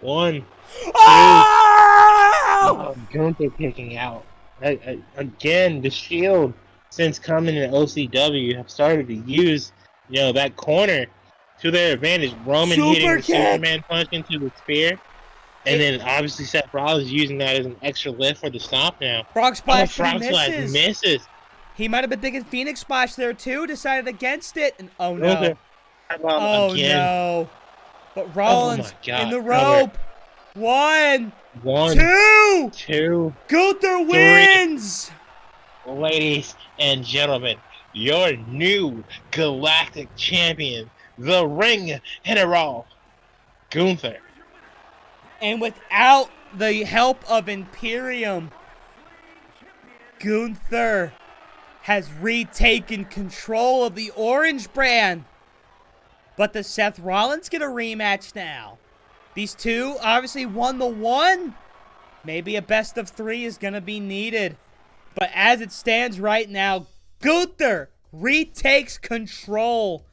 One. Oh! Gunther kicking out. Again, the Shield, since coming to OCW, have started to use, that corner to their advantage. Roman hitting the Superman punch into the spear. And then obviously Seth Rollins using that as an extra lift for the stomp now. Frog Splash, misses. He might have been thinking Phoenix Splash there too, decided against it, and oh no. No. But Rollins in the rope. One. Two. Gunther wins. Ladies and gentlemen, your new Galactic Champion, the Ring General, Gunther. And without the help of Imperium, Gunther has retaken control of the Orange brand. But does Seth Rollins get a rematch now? These two obviously won the one. Maybe a best of three is going to be needed. But as it stands right now, Gunther retakes control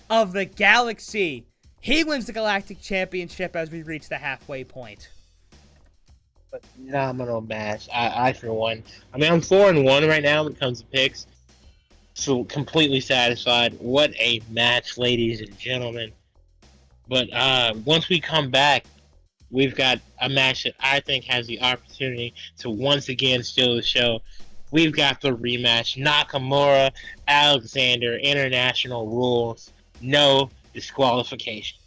of the Galaxy. He wins the Galactic Championship as we reach the halfway point. Phenomenal match. I for one. I mean, I'm 4-1 right now when it comes to picks. So completely satisfied. What a match, ladies and gentlemen. But once we come back, we've got a match that I think has the opportunity to once again steal the show. We've got the rematch. Nakamura, Alexander, international rules. No disqualification.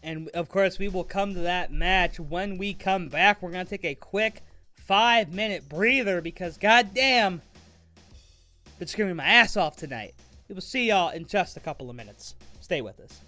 And of course, we will come to that match when we come back. We're going to take a quick 5-minute breather because goddamn, been screaming my ass off tonight. We will see y'all in just a couple of minutes. Stay with us.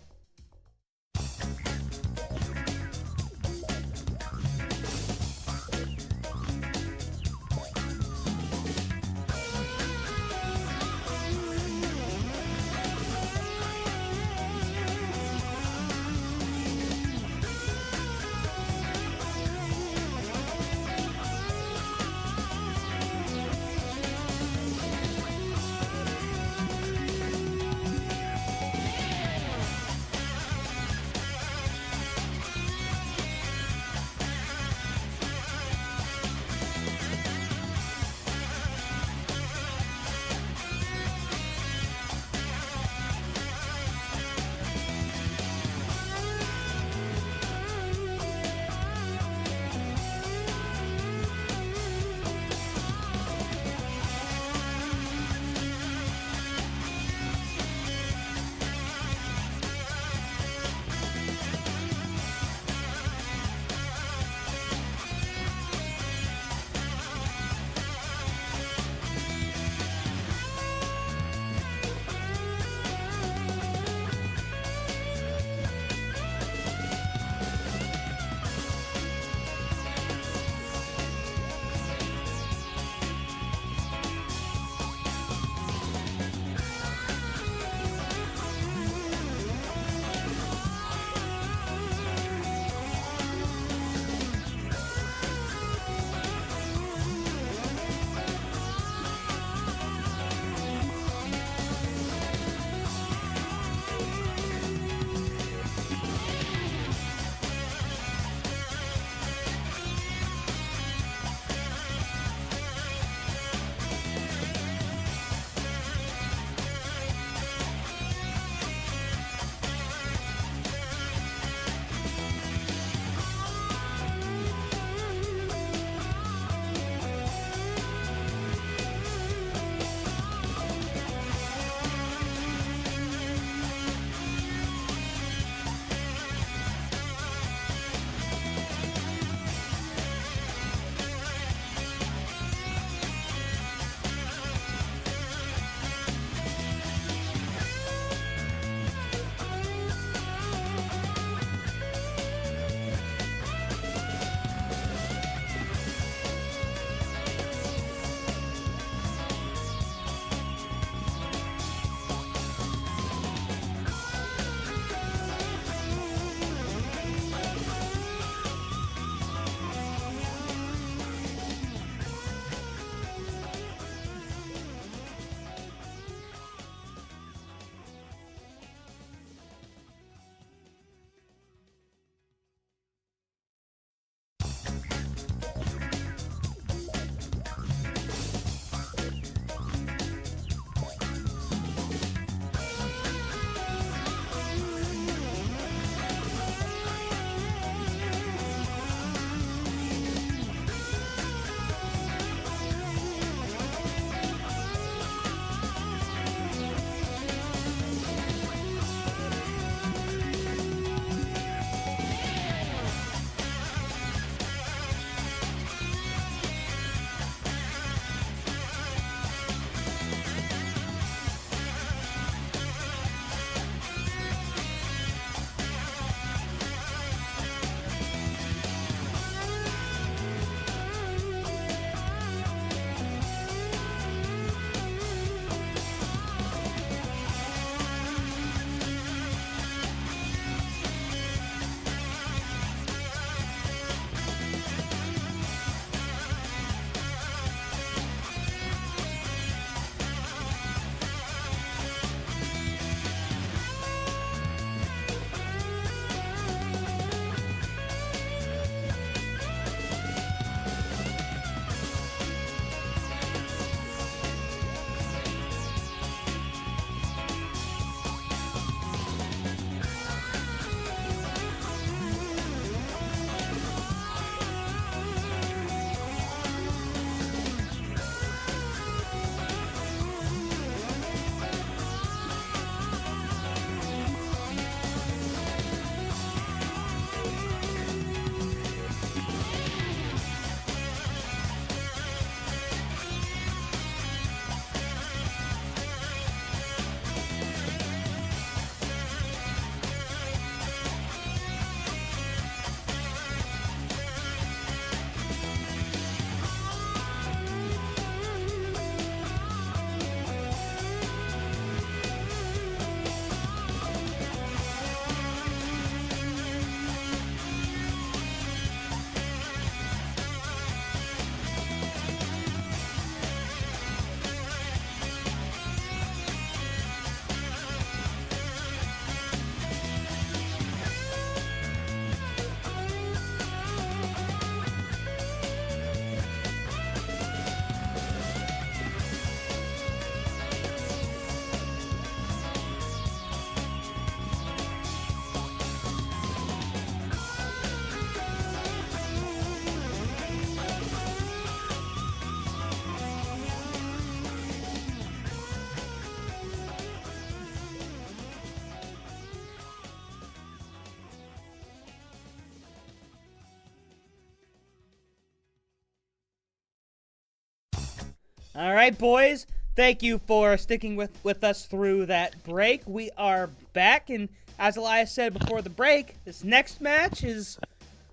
All right, boys. Thank you for sticking with us through that break. We are back, and as Elias said before the break, this next match is,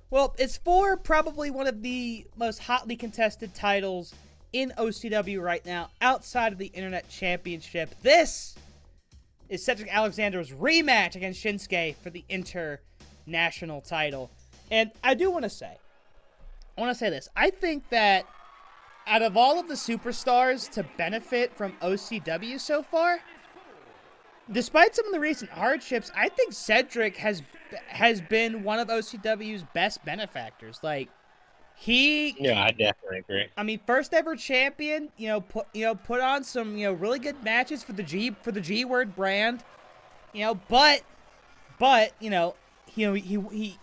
well, it's for probably one of the most hotly contested titles in OCW right now, outside of the Internet Championship. This is Cedric Alexander's rematch against Shinsuke for the international title. And I want to say this. I think that out of all of the superstars to benefit from OCW so far, despite some of the recent hardships, I think Cedric has been one of OCW's best benefactors. Like, Yeah, I definitely agree. I mean, first ever champion. Put on some really good matches for the G Word brand. But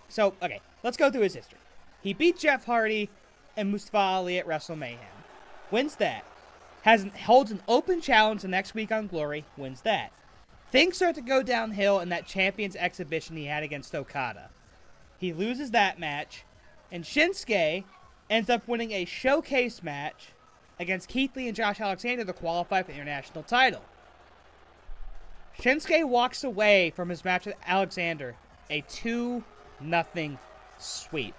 So okay, let's go through his history. He beat Jeff Hardy and Mustafa Ali at Wrestle Mayhem. Wins that. Holds an open challenge the next week on Glory. Wins that. Things start to go downhill in that Champions exhibition he had against Okada. He loses that match, and Shinsuke ends up winning a showcase match against Keith Lee and Josh Alexander to qualify for the international title. Shinsuke walks away from his match with Alexander, a 2-0 sweep.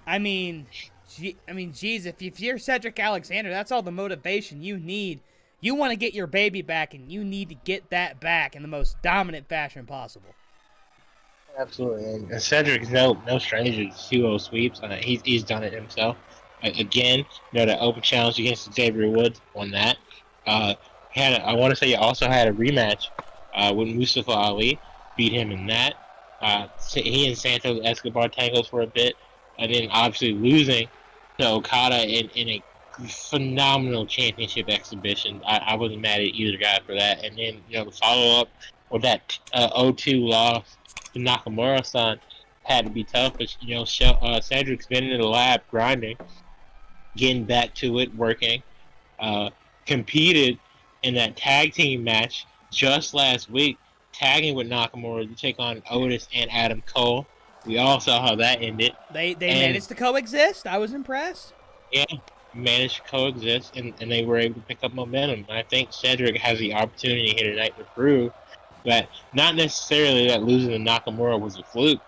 I mean, geez, if you're Cedric Alexander, that's all the motivation you need. You want to get your baby back, and you need to get that back in the most dominant fashion possible. Absolutely, and Cedric is no stranger to 2-0 sweeps. He's done it himself. Again, the open challenge against Xavier Woods, won that. I want to say he also had a rematch with Mustafa Ali, beat him in that. He and Santos Escobar tangled for a bit, and then obviously losing to Okada in a phenomenal championship exhibition. I wasn't mad at either guy for that. And then the follow up with that 0-2 loss to Nakamura-san had to be tough. But Cedric's been in the lab grinding, getting back to it, working. Competed in that tag team match just last week, tagging with Nakamura to take on Otis and Adam Cole. We all saw how that ended. They managed to coexist. I was impressed. Yeah, managed to coexist, and they were able to pick up momentum. And I think Cedric has the opportunity here tonight to prove that not necessarily that losing to Nakamura was a fluke,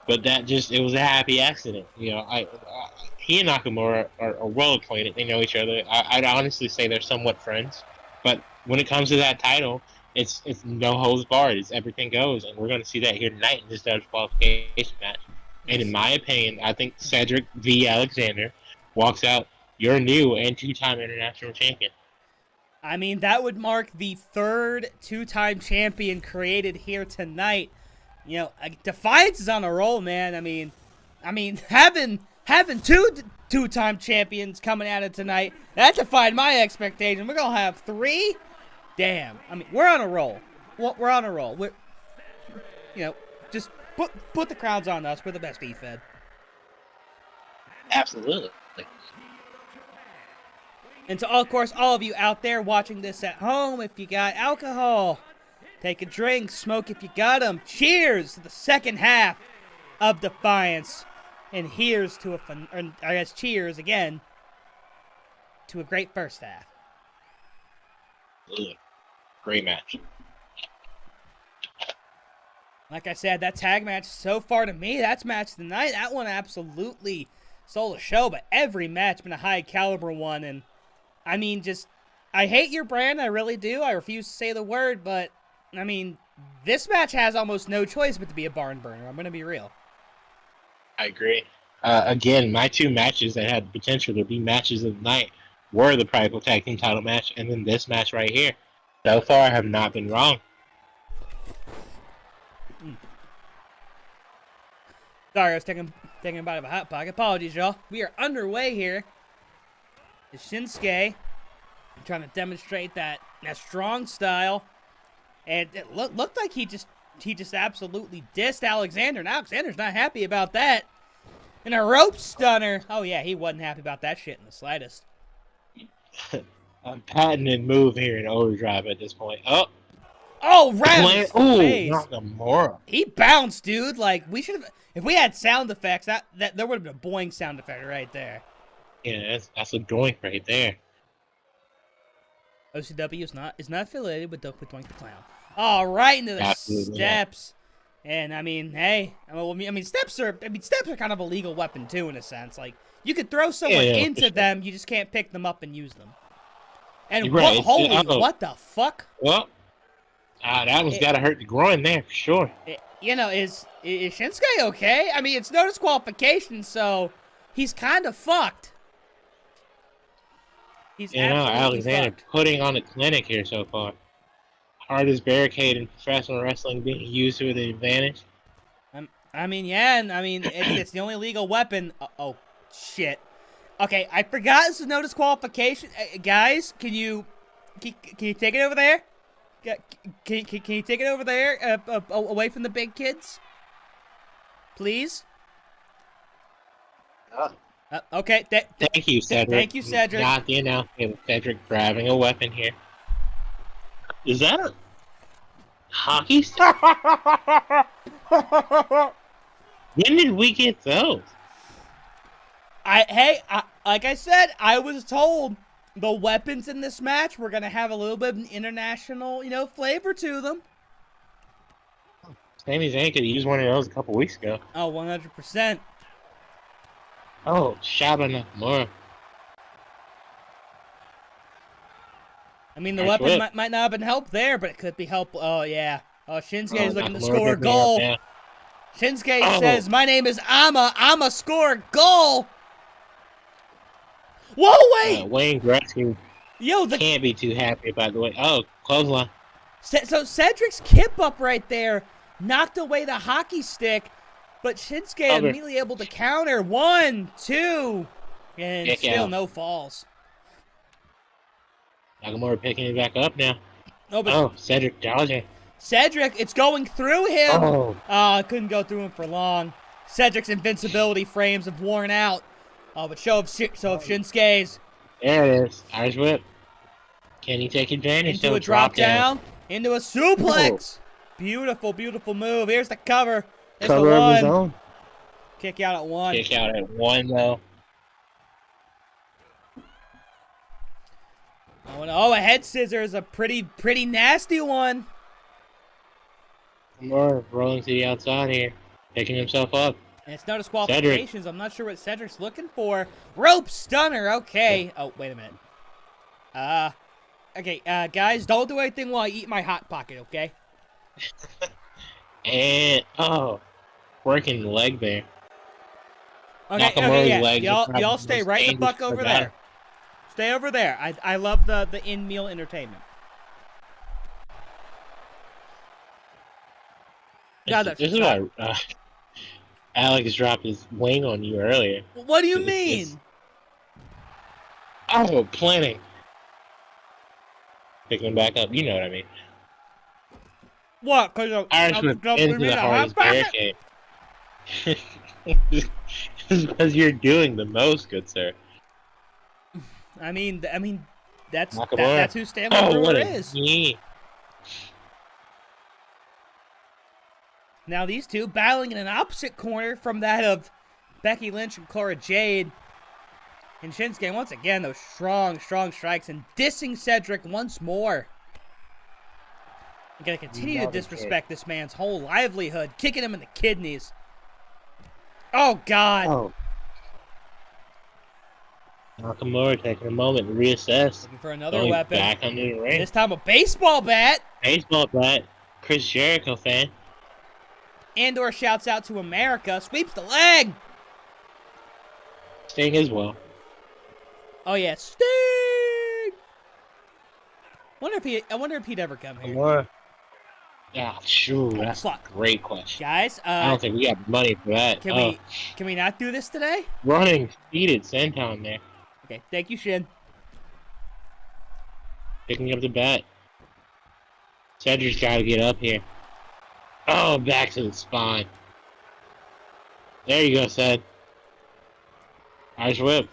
but that it was a happy accident. He and Nakamura are well acquainted. They know each other. I'd honestly say they're somewhat friends. But when it comes to that title, it's no holds barred. It's everything goes, and we're going to see that here tonight in this qualification match. And in my opinion, I think Cedric V. Alexander walks out your new and two-time international champion. I mean, that would mark the third two-time champion created here tonight. Defiance is on a roll, man. I mean, having two-time champions coming at it tonight, that defied my expectations. We're gonna have three. Damn. I mean, we're on a roll. We're on a roll. Just put the crowds on us. We're the best E-Fed. Absolutely. And to, of course, all of you out there watching this at home, if you got alcohol, take a drink, smoke if you got them. Cheers to the second half of Defiance. And cheers again to a great first half. Great match. Like I said, that tag match so far to me, that's match of the night. That one absolutely stole the show, but every match been a high caliber one. And I mean, I hate your brand, I really do. I refuse to say the word, but I mean, this match has almost no choice but to be a barn burner. I'm going to be real. I agree. Again, my two matches that had the potential to be matches of the night were the Prideful Tag Team title match and then this match right here. So far, I have not been wrong. Sorry, I was taking a bite of a Hot Pocket. Apologies, y'all. We are underway here. It's Shinsuke trying to demonstrate that strong style. And it looked like he just absolutely dissed Alexander. And Alexander's not happy about that. And a rope stunner. Oh, yeah, he wasn't happy about that shit in the slightest. A patented move here in Overdrive at this point. Oh, right. Nakamura. He bounced, dude. Like, we should have. If we had sound effects, that there would have been a boing sound effect right there. Yeah, that's a doink right there. OCW is not affiliated with Doink the Clown. All right, into the Absolutely steps. And I mean, hey, steps are kind of a legal weapon too, in a sense. Like, you could throw someone into sure. them, you just can't pick them up and use them. And Right. what the fuck? Well, that one's got to hurt the groin there for sure. You know, is Shinsuke okay? I mean, it's no disqualification, so he's kind of fucked. He's Alexander fucked. putting on a clinic here so far. Hardest barricade in professional wrestling being used to the advantage. I mean, yeah, and I mean, it's the only legal weapon. Oh, shit. Okay, I forgot this is no disqualification. Guys, can you take it over there? Can you take it over there, away from the big kids? Please? Okay. Thank you, Cedric. Thank you, Cedric. Not the announcement with Cedric grabbing a weapon here. Is that a hockey stick? When did we get those? Like I said, I was told the weapons in this match were gonna have a little bit of an international, flavor to them. Sami Zayn could have used one of those a couple weeks ago. Oh, 100%. Oh, Shaba Nakamura. I mean, the weapon might not have been help there, but it could be help. Oh, yeah. Oh, Shinsuke's looking to score a goal. Shinsuke says, my name is I'ma score a goal. Whoa, wait! Wayne Gretzky can't be too happy about the way. Oh, clothesline. So Cedric's kip up right there knocked away the hockey stick, but Shinsuke immediately able to counter. 1, 2, and still no falls. Nakamura picking it back up now. Oh, Cedric dodging. Cedric, it's going through him. Oh, couldn't go through him for long. Cedric's invincibility frames have worn out. Oh, but show of Shinsuke's. There it is. Irish whip. Can he take advantage? Into a drop down. Into a suplex. Beautiful, beautiful move. Here's the cover. There's cover the 1. of his own. Kick out at 1. Kick out at 1, though. Oh, a head scissor is a pretty nasty one. More rolling to the outside here. Picking himself up. And it's no disqualifications. Cedric. I'm not sure what Cedric's looking for. Rope stunner. Okay. Oh, wait a minute. Okay, guys, don't do anything while I eat my Hot Pocket, okay? And, working the leg there. Okay, yeah. Y'all stay right the fuck over there. Stay over there. I love the in-meal entertainment. This is why Alex dropped his wing on you earlier. What do you mean? Planning. Picking him back up. You know what I mean. What? Because I'm into the hardest barricade. Because you're doing the most, good sir. I mean, that's who Stanley Brewer is. Knee. Now these two battling in an opposite corner from that of Becky Lynch and Cora Jade. And Shinsuke, once again, those strong strikes and dissing Cedric once more. I'm going to continue to disrespect this man's whole livelihood, kicking him in the kidneys. Oh, God. Nakamura taking a moment to reassess. Looking for another weapon. Back under the ring. This time a baseball bat. Baseball bat. Chris Jericho fan. Andor shouts out to America. Sweeps the leg. Sting as well. Oh, yeah. Sting! I wonder if he'd ever come here. Yeah, sure. That's a great question. Guys, I don't think we got money for that. Can we not do this today? Running seated senton there. Okay, thank you, Shin. Picking up the bat. Cedric's got to get up here. Oh, back to the spine. There you go, Ced. Irish whip.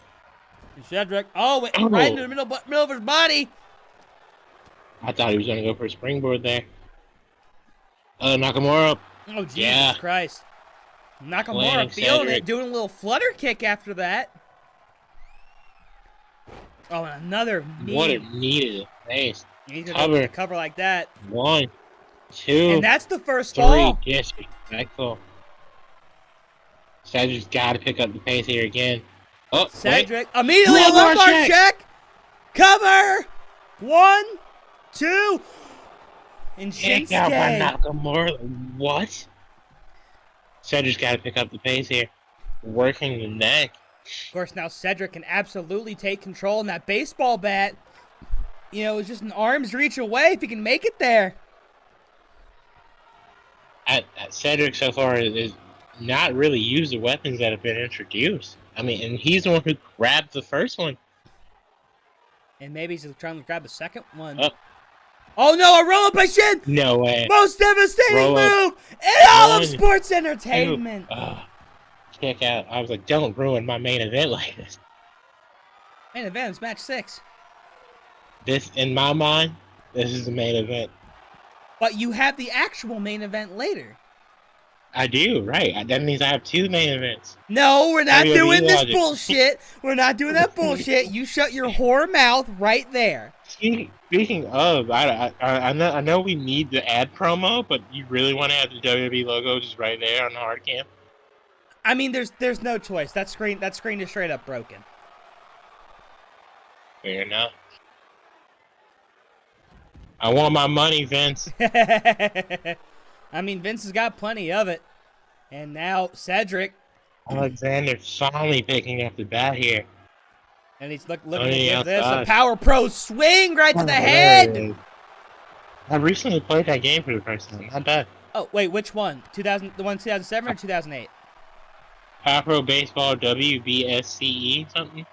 Cedric. Oh, right in the middle of his body. I thought he was going to go for a springboard there. Nakamura up. Oh, Jesus Christ. Nakamura feeling it, doing a little flutter kick after that. Oh, and another knee. What it needed. Nice. He's gonna go cover like that. 1, 2, and that's the first 3. fall. Disrespectful. Cedric's got to pick up the pace here again. Oh, Cedric immediately a lumbar check. Cover. 1, 2. And Shinsuke. Out by Nakamura. What? Cedric's got to pick up the pace here. Working the neck. Of course, now Cedric can absolutely take control, and that baseball bat, is just an arm's reach away if he can make it there. Cedric so far is not really used the weapons that have been introduced. I mean, and he's the one who grabbed the first one. And maybe he's trying to grab the second one. Oh no, a roll-up by Shin! No way. Most devastating move in all of sports entertainment. Check out. I was like, don't ruin my main event like this. Main event is match 6. This, in my mind, this is the main event. But you have the actual main event later. I do, right. That means I have 2 main events. No, we're not doing this bullshit. We're not doing that bullshit. You shut your whore mouth right there. Speaking of, I know we need the ad promo, but you really want to have the WWE logo just right there on the hard cam? I mean, there's no choice. That screen is straight up broken. Fair enough. I want my money, Vince. I mean, Vince has got plenty of it. And now Cedric. Alexander finally picking up the bat here. And he's looking at this. A Power Pro swing right to the head. I recently played that game for the first time. Not bad. Oh, wait, which one? The one 2007 or 2008? Power Pro Baseball WBSCE something?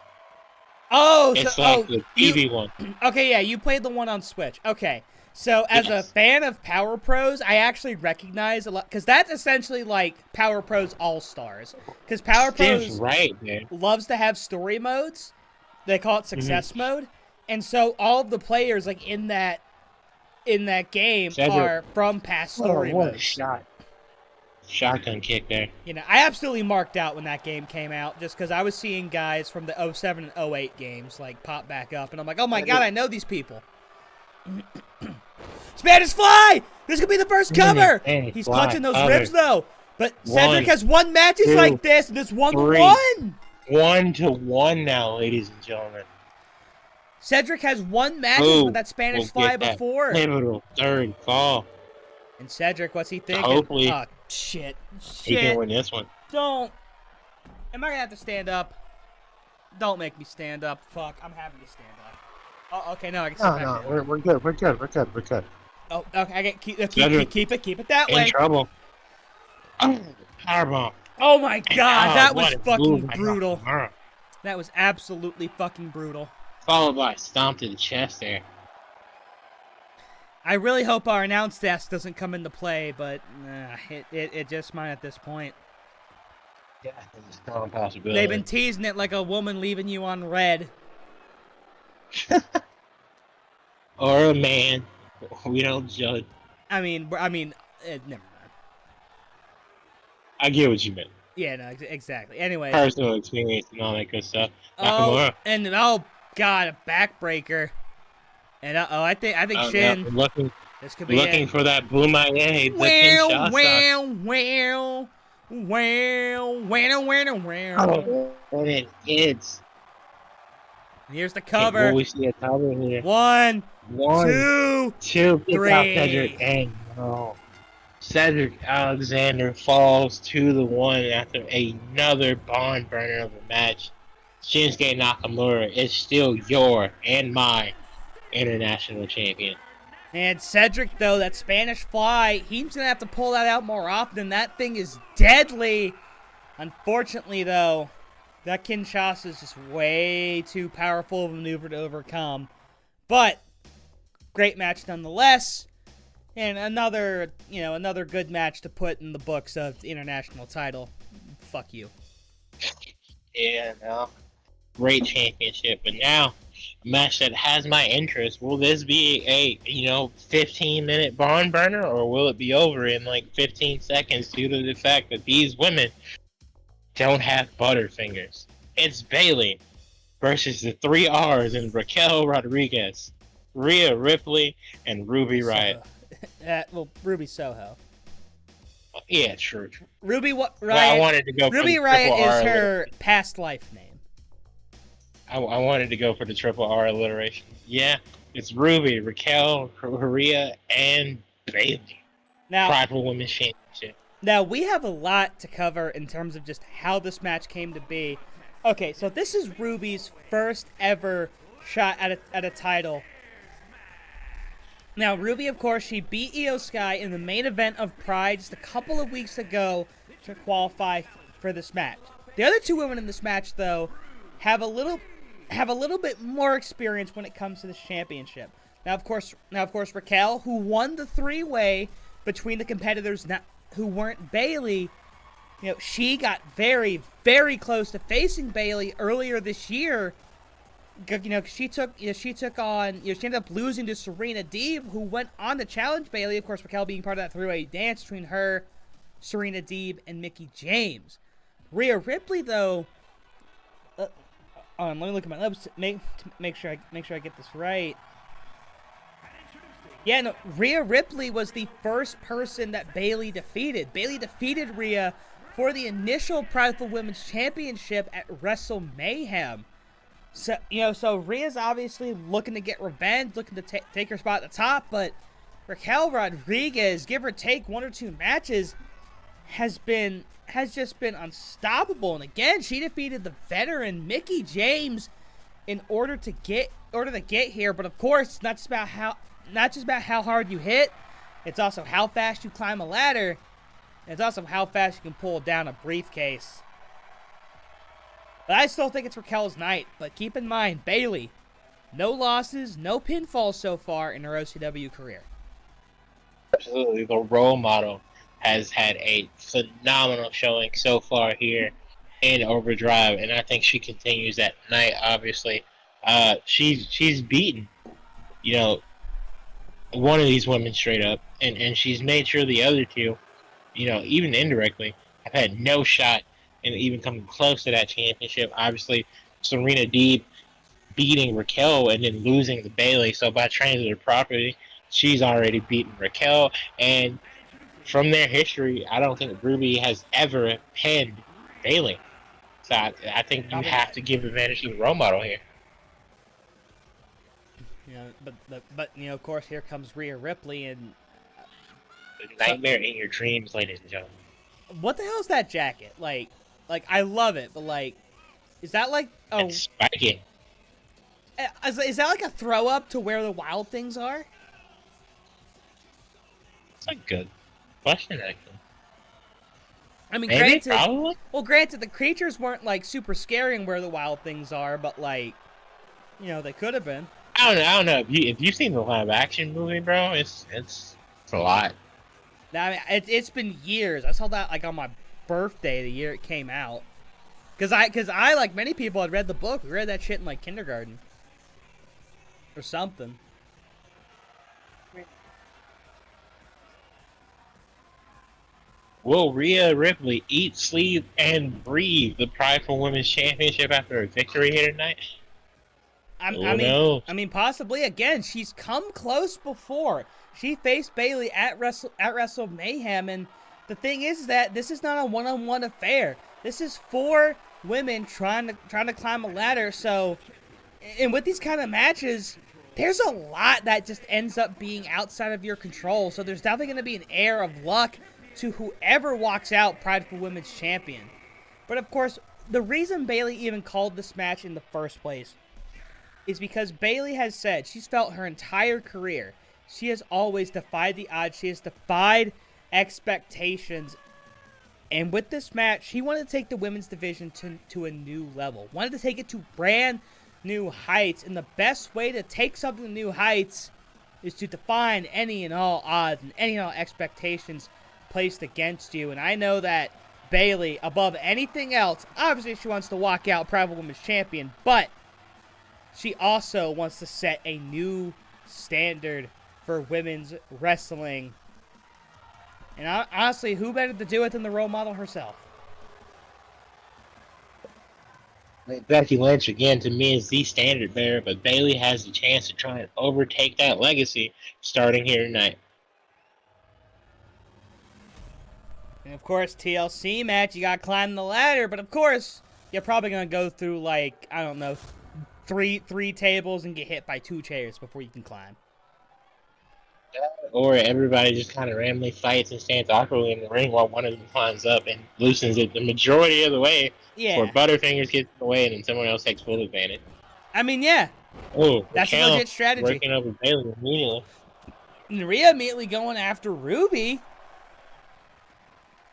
Oh, it's like the TV one. Okay, yeah, you played the one on Switch. Okay. So, as a fan of Power Pros, I actually recognize a lot, because that's essentially like Power Pros All-Stars. Because Power Pros loves to have story modes. They call it Success Mode. And so, all of the players like in that game are from past story modes. Shotgun kick there. I absolutely marked out when that game came out, just because I was seeing guys from the 07 and 08 games like pop back up, and I'm like, oh my god, I know these people. Spanish Fly! This could be the first cover! He's clutching those ribs, though. But Cedric has won matches like this, and this one 1. 1-1 now, ladies and gentlemen. Cedric has won matches with that Spanish Fly before. Pivotal third fall. And Cedric, what's he thinking? Hopefully. Oh, shit. He can win this one. Don't. Am I going to have to stand up? Don't make me stand up. Fuck, I'm having to stand up. Oh, okay, no, I can sit back down. We're good. We're good. Oh, okay, I get keep it that way. In trouble. Oh, powerbomb. Oh my god, that was fucking brutal. That was absolutely fucking brutal. Followed by a stomp to the chest there. I really hope our announce desk doesn't come into play, but it just might at this point. Yeah, it's a strong possibility. They've been teasing it like a woman leaving you on red. Or a man. We don't judge. I mean, never mind. I get what you meant. Yeah, no, exactly. Anyway. Personal experience and all that good stuff. Oh, and oh god, a backbreaker. And I think Shin. This could be looking for that Boomayah. And it is. Here's the cover. Okay, we see a cover here. 1, 2, 3. Cedric, and no. Cedric Alexander falls to the 1 after another barn burner of a match. Shinsuke Nakamura is still your and my international champion. And Cedric, though, that Spanish Fly, he's going to have to pull that out more often. That thing is deadly. Unfortunately, though, that Kinshasa is just way too powerful of a maneuver to overcome. But, great match nonetheless. And another good match to put in the books of the international title. Fuck you. Yeah, no. Great championship. But now, a match that has my interest. Will this be a, 15-minute barn burner? Or will it be over in, 15 seconds due to the fact that these women don't have butterfingers? It's Bayley versus the three R's in Raquel Rodriguez, Rhea Ripley, and Ruby Riott. Well, Ruby Soho. Yeah, true. Ruby Riott. I wanted to go Ruby for the Riott triple is R her past life name. I wanted to go for the triple R alliteration. Yeah, it's Ruby, Raquel, Rhea, and Bayley. Now, Prideful Women's Championship. Now, we have a lot to cover in terms of just how this match came to be. Okay, so this is Ruby's first ever shot at a title. Now, Ruby, of course, she beat Io Sky in the main event of Pride just a couple of weeks ago to qualify for this match. The other two women in this match, though, have a little bit more experience when it comes to this championship. Now, of course, Raquel, who won the three-way between the competitors who weren't Bayley, she got very, very close to facing Bayley earlier this year. She ended up losing to Serena Deeb, who went on to challenge Bayley. Of course, Raquel being part of that three-way dance between her, Serena Deeb, and Mickie James. Rhea Ripley, though, let me look at my lips to make sure I get this right. Yeah, no, Rhea Ripley was the first person that Bayley defeated. Bayley defeated Rhea for the initial Prideful Women's Championship at Wrestle Mayhem. So, so Rhea's obviously looking to get revenge, looking to take her spot at the top, but Raquel Rodriguez, give or take one or two matches, has just been unstoppable. And again, she defeated the veteran Mickie James in order to get here. But of course, it's not just about how hard you hit. It's also how fast you climb a ladder. And it's also how fast you can pull down a briefcase. But I still think it's Raquel's night. But keep in mind, Bayley, no losses, no pinfalls so far in her OCW career. Absolutely, the role model has had a phenomenal showing so far here in Overdrive, and I think she continues that night. Obviously, she's beaten, one of these women straight up, and she's made sure the other two, even indirectly, have had no shot in even coming close to that championship. Obviously, Serena Deeb beating Raquel and then losing to Bayley. So by transitive property, she's already beaten Raquel. And from their history, I don't think Ruby has ever pinned Bayley. So I think you have to give advantage to the role model here. But of course, here comes Rhea Ripley and the nightmare in your dreams, ladies and gentlemen. What the hell is that jacket? Like I love it, but is that It's spiky. Is that like a throw up to where the Wild Things are? That's a good question, actually. I mean, Maybe, probably. Granted, the creatures weren't super scary in where the Wild Things are, but they could have been. I don't know. If you've seen the live action movie, bro, it's a lot. Now, I mean, it's been years. I saw that on my birthday, the year it came out. Cause I like many people had read the book. We read that shit in kindergarten or something. Will Rhea Ripley eat, sleep, and breathe the Prideful Women's Championship after a victory here tonight? I mean, possibly. Again, she's come close before. She faced Bayley at Wrestle Mayhem, and the thing is that this is not a one-on-one affair. This is 4 women trying to climb a ladder. So, and with these kind of matches, there's a lot that just ends up being outside of your control. So there's definitely going to be an air of luck to whoever walks out Prideful Women's Champion. But of course, the reason Bayley even called this match in the first place is because Bayley has said she's felt her entire career she has always defied the odds. She has defied expectations. And with this match, she wanted to take the women's division to a new level. Wanted to take it to brand new heights. And the best way to take something to new heights is to define any and all odds and any and all expectations placed against you. And I know that Bayley, above anything else, obviously she wants to walk out Prideful Women's Champion, but she also wants to set a new standard for women's wrestling. And honestly, who better to do it than the role model herself? Becky Lynch, again, to me, is the standard bearer, but Bayley has the chance to try and overtake that legacy starting here tonight. And of course, TLC match, you gotta climb the ladder, but of course, you're probably gonna go through, like, I don't know, three tables and get hit by 2 chairs before you can climb. Or everybody just kind of randomly fights and stands awkwardly in the ring while one of them climbs up and loosens it the majority of the way. Yeah. Before Butterfingers gets in the way and then someone else takes full advantage. I mean, yeah. Oh, that's a legit strategy. Working over Bayley immediately. And Rhea immediately going after Ruby.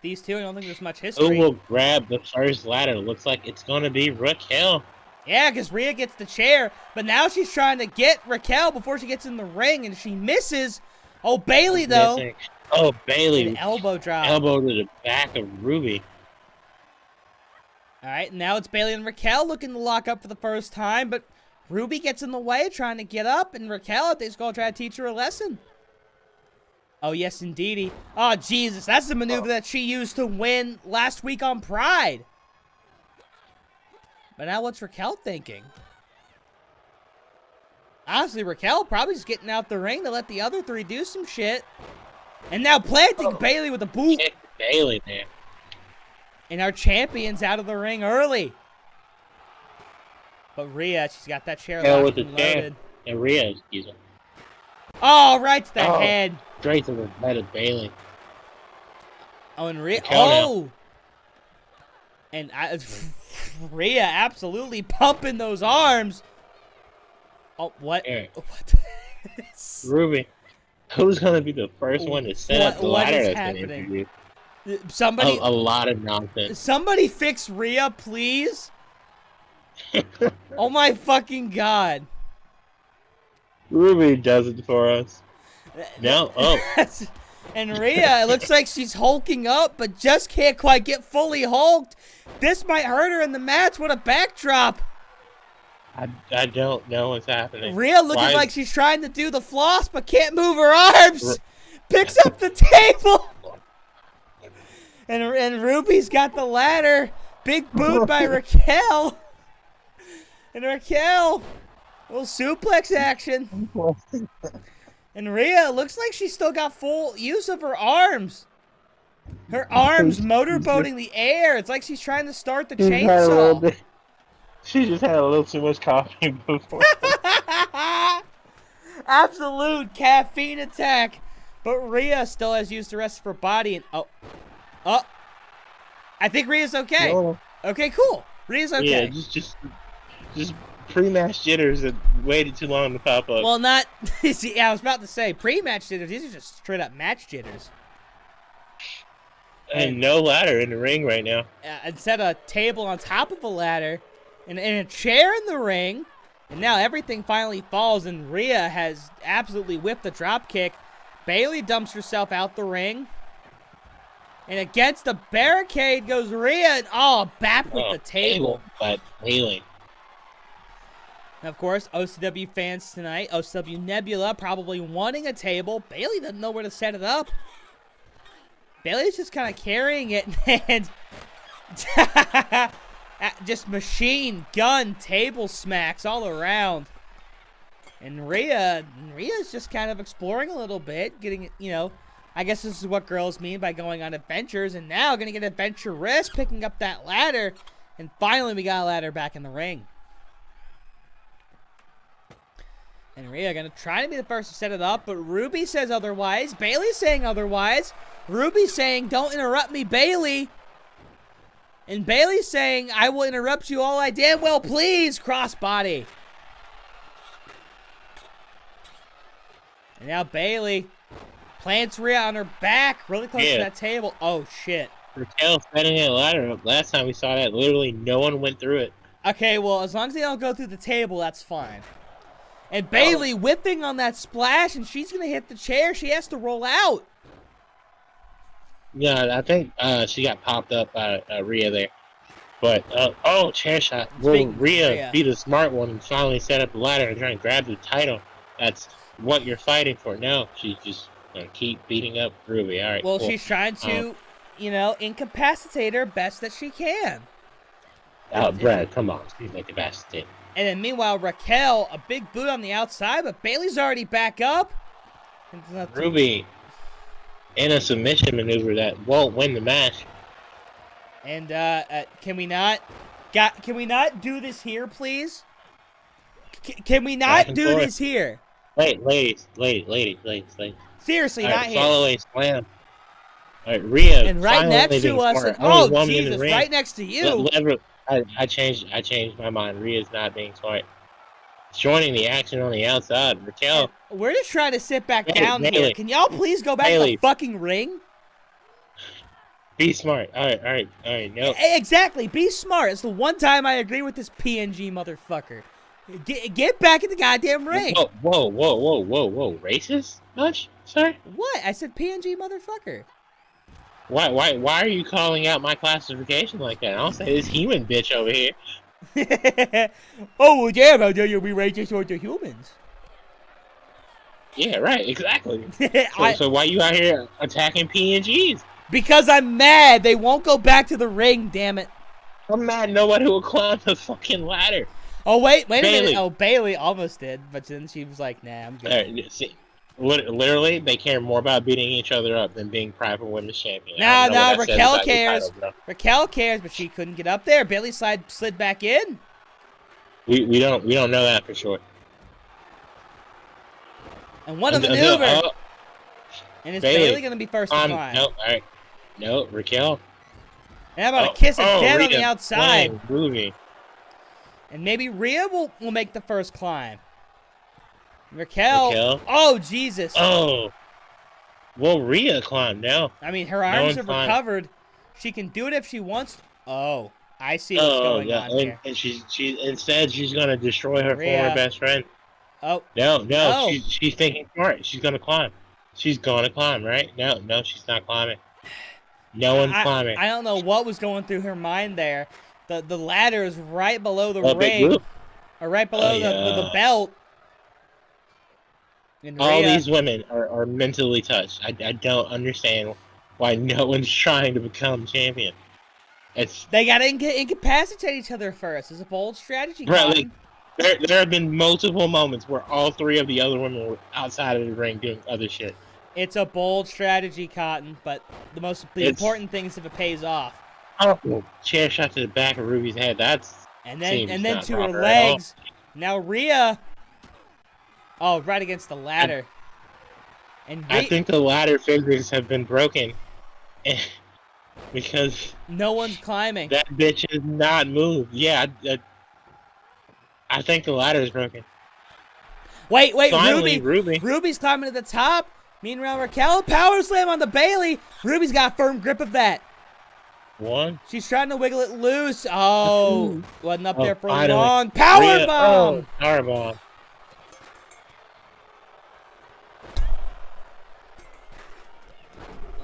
These two, I don't think there's much history. Who will grab the first ladder? Looks like it's going to be Raquel. Yeah, because Rhea gets the chair, but now she's trying to get Raquel before she gets in the ring, and she misses. Oh, Bayley, though. Missing. Oh, Bayley. An elbow drop. Elbow to the back of Ruby. All right, now it's Bayley and Raquel looking to lock up for the first time, but Ruby gets in the way trying to get up, and Raquel, I think, is going to try to teach her a lesson. Oh, yes, indeedy. Oh, Jesus, that's the maneuver that she used to win last week on Pride. But now what's Raquel thinking? Honestly, Raquel probably just getting out the ring to let the other 3 do some shit. And now planting Bayley with a boot. Kick Bayley there. And our champion's out of the ring early. But Rhea, she's got that chair locked and loaded. And Rhea, excuse me. Oh, right to the head. Straight to the head of Bayley. Oh, and Rhea. Oh! And Rhea absolutely pumping those arms. Oh, what? What? Ruby, who's going to be the first one to set up the ladder that's been introduced? Somebody. A lot of nonsense. Somebody fix Rhea, please. Oh my fucking god. Ruby does it for us. No, And Rhea, it looks like she's hulking up, but just can't quite get fully hulked. This might hurt her in the match. What a backdrop. I don't know what's happening. Rhea looking like she's trying to do the floss, but can't move her arms. Picks up the table. And Ruby's got the ladder. Big boot by Raquel. And Raquel, little suplex action. And Rhea looks like she's still got full use of her arms. Her arms motorboating the air. It's like she's trying to start the chainsaw. She just had a little too much coffee before. Absolute caffeine attack. But Rhea still has used the rest of her body. And oh, I think Rhea's okay. No. Okay, cool. Rhea's okay. Yeah, just pre-match jitters that waited too long to pop up. Well, not. See, I was about to say pre-match jitters. These are just straight up match jitters. And no ladder in the ring right now. Instead of a table on top of a ladder, and a chair in the ring, and now everything finally falls, and Rhea has absolutely whipped the drop kick. Bayley dumps herself out the ring. And against the barricade goes Rhea, and back with the table. But Bayley. And of course, OCW fans tonight, OCW Nebula probably wanting a table. Bayley doesn't know where to set it up. Bayley's just kind of carrying it, and just machine gun table smacks all around. And Rhea's just kind of exploring a little bit, getting, I guess this is what girls mean by going on adventures, and now going to get adventurous, picking up that ladder, and finally we got a ladder back in the ring. And Rhea going to try to be the first to set it up, but Ruby says otherwise. Bayley's saying otherwise. Ruby's saying, don't interrupt me, Bayley. And Bayley's saying, I will interrupt you all I damn well please, crossbody. And now Bayley plants Rhea on her back, really close to that table. Oh, shit. Raquel setting that ladder up. Last time we saw that, literally no one went through it. Okay, well, as long as they don't go through the table, that's fine. And Bayley whipping on that splash, and she's going to hit the chair. She has to roll out. Yeah, I think she got popped up by Rhea there. But, chair shot. Well, Rhea be the smart one and finally set up the ladder and try and grab the title. That's what you're fighting for. No, she's just going to keep beating up Ruby. All right, well, cool. She's trying to, incapacitate her best that she can. Oh, Brad, come on. She's like the best thing. And then meanwhile, Raquel, a big boot on the outside, but Bailey's already back up. Ruby in a submission maneuver that won't win the match. And can we not do this here, please? Can we not do this here? Wait, ladies. Seriously, all not right, here. Follow a slam. All right, Rhea. And right next to us. And, oh, Jesus, right next to you. I changed my mind. Rhea's not being smart. Joining the action on the outside. Raquel. We're just trying to sit back down here. Can y'all please go back to the fucking ring? Be smart. All right. No. Exactly. Be smart. It's the one time I agree with this PNG motherfucker. Get back in the goddamn ring. Whoa. Racist? Much? Sorry? What? I said PNG motherfucker. Why are you calling out my classification like that? I'll say this human bitch over here. Oh, well, damn, how dare you be racist toward the humans? Yeah, right, exactly. So why you out here attacking PNGs? Because I'm mad. They won't go back to the ring, damn it. I'm mad nobody will climb the fucking ladder. Oh, wait a minute. Oh, Bailey almost did, but then she was like, nah, I'm good. Right, see, literally, they care more about beating each other up than being private women's champion. Nah, Raquel cares. Raquel cares, but she couldn't get up there. Bailey slid back in. We don't know that for sure. And what a maneuver! And is Bailey going to be first to climb? No, all right. No, Raquel. And how about a kiss of death on the outside? Ruby. And maybe Rhea will make the first climb. Raquel. Oh, Jesus. Oh. Well, Rhea climbed now. I mean, her arms have recovered. She can do it if she wants to. Oh, I see what's going on here. And instead she's going to destroy her former best friend. Oh. No. She's thinking smart. She's going to climb. She's going to climb, right? No, she's not climbing. No one's climbing. I don't know what was going through her mind there. The ladder is right below the ring. Or right below the belt. All these women are mentally touched. I don't understand why no one's trying to become champion. They gotta incapacitate each other first. It's a bold strategy. Right, there have been multiple moments where all three of the other women were outside of the ring doing other shit. It's a bold strategy, Cotton, but the important thing is if it pays off. Oh, chair shot to the back of Ruby's head. And then to her legs. Now Rhea. Oh, right against the ladder. And I think the ladder fingers have been broken. Because no one's climbing. That bitch has not moved. Yeah, I think the ladder is broken. Wait, Finally, Ruby's climbing to the top. Meanwhile, Raquel power slam on the Bailey. Ruby's got a firm grip of that. One. She's trying to wiggle it loose. Oh, wasn't up there for long. Power bomb. Power bomb.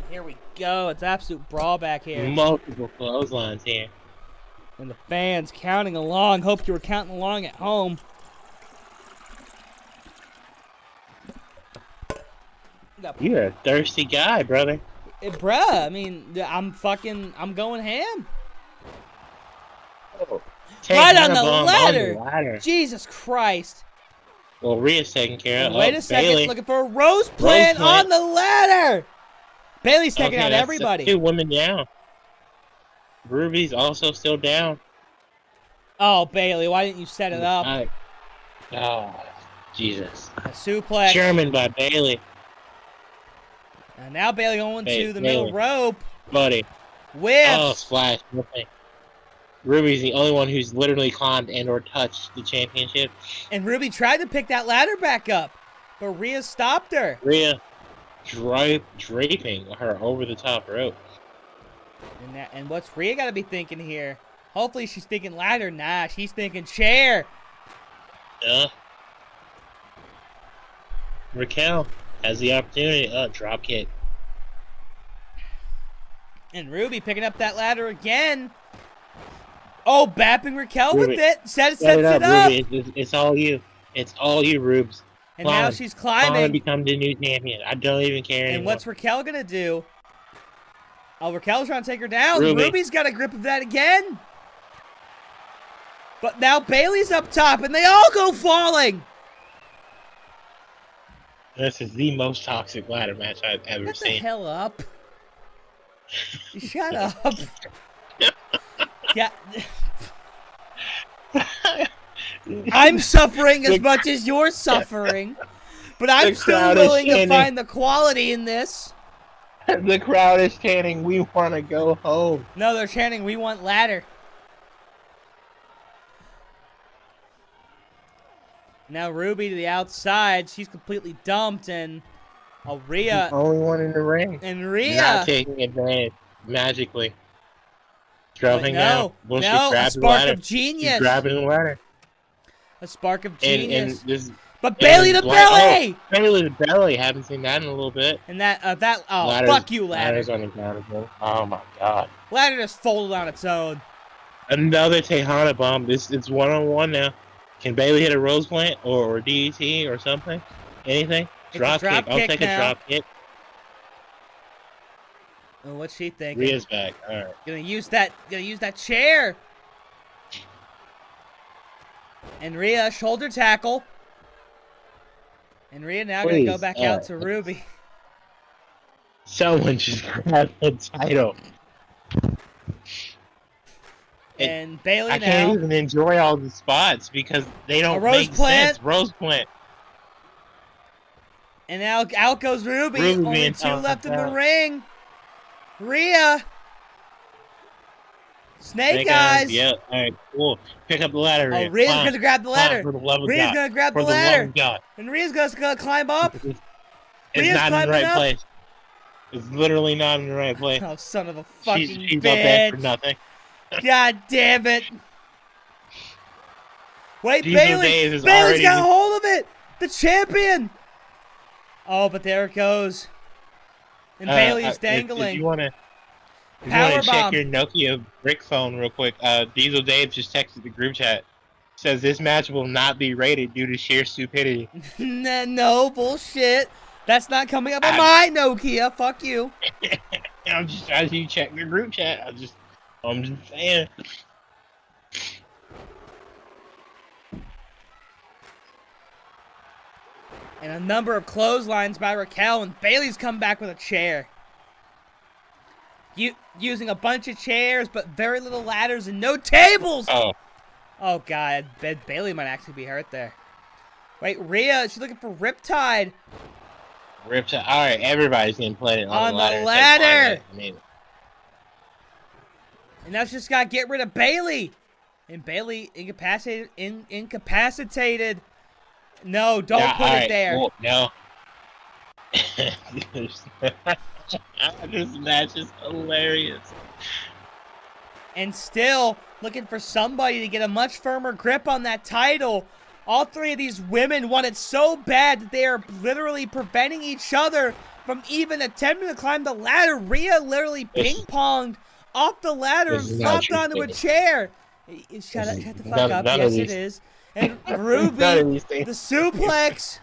Here we go. It's absolute brawl back here. Multiple clotheslines here. And the fans counting along. Hope you were counting along at home. You're a thirsty guy, brother. Bruh, I mean, I'm going ham. Oh, right on the ladder. Jesus Christ. Well, Rhea's taking care of it. Wait a second. Bailey. Looking for a rose plant on the ladder. Bailey's taking out everybody. 2 women down. Ruby's also still down. Oh, Bailey, why didn't you set it up? Oh, Jesus. A suplex. German by Bailey. And now Bailey going to the middle rope. Buddy. Whiff. Oh, splash. Ruby's the only one who's literally climbed and or touched the championship. And Ruby tried to pick that ladder back up, but Rhea stopped her. Rhea draping her over the top rope. And what's Rhea got to be thinking here? Hopefully she's thinking ladder. Nah, she's thinking chair. Raquel has the opportunity. Drop kick. And Ruby picking up that ladder again. Oh, bapping Raquel with it. Sets it up. Ruby. It's all you. It's all you, Rubes. And now she's climbing. Climb to become the new champion. I don't even care anymore. And what's Raquel going to do? Oh, Raquel's trying to take her down. Ruby's got a grip of that again. But now Bailey's up top, and they all go falling. This is the most toxic ladder match I've ever Shut the seen. hell up. Shut up. Yeah. I'm suffering as much as you're suffering, but I'm still willing to find the quality in this. The crowd is chanting, "We want to go home." No, they're chanting, "We want ladder." Now Ruby to the outside. She's completely dumped, and Rhea. The only one in the ring. And Rhea. Not taking advantage magically. Dropping out. Will she No, grab a the spark ladder? of genius. She's grabbing the ladder. A spark of genius. But Bailey to belly! Oh, Bailey to belly. Haven't seen that in a little bit. And that, oh, Ladder's, fuck you, ladder. Ladder's unaccountable. Oh my god. Ladder just folded on its own. Another Tejana bomb. It's 1-on-1 now. Can Bailey hit a rose plant or DET or something? Anything? Drop kick. I'll take a drop kick. Oh, what's she thinking? Rhea's back. All right. Gonna use that chair. And Rhea shoulder tackle. And Rhea now gonna go back out to Ruby. Someone just grabbed the title. And Bailey now. I can't even enjoy all the spots because they don't make sense. Rose plant. And now out goes Ruby. Only 2 left in the ring. Rhea. Snake Eyes. Yeah, alright, cool. Pick up the ladder, Rhea. Oh, Rhea's gonna grab the ladder. Rhea's gonna grab the ladder. And Rhea's gonna climb up. It's not in the right place. It's literally not in the right place. Oh, son of a fucking she's bitch. up there for nothing. God damn it. Wait, Bailey's got a hold of it. The champion. Oh, but there it goes. And Bailey's dangling. If you want to check your Nokia brick phone real quick, Diesel Dave just texted the group chat. Says this match will not be rated due to sheer stupidity. No, bullshit. That's not coming up on my Nokia. Fuck you. I'm just trying to check your group chat. I'm just saying. And a number of clotheslines by Raquel, and Bailey's come back with a chair. Using a bunch of chairs, but very little ladders and no tables! Oh, God. Bailey might actually be hurt there. Wait, Rhea, she's looking for Riptide. Riptide. All right, everybody's getting played on the ladder. And now she's just got to get rid of Bailey. And Bailey incapacitated. No, don't put it there. Cool. No. This match is hilarious. And still looking for somebody to get a much firmer grip on that title. All 3 of these women want it so bad that they are literally preventing each other from even attempting to climb the ladder. Rhea literally ping-ponged off the ladder and flopped onto a chair. Shut the fuck up. Yes, it is. And Ruby, the suplex.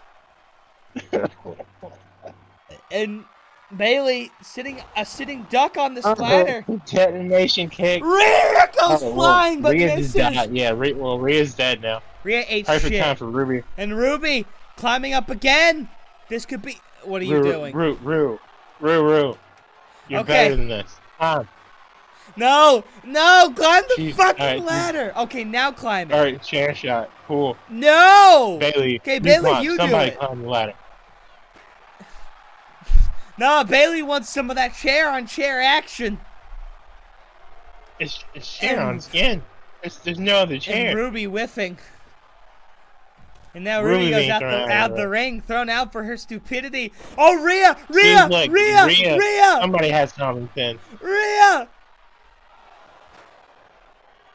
And Bailey a sitting duck on the ladder. Detonation kick. Rhea goes flying, but misses. Yeah, Rhea's dead now. Rhea ate Perfect shit. time for Ruby. And Ruby climbing up again. This could be. What are you doing? Rue. You're better than this. No, climb the fucking ladder. Okay, now climb it. All right, chair shot. Cool. No. Bailey. Okay, Bailey, you do it. Somebody climb the ladder. No, Bailey wants some of that chair-on-chair action. It's chair on skin. There's no other chair. And Ruby whiffing. And now Ruby goes out the ring, thrown out for her stupidity. Oh, Rhea! Somebody has common sense. Rhea!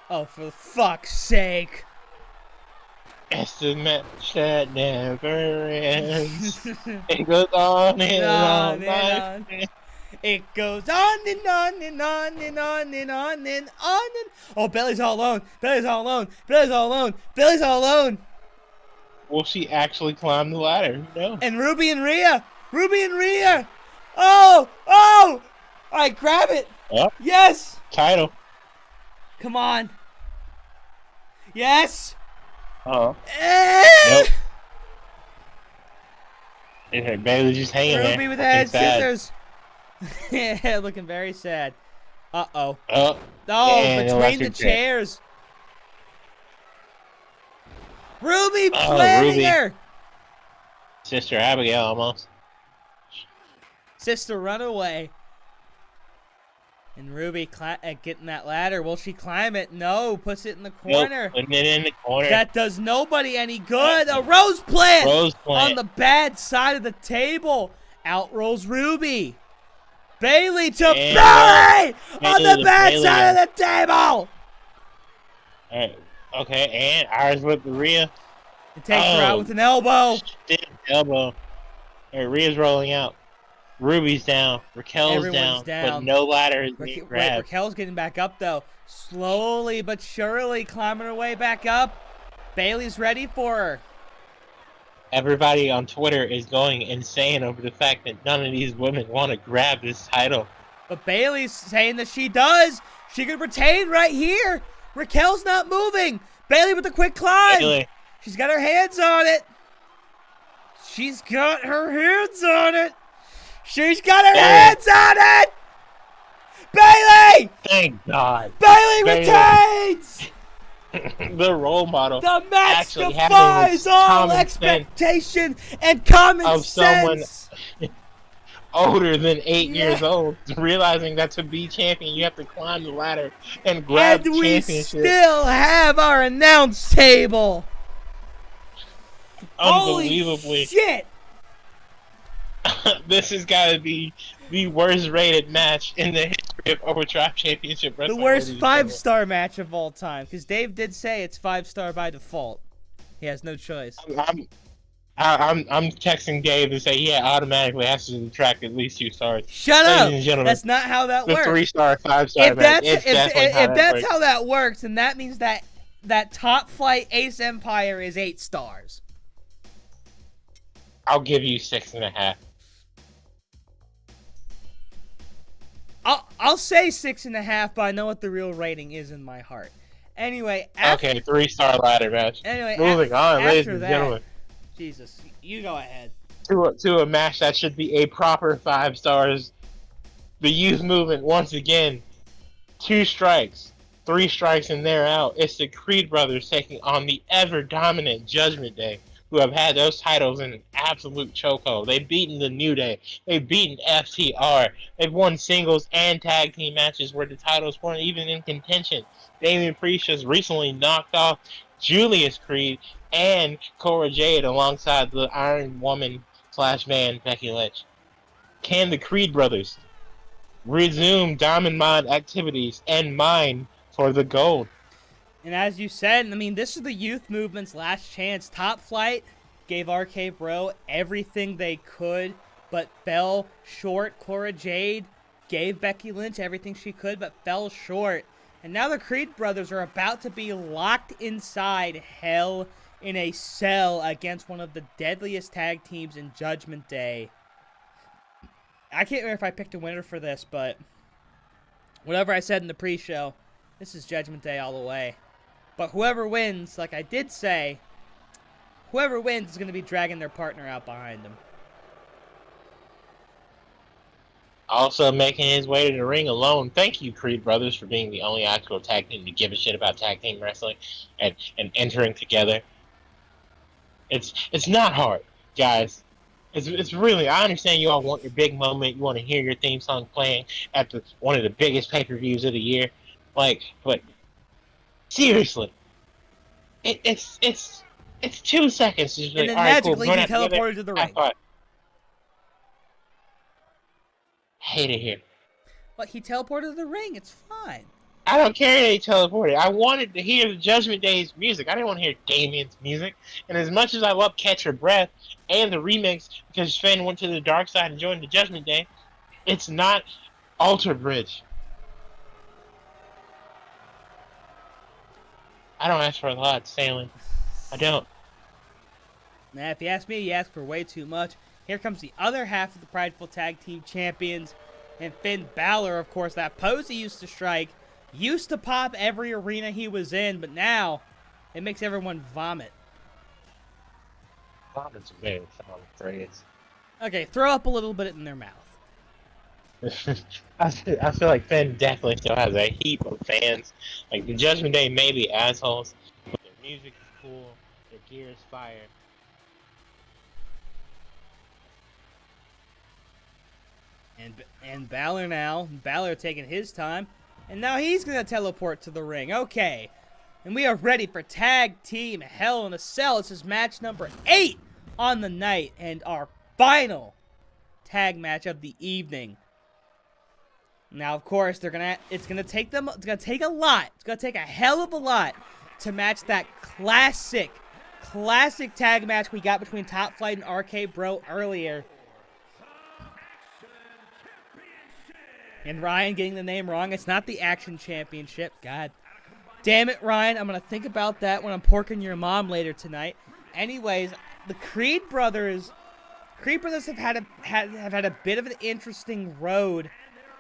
Oh, for fuck's sake. It's a match that never ends. It goes on and on and on. It goes on and on and on and on and on and on and... Oh, Bailey's all alone. Bailey's all alone. Bailey's all alone. Bailey's all alone. Will she actually climb the ladder? No. And Ruby and Rhea. Ruby and Rhea. Oh! Oh! All right, grab it. Yep. Yes. Title. Come on. Yes. Oh. Nope. Bailey just hanging there. Ruby with the head scissors. Yeah, looking very sad. Uh-oh. Oh, between the chairs. Ruby planning her. Sister Abigail almost. Sister Runaway. And Ruby getting that ladder. Will she climb it? No. Puts it in the corner. Nope, putting it in the corner. That does nobody any good. A rose plant on the bad side of the table. Out rolls Ruby. Bailey to Bailey on the bad side of the table. Okay, and Irish whip Rhea. And takes her out with an elbow. Elbow. Rhea's rolling out. Ruby's down. Raquel's down. But no ladder is being grabbed. Raquel's getting back up, though. Slowly but surely climbing her way back up. Bailey's ready for her. Everybody on Twitter is going insane over the fact that none of these women want to grab this title. But Bailey's saying that she does. She could retain right here. Raquel's not moving. Bailey with a quick climb. Bailey. She's got her hands on it. She's got her hands on it. She's got her hands on it. Bailey. Thank God. Bailey retains. The role model. The match defies all expectation and common sense. Someone older than 8 years old, realizing that to be champion, you have to climb the ladder and grab the championship. And we still have our announce table. Unbelievably. Holy shit. This has got to be the worst rated match in the history of Overdrive Championship Wrestling. The worst 5-star match of all time, because Dave did say it's 5-star by default. He has no choice. I'm texting Dave to say, yeah, automatically has to detract at least 2 stars. Shut up! That's not how that works. The 3-star, 5-star match. If that's how that works, then that means that Top Flight Ace Empire is 8 stars. I'll give you 6.5. I'll say 6.5, but I know what the real rating is in my heart. Anyway, okay, 3-star ladder match. Anyway, moving on, ladies and gentlemen. Jesus, you go ahead. To a match that should be a proper 5 stars. The youth movement once again. 2 strikes, 3 strikes, and they're out. It's the Creed brothers taking on the ever dominant Judgment Day, who have had those titles in an absolute chokehold. They've beaten the New Day. They've beaten FTR. They've won singles and tag team matches where the titles weren't even in contention. Damian Priest just recently knocked off Julius Creed and Cora Jade alongside the Iron Woman / man Becky Lynch. Can the Creed brothers resume Diamond Mine activities and mine for the gold? And as you said, I mean, this is the youth movement's last chance. Top Flight gave RK Bro everything they could, but fell short. Cora Jade gave Becky Lynch everything she could, but fell short. And now the Creed brothers are about to be locked inside Hell in a Cell against one of the deadliest tag teams in Judgment Day. I can't remember if I picked a winner for this, but whatever I said in the pre-show, this is Judgment Day all the way. But whoever wins, like I did say, whoever wins is going to be dragging their partner out behind them. Also making his way to the ring alone. Thank you, Creed brothers, for being the only actual tag team to give a shit about tag team wrestling and entering together. It's not hard, guys. It's really, I understand you all want your big moment. You want to hear your theme song playing at one of the biggest pay-per-views of the year. But seriously, it's 2 seconds. Just and then magically he teleported to the ring. Hate it here. But he teleported to the ring. It's fine. I don't care that he teleported. I wanted to hear the Judgment Day's music. I didn't want to hear Damien's music. And as much as I love Catch Your Breath and the remix because Finn went to the dark side and joined the Judgment Day, it's not Alter Bridge. I don't ask for a lot, Sailing. I don't. Now, if you ask me, you ask for way too much. Here comes the other half of the Prideful Tag Team Champions. And Finn Balor, of course, that pose he used to strike, used to pop every arena he was in, but now It makes everyone vomit. Vomit's a very solid phrase. Okay, throw up a little bit in their mouth. I feel like Finn definitely still has a heap of fans. Like, the Judgment Day may be assholes, but their music is cool, their gear is fire. And Balor now. Balor taking his time. And now he's going to teleport to the ring. Okay. And we are ready for Tag Team Hell in a Cell. This is match number 8 on the night. And our final tag match of the evening. Now, of course, it's gonna take a lot. It's gonna take a hell of a lot to match that classic tag match we got between Top Flight and RK Bro earlier. And Ryan getting the name wrong. It's not the Action Championship. God damn it, Ryan. I'm gonna think about that when I'm porking your mom later tonight. Anyways, the Creed brothers have had a bit of an interesting road.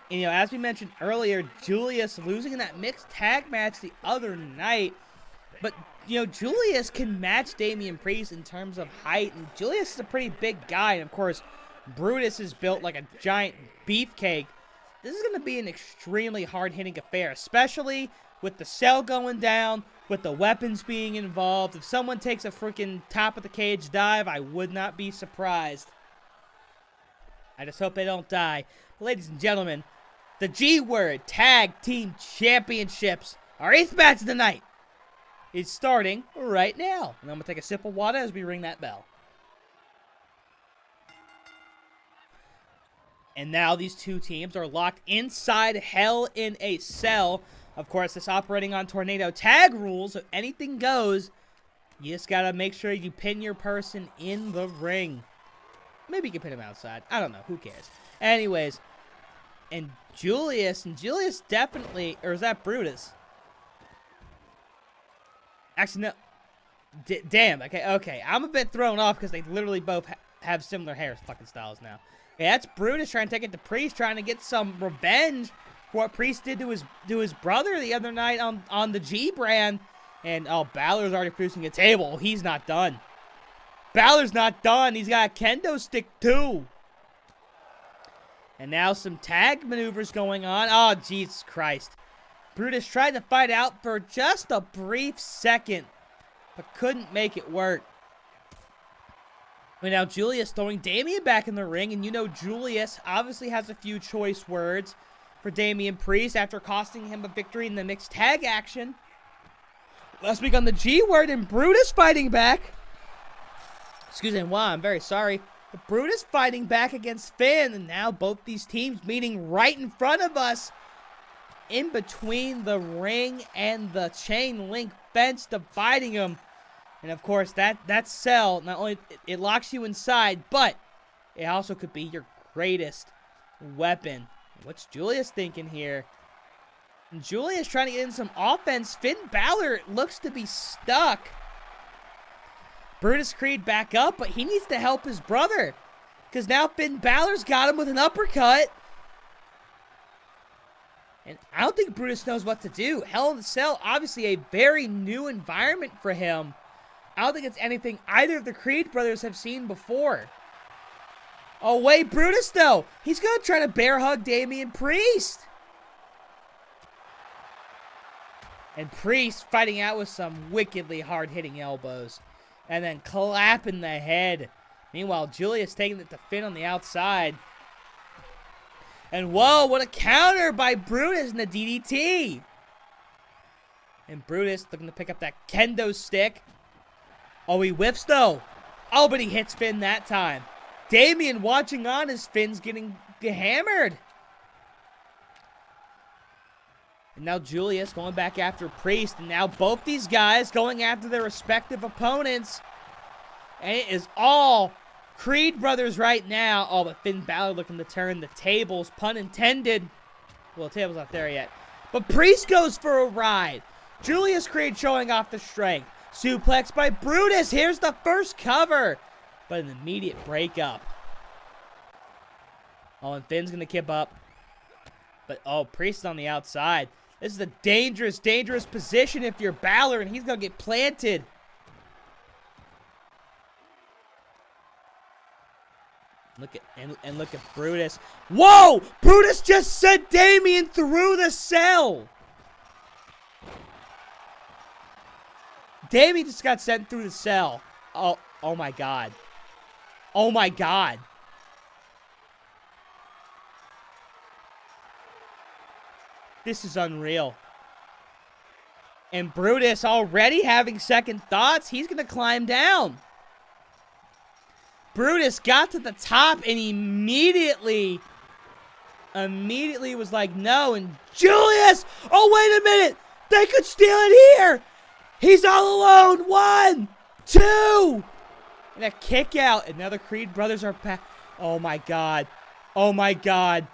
And, as we mentioned earlier, Julius losing in that mixed tag match the other night. But, Julius can match Damian Priest in terms of height. And Julius is a pretty big guy. And, of course, Brutus is built like a giant beefcake. This is going to be an extremely hard-hitting affair, especially with the cell going down, with the weapons being involved. If someone takes a freaking top-of-the-cage dive, I would not be surprised. I just hope they don't die. Ladies and gentlemen, the G-Word Tag Team Championships, our 8th match of the night, is starting right now. And I'm going to take a sip of water as we ring that bell. And now these two teams are locked inside Hell in a Cell. Of course, this operating on Tornado Tag rules, so anything goes. You just got to make sure you pin your person in the ring. Maybe you can pin him outside. I don't know. Who cares? Anyways, and Julius definitely, or is that Brutus? Actually, no. Damn, okay. I'm a bit thrown off because they literally both have similar hair fucking styles now. Yeah, that's Brutus trying to take it to Priest, trying to get some revenge for what Priest did to his brother the other night on the G brand. And, Balor's already producing a table. He's not done. Balor's not done. He's got a kendo stick, too. And now some tag maneuvers going on. Oh, Jesus Christ. Brutus tried to fight out for just a brief second, but couldn't make it work. And now Julius throwing Damian back in the ring, and Julius obviously has a few choice words for Damian Priest after costing him a victory in the mixed tag action. Last week on the G-Word, and Brutus fighting back. Excuse me, wow, I'm very sorry. But Brutus fighting back against Finn, and now both these teams meeting right in front of us, in between the ring and the chain link fence dividing them. And of course, that cell, not only it locks you inside, but it also could be your greatest weapon. What's Julius thinking here? And Julius trying to get in some offense. Finn Balor looks to be stuck. Brutus Creed back up, but he needs to help his brother, because now Finn Balor's got him with an uppercut. And I don't think Brutus knows what to do. Hell in a Cell, obviously a very new environment for him. I don't think it's anything either of the Creed brothers have seen before. Oh, wait, Brutus, though. He's going to try to bear hug Damian Priest. And Priest fighting out with some wickedly hard-hitting elbows. And then clapping the head. Meanwhile, Julius taking it to Finn on the outside. And whoa, what a counter by Brutus in the DDT. And Brutus looking to pick up that kendo stick. Oh, he whiffs though. Oh, but he hits Finn that time. Damian watching on as Finn's getting hammered. And now Julius going back after Priest. And now both these guys going after their respective opponents. And it is all Creed brothers right now. Oh, but Finn Balor looking to turn the tables. Pun intended. Well, the table's not there yet. But Priest goes for a ride. Julius Creed showing off the strength. Suplex by Brutus. Here's the first cover. But an immediate breakup. Oh, and Finn's going to kip up. But, oh, Priest is on the outside. This is a dangerous, dangerous position if you're Balor, and he's going to get planted. Look at Brutus. Whoa! Brutus just sent Damian through the cell. Damian just got sent through the cell. Oh my God. Oh my God. This is unreal. And Brutus already having second thoughts. He's going to climb down. Brutus got to the top and immediately was like, no. And Julius, oh, wait a minute. They could steal it here. He's all alone. 1, 2. And a kick out. And now the Creed brothers are back. Oh, my God. Oh, my God.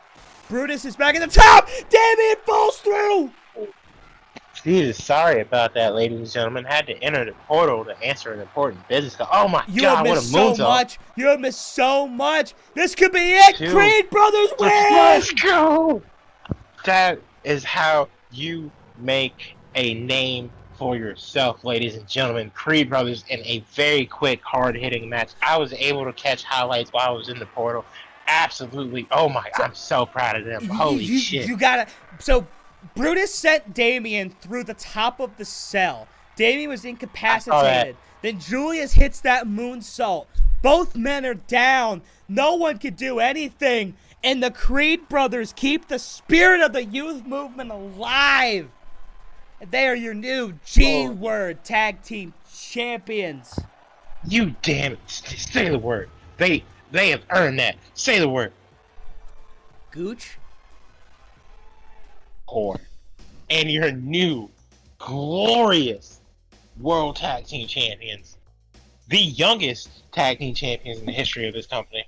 Brutus is back at the top. Damian falls through. Jesus, sorry about that, ladies and gentlemen. Had to enter the portal to answer an important business call. Oh my God, what a moonsault. You have missed so much. This could be it. Dude, Creed brothers win. Let's go. That is how you make a name for yourself, ladies and gentlemen. Creed brothers in a very quick, hard-hitting match. I was able to catch highlights while I was in the portal. Absolutely. Oh my, I'm so proud of them. Holy shit. You gotta. So Brutus sent Damian through the top of the cell. Damian was incapacitated. Then Julius hits that moonsault. Both men are down. No one could do anything. And the Creed brothers keep the spirit of the youth movement alive. They are your new G-Word tag team champions. You damn it. Say the word. They have earned that. Say the word. Gooch. And your new, glorious World Tag Team Champions. The youngest Tag Team Champions in the history of this company.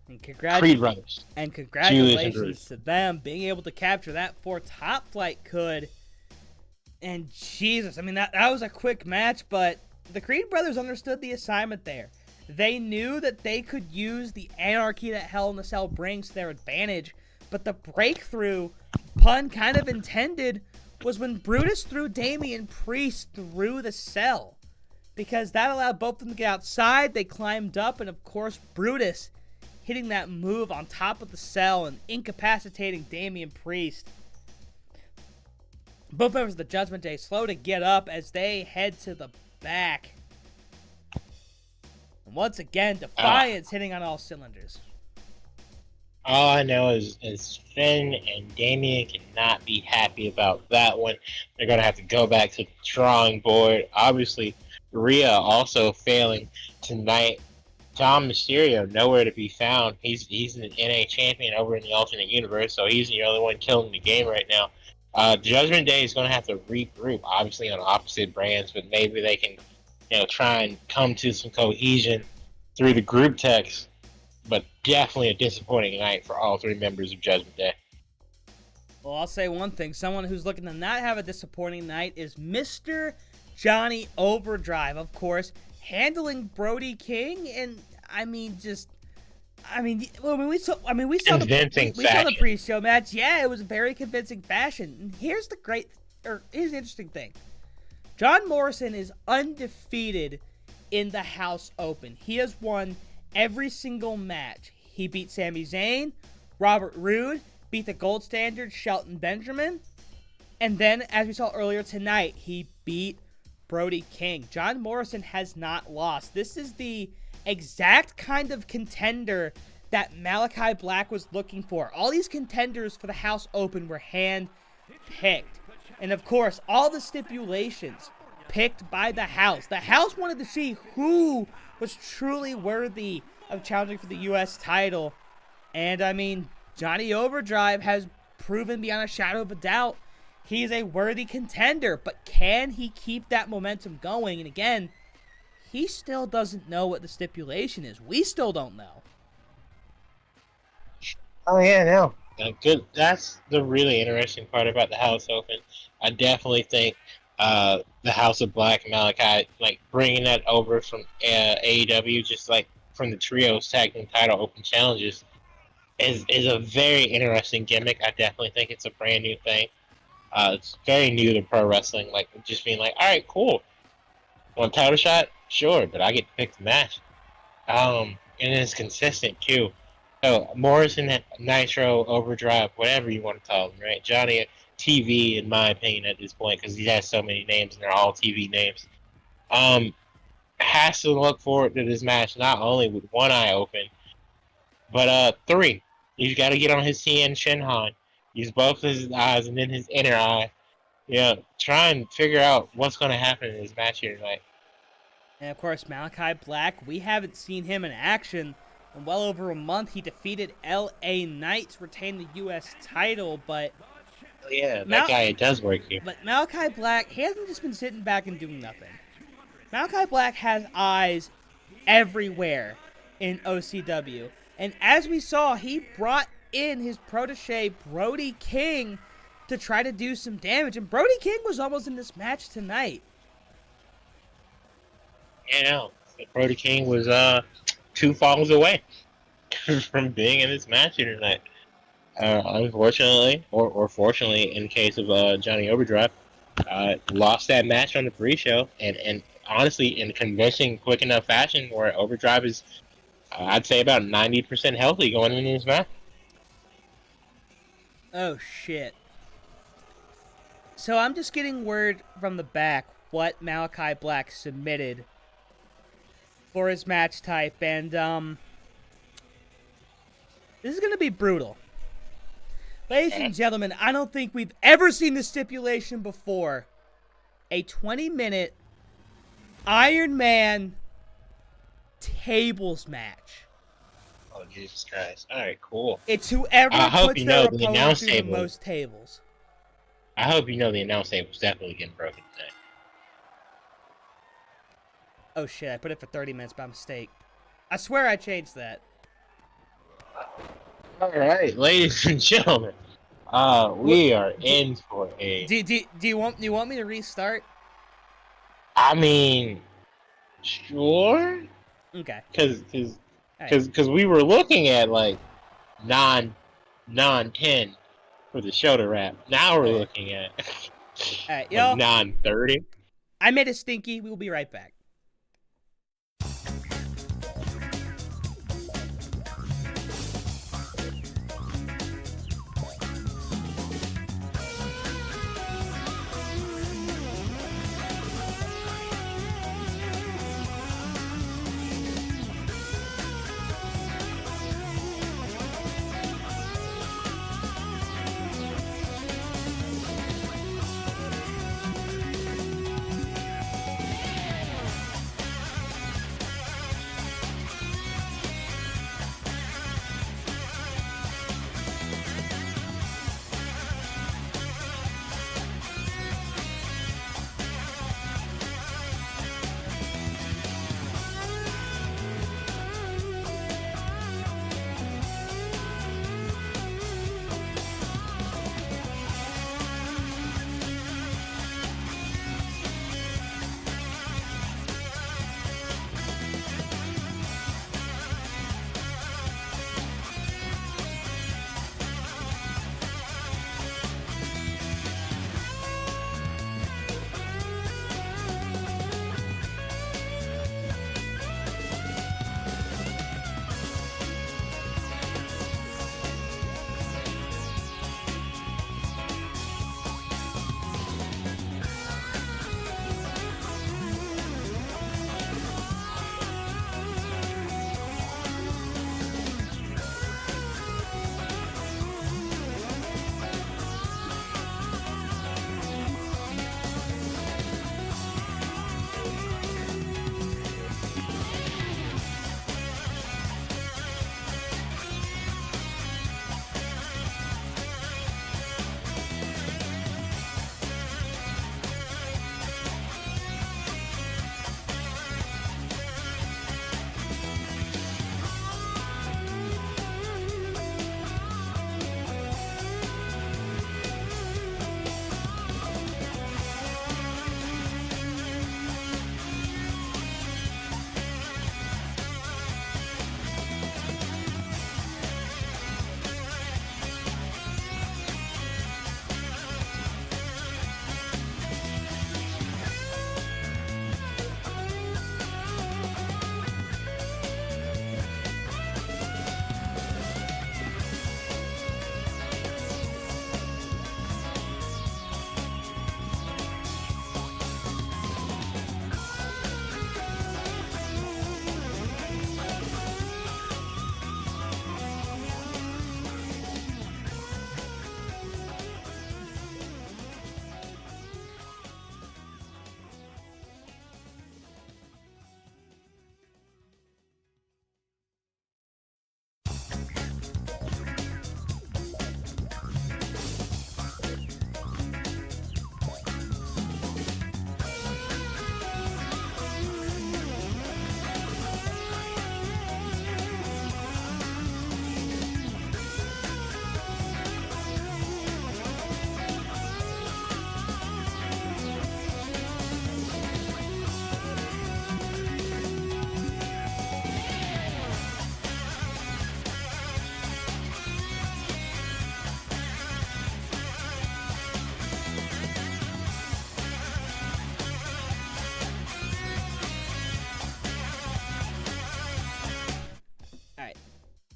And Creed brothers. And congratulations to them being able to capture that for Top Flight could. And Jesus, I mean, that was a quick match, but the Creed brothers understood the assignment there. They knew that they could use the anarchy that Hell in a Cell brings to their advantage. But the breakthrough, pun kind of intended, was when Brutus threw Damian Priest through the cell. Because that allowed both of them to get outside, they climbed up, and of course Brutus hitting that move on top of the cell and incapacitating Damian Priest. Both members of the Judgment Day slow to get up as they head to the back. And once again, Defiance hitting on all cylinders. All I know is Finn and Damian cannot be happy about that one. They're going to have to go back to the drawing board. Obviously, Rhea also failing tonight. Dom Mysterio, nowhere to be found. He's an NA champion over in the alternate universe, so he's the only one killing the game right now. Judgment Day is going to have to regroup, obviously on opposite brands, but maybe they can, try and come to some cohesion through the group text. But definitely a disappointing night for all three members of Judgment Day. Well, I'll say one thing. Someone who's looking to not have a disappointing night is Mr. Johnny Overdrive, of course, handling Brody King, and we saw the pre-show match. Yeah, it was a very convincing fashion. And here's the interesting thing. John Morrison is undefeated in the House Open. He has won every single match. He beat Sami Zayn, Robert Roode, beat the gold standard Shelton Benjamin, and then, as we saw earlier tonight, he beat Brody King. John Morrison has not lost. This is the exact kind of contender that Malachi Black was looking for. All these contenders for the House Open were hand-picked. And of course, all the stipulations picked by the House. The House wanted to see who was truly worthy of challenging for the U.S. title. And, Johnny Overdrive has proven beyond a shadow of a doubt he is a worthy contender. But can he keep that momentum going? And again, he still doesn't know what the stipulation is. We still don't know. Oh, yeah, no. Good. That's the really interesting part about the House Open. I definitely think the House of Black and Malachi, bringing that over from AEW, just from the Trios Tag Team Title Open Challenges, is a very interesting gimmick. I definitely think it's a brand new thing. It's very new to pro wrestling. Like just being like, all right, cool. Want a title shot? Sure, but I get to pick the match. And it's consistent too. So Morrison, Nitro, Overdrive, whatever you want to call them, right? Johnny TV, in my opinion, at this point, because he has so many names and they're all TV names. Has to look forward to this match not only with one eye open, but three. He's got to get on his Tien Shinhan, use both of his eyes and then his inner eye. Yeah, try and figure out what's going to happen in this match here tonight. And of course, Malachi Black, we haven't seen him in action in well over a month. He defeated LA Knight to retain the U.S. title, but... Yeah, that guy does work here. But Malachi Black, he hasn't just been sitting back and doing nothing. Malachi Black has eyes everywhere in OCW. And as we saw, he brought in his protege, Brody King, to try to do some damage. And Brody King was almost in this match tonight. Yeah, Brody King was 2 falls away from being in this match here tonight. Unfortunately, or fortunately, in case of Johnny Overdrive, lost that match on the pre-show, and honestly, in convincing, quick enough fashion where Overdrive is, I'd say, about 90% healthy going into this match. Oh, shit. So I'm just getting word from the back what Malachi Black submitted for his match type, and this is going to be brutal. Ladies and gentlemen, I don't think we've ever seen this stipulation before. A 20-minute Iron Man tables match. Oh, Jesus Christ. All right, cool. It's whoever puts their opponent through the most tables. I hope you know the announce table's definitely getting broken tonight. Oh, shit, I put it for 30 minutes by mistake. I swear I changed that. All right, ladies and gentlemen, we are in for a... Do you want me to restart? I mean, sure. Okay. Because we were looking at like 9:10 for the show to wrap. Now we're looking at like 9:30. I made a stinky. We will be right back.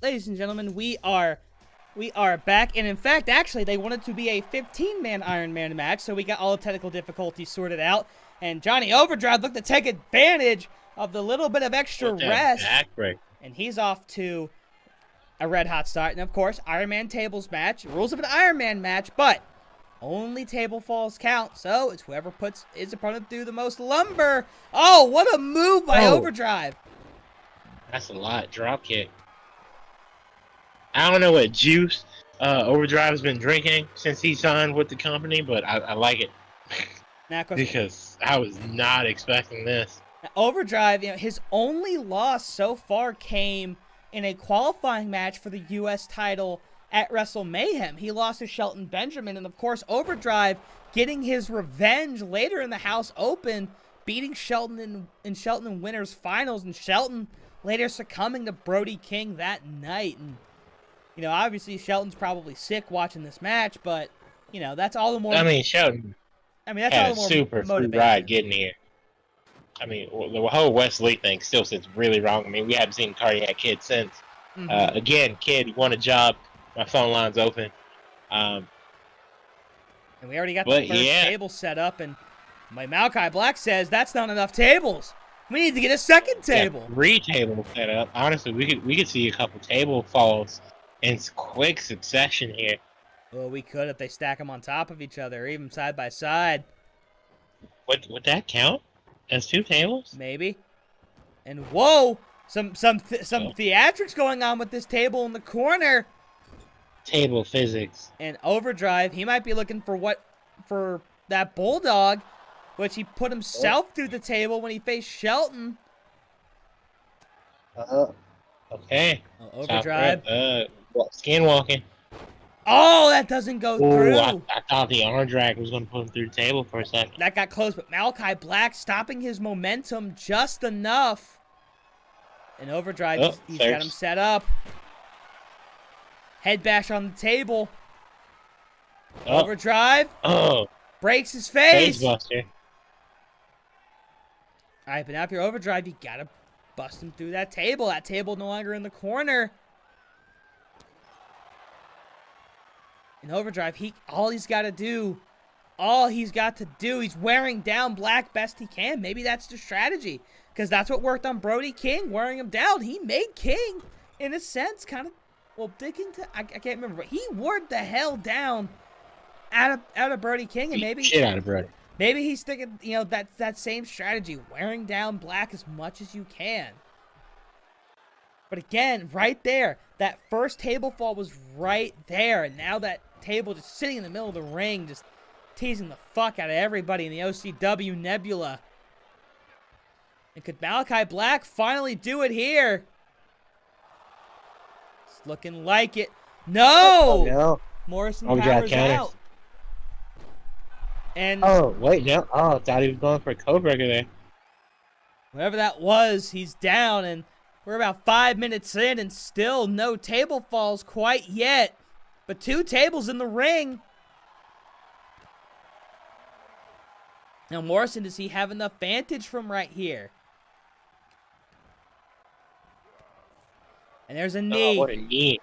ladies and gentlemen, we are back. And in fact, actually, they wanted to be a 15-man Iron Man match, so we got all the technical difficulties sorted out. And Johnny Overdrive looked to take advantage of the little bit of extra rest. And he's off to a red-hot start. And, of course, Iron Man tables match. Rules of an Iron Man match, but only table falls count. So it's whoever puts his opponent through the most lumber. Oh, what a move by Overdrive. That's a lot. Drop kick. I don't know what juice Overdrive's been drinking since he signed with the company, but I like it. Because I was not expecting this. Overdrive, his only loss so far came in a qualifying match for the U.S. title at Wrestle Mayhem. He lost to Shelton Benjamin, and of course, Overdrive getting his revenge later in the House Open, beating Shelton in Shelton Winners Finals, and Shelton later succumbing to Brody King that night. And obviously Shelton's probably sick watching this match, but that's all the more. Shelton. That's had all the more a super free ride getting here. The whole Wesley thing still sits really wrong. We haven't seen Cardiac Kid since. Again, Kid, you want a job? My phone line's open. And we already got the first table set up, and my Malachi Black says that's not enough tables. We need to get a second table. Yeah, 3 tables set up. Honestly, we could see a couple table falls in quick succession here. Well, we could if they stack them on top of each other, or even side by side. Would that count as 2 tables? Maybe. And whoa, some theatrics going on with this table in the corner. Table physics. And Overdrive, he might be looking for that bulldog, which he put himself through the table when he faced Shelton. Okay. Overdrive. Skinwalking. Oh, that doesn't go through. I thought the arm drag was going to put him through the table for a second. That got close, but Malachi Black stopping his momentum just enough. And Overdrive, he's got him set up. Head bash on the table. Overdrive. Breaks his face. Facebuster. All right, but now if you're Overdrive, you got to bust him through that table. That table no longer in the corner. In Overdrive, all he's got to do, he's wearing down Black best he can. Maybe that's the strategy, because that's what worked on Brody King, wearing him down. He made King, in a sense, kind of, I can't remember, but he wore the hell down out of Brody King, and maybe shit out of Brody. Maybe he's thinking, that same strategy, wearing down Black as much as you can. But again, right there, that first table fall was right there, and now that table just sitting in the middle of the ring, just teasing the fuck out of everybody in the OCW Nebula. And could Malachi Black finally do it here? It's looking like it. No! No. Morrison powers out. And wait, no. I thought he was going for a code breaker there. Whatever that was, he's down, and we're about 5 minutes in, and still no table falls quite yet. But 2 tables in the ring. Now, Morrison, does he have enough vantage from right here? And there's a knee. Oh, what a knee.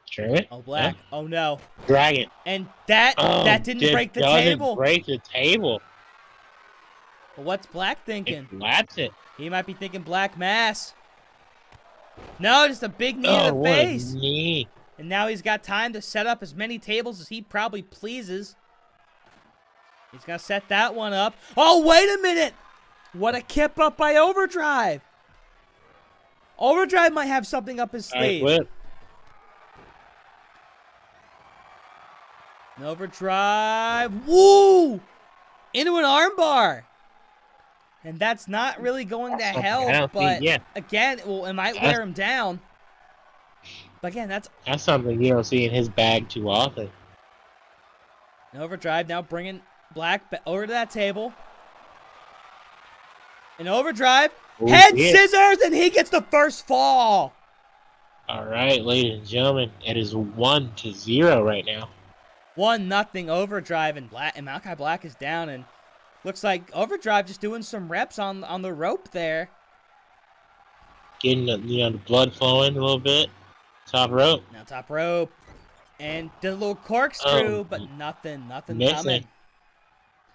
Sure. Oh, Black. Yeah. Oh, no. Dragon. And that didn't break the table. Break the table. But what's Black thinking? It laps it. He might be thinking Black Mass. No, just a big knee in the face. What a knee. And now he's got time to set up as many tables as he probably pleases. He's going to set that one up. Oh, wait a minute. What a kip up by Overdrive. Overdrive might have something up his sleeve. Overdrive. Woo! Into an armbar. And that's not really going to help, but again, it might wear him down. But again, that's something you don't see in his bag too often. Overdrive now bringing Black over to that table. And Overdrive, head scissors, and he gets the first fall. All right, ladies and gentlemen, it is 1-0 right now. 1-0 Overdrive, and Malachi Black is down, and looks like Overdrive just doing some reps on the rope there. getting the blood flowing a little bit. Top rope. Now top rope. And did a little corkscrew, but nothing missing. coming.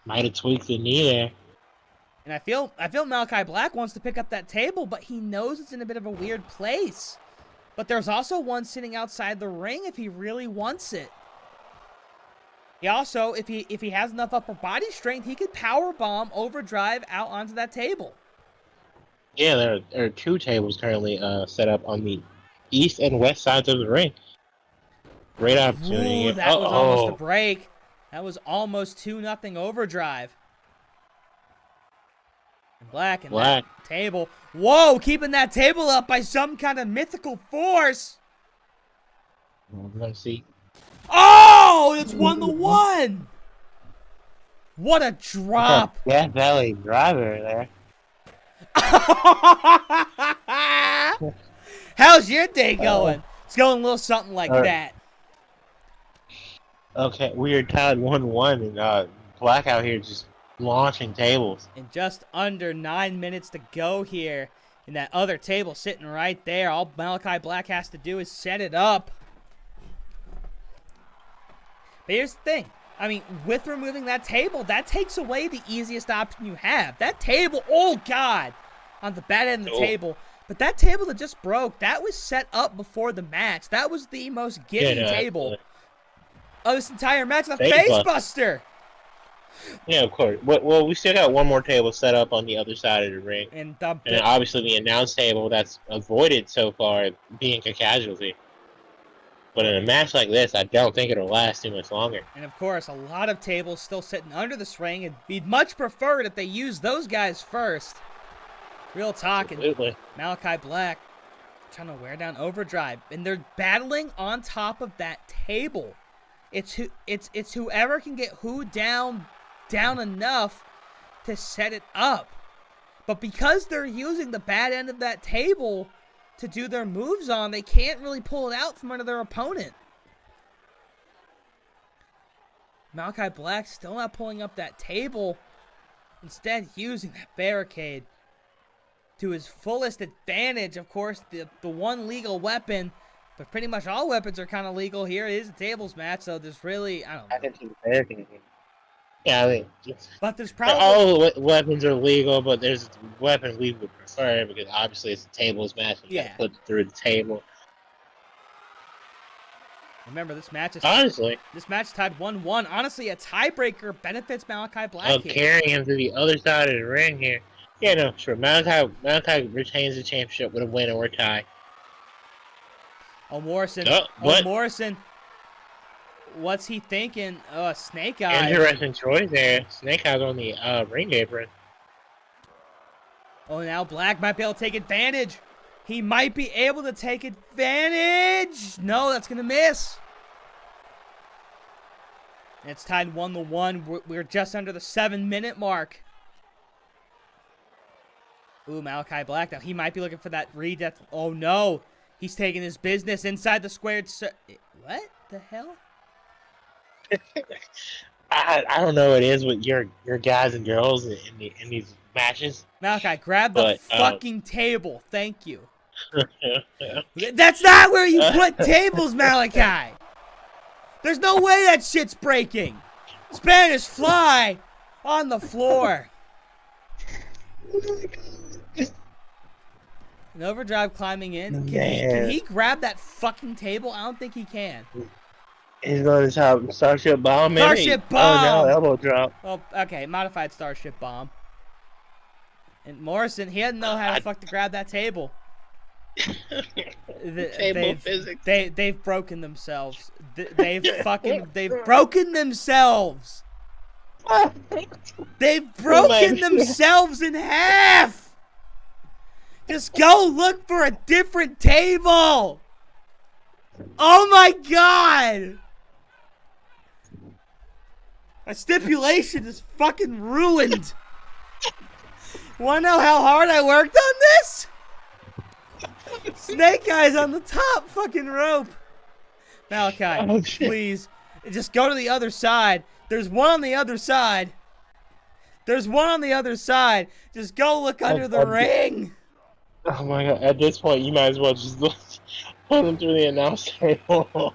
Might have tweaked the knee there. And I feel Malachi Black wants to pick up that table, but he knows it's in a bit of a weird place. But there's also one sitting outside the ring if he really wants it. He also, if he has enough upper body strength, he could power bomb Overdrive out onto that table. Yeah, there are 2 tables currently set up on the east and west sides of the ring. Great opportunity. Ooh, that was almost a break. That was almost 2-0 Overdrive. And Black and that table. Whoa, keeping that table up by some kind of mythical force. Let's see. Oh, it's 1-1. What a drop. Death Valley driver there. How's your day going? It's going a little something like that. Okay, we are tied 1-1, and Black out here just launching tables. In just under 9 minutes to go here, and that other table sitting right there. All Malachi Black has to do is set it up. But here's the thing. I mean, with removing that table, that takes away the easiest option you have. That table, oh God, on the bad end of the table. But that table that just broke, that was set up before the match. That was the most giddy table of this entire match. The Face Buster. Yeah, of course. Well, we still got one more table set up on the other side of the ring. And obviously the announce table that's avoided so far being a casualty. But in a match like this, I don't think it'll last too much longer. And of course, a lot of tables still sitting under this ring, and we'd much prefer it if they use those guys first. Real talk. And Malachi Black trying to wear down Overdrive, and they're battling on top of that table. It's whoever can get who down enough to set it up. But because they're using the bad end of that table to do their moves on, they can't really pull it out from under their opponent. Malachi Black still not pulling up that table. Instead, using that barricade to his fullest advantage. Of course, the one legal weapon, but pretty much all weapons are kind of legal here. It is a tables match, so there's really, I don't know. Yeah, I mean, but there's probably all weapons are legal, but there's a weapon we would prefer because obviously it's a tables match. You gotta put it through the table. Remember, this match is this match tied 1-1. Honestly, a tiebreaker benefits Malachi Black. Carrying him to the other side of the ring here. Yeah, no, sure. Malachi retains the championship with a win or a tie. Oh, Morrison. Morrison. What's he thinking? Snake Eyes. Interesting choice there. Snake Eyes on the ring apron. Oh, now Black might be able to take advantage. He might be able to take advantage. No, that's going to miss. It's tied 1-1. We're just under the 7-minute mark. Ooh, Malachi Black. Now, he might be looking for that re-death. Oh, no. He's taking his business inside the squared what the hell? I don't know what it is with your guys and girls in these matches. Malachi, grab the fucking table. Thank you. That's not where you put tables, Malachi. There's no way that shit's breaking. Spanish Fly on the floor. An Overdrive climbing in. Can he grab that fucking table? I don't think he can. He's going to top Starship Bomb. Starship Bomb. Oh no, elbow drop. Oh, okay, modified Starship Bomb. And Morrison, he doesn't know how to fuck to grab that table. Physics. They've broken themselves. They've broken themselves. They've broken themselves in half. Just go look for a different table. Oh my God. My stipulation is fucking ruined. Wanna know how hard I worked on this? Snake Eyes on the top fucking rope. Malachi, please, just go to the other side. There's one on the other side. There's one on the other side. Just go look under the ring. Oh my god! At this point, you might as well just put him through the announce table.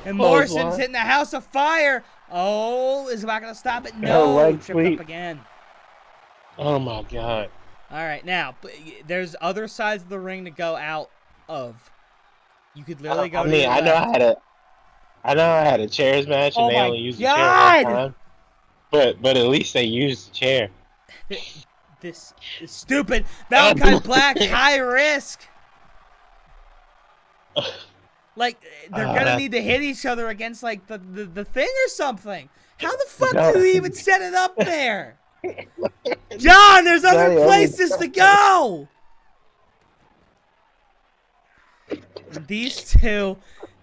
And Morrison's hitting the house of fire. Oh, is not going to stop it? No, leg tripped sweep. up again. Oh my god! All right, now there's other sides of the ring to go out of. You could literally go. I mean, I know I had a chairs match, and Oh they my only used the God! chair one time. But at least they used the chair. This is stupid. Malachi Black, high risk. Like, they're gonna need to hit each other against, like, the thing or something. How the fuck do you even set it up there? John, there's other places to go! And these two,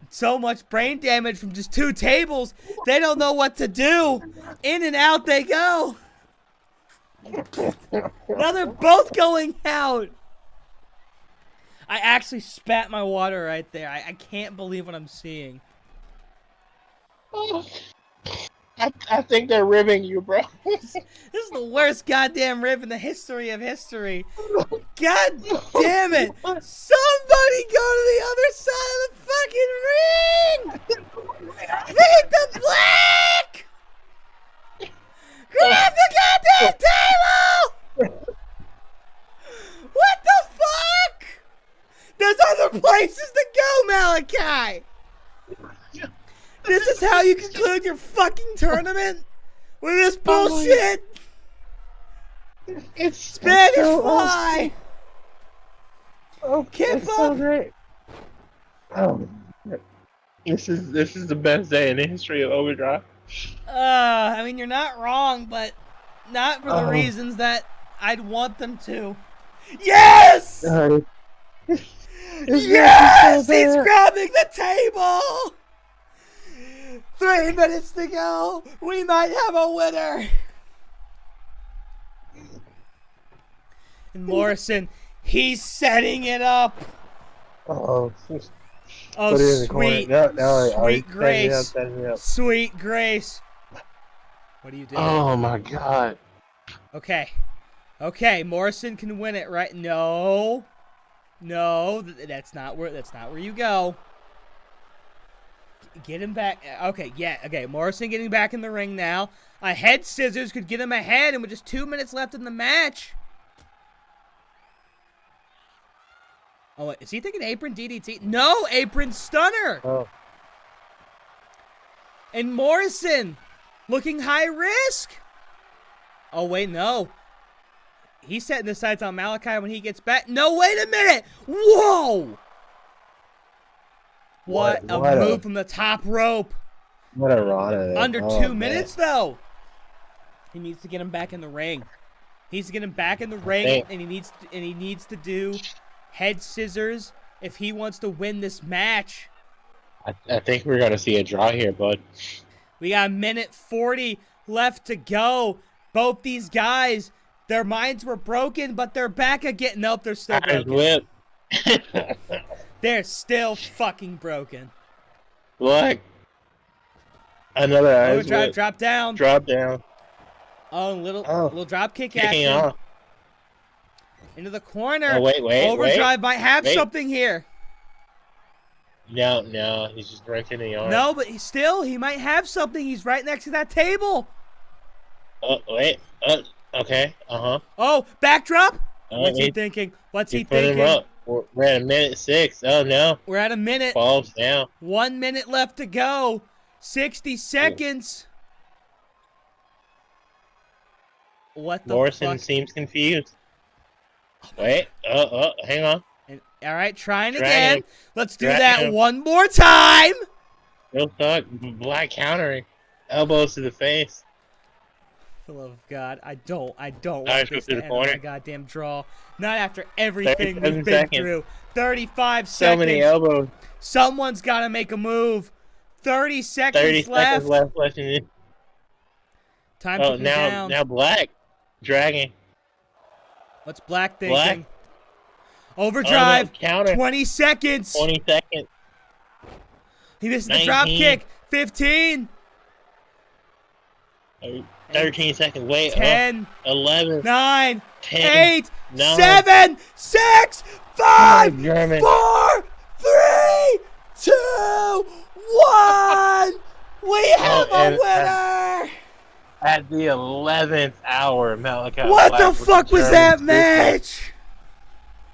so much brain damage from just 2 tables, they don't know what to do. In and out they go. Now they're both going out. I actually spat my water right there. I can't believe what I'm seeing. I think they're ribbing you, bro. This is the worst goddamn rib in the history of history. God damn it! Somebody go to the other side of the fucking ring! Hit the Black! Grab the goddamn table! What the fuck? There's other places to go, Malachi! This is how you conclude your fucking tournament? With this bullshit? It's Spanish so Fly! Oh, Kip it's so up! great. Oh, this is the best day in the history of Overdrive. I mean, you're not wrong, but not for the reasons that I'd want them to. Yes! Yes! He's grabbing the table! 3 minutes to go. We might have a winner. And Morrison, he's setting it up. Oh, sweet, sweet Grace. Sweet Grace. What are you doing? Oh my god. Okay. Okay, Morrison can win it, right? No. No, that's not where you go. Get him back. Okay, yeah. Okay, Morrison getting back in the ring now. A head scissors could get him ahead, and with just 2 minutes left in the match. Oh, wait, is he thinking apron DDT? No, apron stunner. Oh. And Morrison looking high risk. Oh, wait, no. He's setting the sights on Malachi when he gets back. No, wait a minute. Whoa. What a move from the top rope. What a run. Under 2 minutes, though. He needs to get him back in the ring. He needs to get him back in the ring, and he needs to do head scissors if he wants to win this match. I think we're gonna see a draw here, bud. We got 1:40 left to go. Both these guys, their minds were broken, but they're back again. Nope, they're still broken. Whip. They're still fucking broken. Look. Another Overdrive, drop down. Drop down. Oh, little drop kick action. Off. Into the corner. Oh, wait. Overdrive might have something here. No, he's just renting the arm. No, but he might have something. He's right next to that table. Oh, wait. Okay. Oh, backdrop? What's he thinking? What's he thinking? Him up. We're at 1:06. Oh, no. We're at a minute. Falls down. 1 minute left to go. 60 seconds. What the Morrison fuck? seems confused. Wait. Hang on. All right, trying again. Let's do Drag that him. one more time. Real talk. Black countering. Elbows to the face. For the love of God, I don't Nice, want go this through to the end on corner. a goddamn draw. Not after everything 37 we've been seconds. through. 35 So seconds. many elbows. Someone's got to make a move. 30 seconds 30 left. seconds left in it. Time Oh, ticking down. now Black. Dragging. What's Black thinking? Black. Overdrive. Counter. 20 seconds. 20 seconds. He misses the 19. drop kick. 15. 13 seconds. Wait. 10, 11, 9, 10, 8, 9, 7, 6, 5, 4, 3, German. 2, 1. We have a and winner. At the 11th hour, Malachi What Black the fuck was German that Super.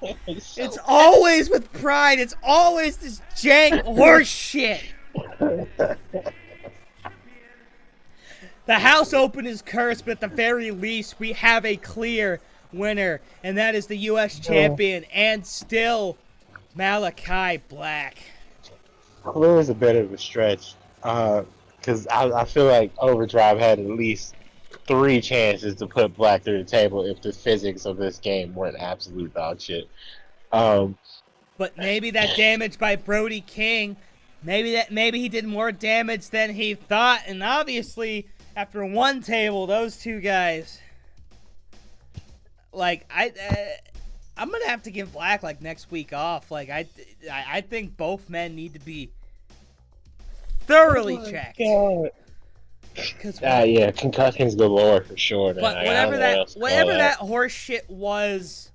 match? It's always with pride. It's always this jank horse shit. The house open is cursed, but at the very least, we have a clear winner, and that is the U.S. champion, and still Malachi Black. Clear is a bit of a stretch, because I feel like Overdrive had at least 3 chances to put Black through the table if the physics of this game weren't absolute dog shit. But maybe that damage by Brody King, maybe he did more damage than he thought, and obviously after one table, those two guys, like I'm gonna have to give Black like next week off. Like I think both men need to be thoroughly checked. Yeah, concussions galore for sure. Man. But whatever that horse shit was,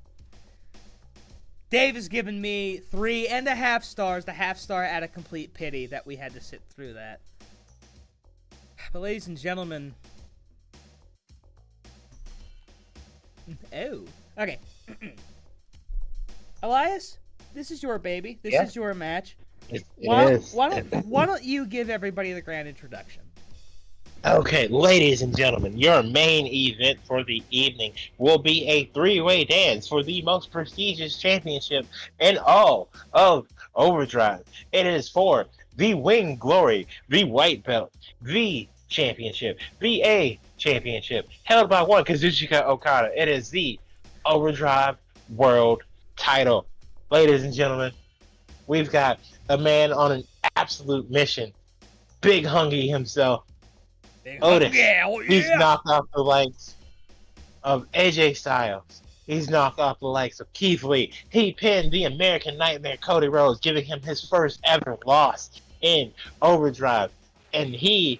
Dave has given me 3.5 stars. The half star out of complete pity that we had to sit through that. But ladies and gentlemen, oh, okay. Elias, this is your baby. This is your match. Why don't you give everybody the grand introduction? Okay, ladies and gentlemen, your main event for the evening will be a 3-way dance for the most prestigious championship in all of Overdrive. It is for the Wing Glory, the White Belt, the Championship, the A Championship, held by one Kazuchika Okada. It is the Overdrive World Title. Ladies and gentlemen, we've got a man on an absolute mission. Big Hungy himself. Otis. He's knocked off the likes of AJ Styles. He's knocked off the likes of Keith Lee. He pinned the American Nightmare Cody Rhodes, giving him his first ever loss in Overdrive. And he,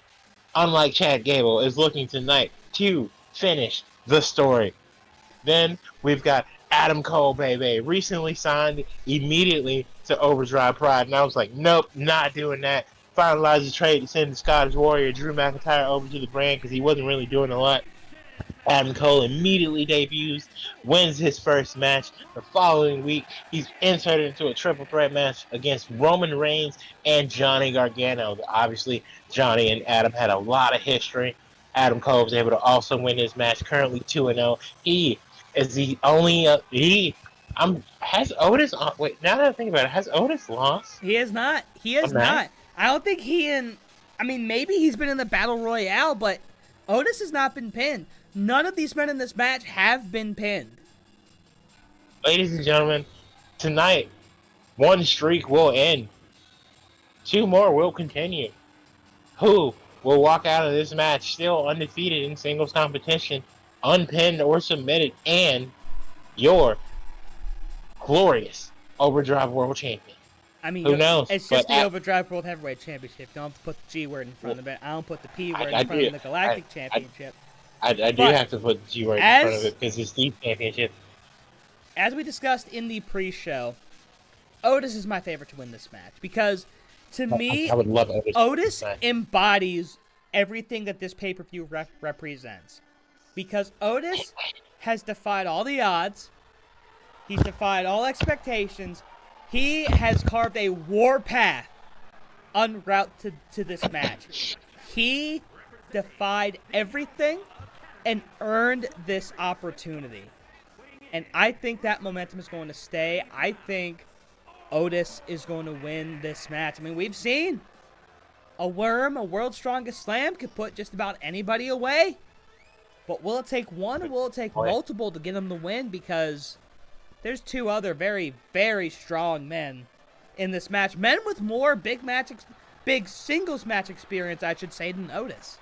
unlike Chad Gable, is looking tonight to finish the story. Then we've got Adam Cole, baby, recently signed immediately to Overdrive Pride. And I was like, nope, not doing that. Finalized the trade to send the Scottish Warrior Drew McIntyre over to the brand because he wasn't really doing a lot. Adam Cole immediately debuts, wins his first match. The following week, he's inserted into a triple threat match against Roman Reigns and Johnny Gargano. Obviously, Johnny and Adam had a lot of history. Adam Cole was able to also win his match, currently 2-0. He is the only has Otis wait, now that I think about it, has Otis lost? He has not. He has not. I don't think maybe he's been in the Battle Royale, but Otis has not been pinned. None of these men in this match have been pinned. Ladies and gentlemen, tonight, one streak will end. 2 more will continue. Who will walk out of this match still undefeated in singles competition, unpinned or submitted, and your glorious Overdrive World Champion? I mean, who knows? It's just the Overdrive World Heavyweight Championship. Don't put the G word in front of it. I don't put the P word in front of the Galactic Championship. I do have to put the G word in front of it because it's the championship. As we discussed in the pre-show, Otis is my favorite to win this match because, to me, I would love Otis embodies everything that this pay-per-view represents. Because Otis has defied all the odds. He's defied all expectations. He has carved a warpath en route to this match. He defied everything and earned this opportunity. And I think that momentum is going to stay. I think Otis is going to win this match. I mean, we've seen a World's Strongest Slam could put just about anybody away. But will it take one or will it take multiple to get him to win? Because there's 2 other very, very strong men in this match. Men with more big singles match experience, I should say, than Otis.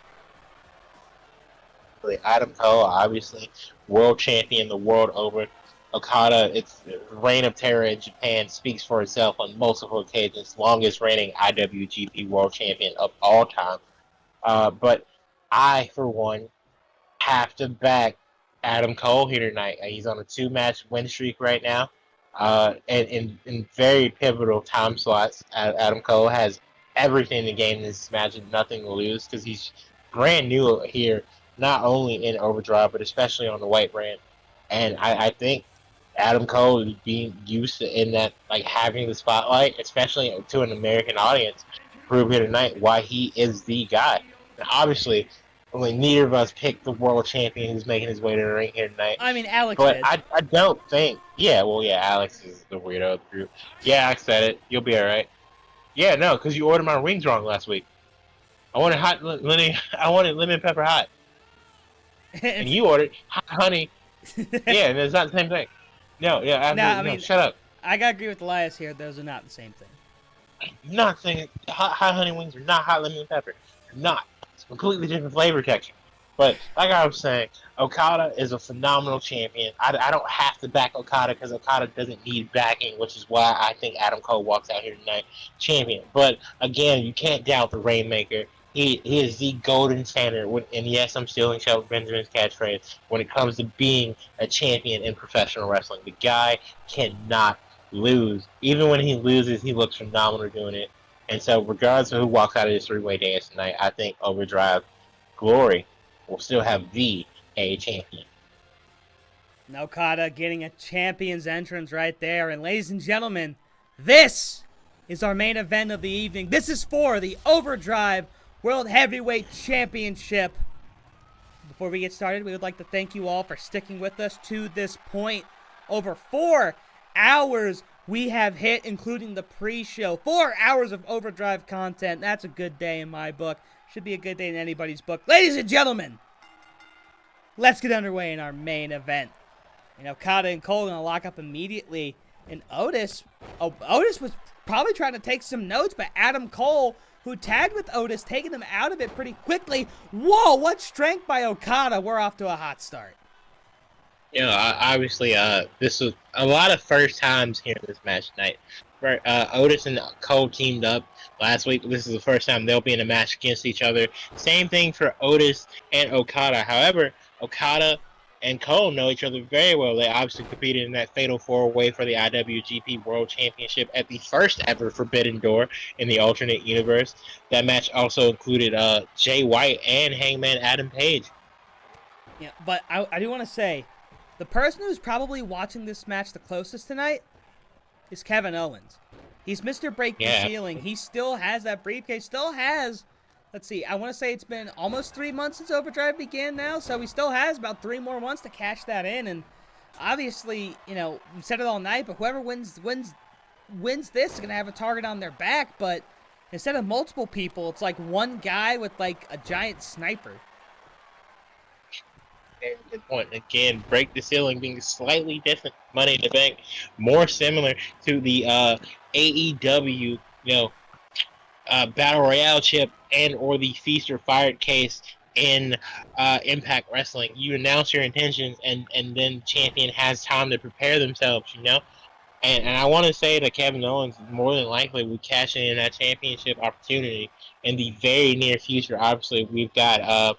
Adam Cole, obviously, world champion the world over. Okada, its reign of terror in Japan speaks for itself on multiple occasions. Longest reigning IWGP world champion of all time. But I, for one, have to back Adam Cole here tonight. He's on a 2-match win streak right now. And in very pivotal time slots, Adam Cole has everything to gain this match and nothing to lose because he's brand new here, not only in Overdrive, but especially on the white brand. And I think Adam Cole is being used to in that, like, having the spotlight, especially to an American audience, prove here tonight why he is the guy. And obviously, neither of us picked the world champion who's making his way to the ring here tonight. I mean, Alex But did. I don't think. Yeah, well, yeah, Alex is the weirdo of the group. Yeah, I said it. You'll be all right. Yeah, no, because you ordered my wings wrong last week. I wanted I wanted lemon pepper hot, and you ordered hot honey. Yeah, and it's not the same thing. No, yeah, I mean, shut up. I gotta agree with Elias here. Those are not the same thing. Not saying hot honey wings are not hot lemon pepper. They're not. It's a completely different flavor texture. But like I was saying, Okada is a phenomenal champion. I don't have to back Okada because Okada doesn't need backing, which is why I think Adam Cole walks out here tonight champion. But again, you can't doubt the Rainmaker. He is the golden standard. And yes, I'm stealing Shelton Benjamin's catchphrase when it comes to being a champion in professional wrestling. The guy cannot lose. Even when he loses, he looks phenomenal doing it. And so regardless of who walks out of this 3-way dance tonight, I think Overdrive Glory will still have a champion. Okada getting a champion's entrance right there. And ladies and gentlemen, this is our main event of the evening. This is for the Overdrive World Heavyweight Championship. Before we get started, we would like to thank you all for sticking with us to this point. Over 4 hours we have hit, including the pre-show. 4 hours of Overdrive content. That's a good day in my book. Should be a good day in anybody's book. Ladies and gentlemen, let's get underway in our main event. Okada and Cole are going to lock up immediately. And Otis was probably trying to take some notes, but Adam Cole, who tagged with Otis, taking him out of it pretty quickly. Whoa, what strength by Okada. We're off to a hot start. Obviously, this was a lot of first times here in this match tonight. Where Otis and Cole teamed up last week. This is the first time they'll be in a match against each other. Same thing for Otis and Okada. However, Okada and Cole know each other very well. They obviously competed in that fatal 4-way for the IWGP World Championship at the first ever Forbidden Door in the alternate universe. That match also included Jay White and Hangman Adam Page. Yeah, but I do want to say, the person who's probably watching this match the closest tonight is Kevin Owens. He's Mr. Break the Ceiling. He still has that briefcase, still has, let's see, I want to say it's been almost 3 months since Overdrive began now, so he still has about 3 more months to cash that in. And obviously, we said it all night, but whoever wins this is going to have a target on their back. But instead of multiple people, it's like one guy with like a giant sniper. Good point. Again, Break the Ceiling being slightly different. Money in the Bank, more similar to the AEW, Battle Royale chip and or the Feast or Fired case in Impact Wrestling. You announce your intentions, and then champion has time to prepare themselves. And I want to say that Kevin Owens more than likely will cash in that championship opportunity in the very near future. Obviously, we've got a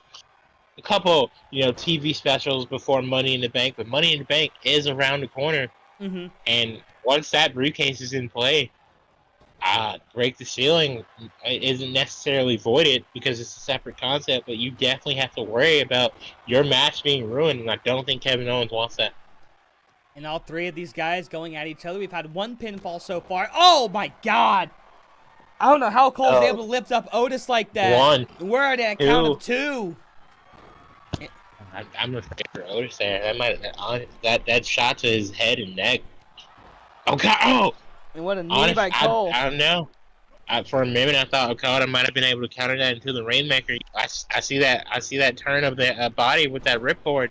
couple, TV specials before Money in the Bank, but Money in the Bank is around the corner. Mm-hmm. And once that briefcase is in play, Break the Ceiling isn't necessarily voided because it's a separate concept, but you definitely have to worry about your match being ruined, and I don't think Kevin Owens wants that. And all 3 of these guys going at each other. We've had 1 pinfall so far. Oh, my God. I don't know how Cole was able to lift up Otis like that. 1. We're at a count of 2. I'm afraid for Otis there. That shot to his head and neck. Oh God! Oh! And what a knee by Cole. I don't know. For a minute, I thought Okada might have been able to counter that into the Rainmaker. I see that turn of the body with that ripcord.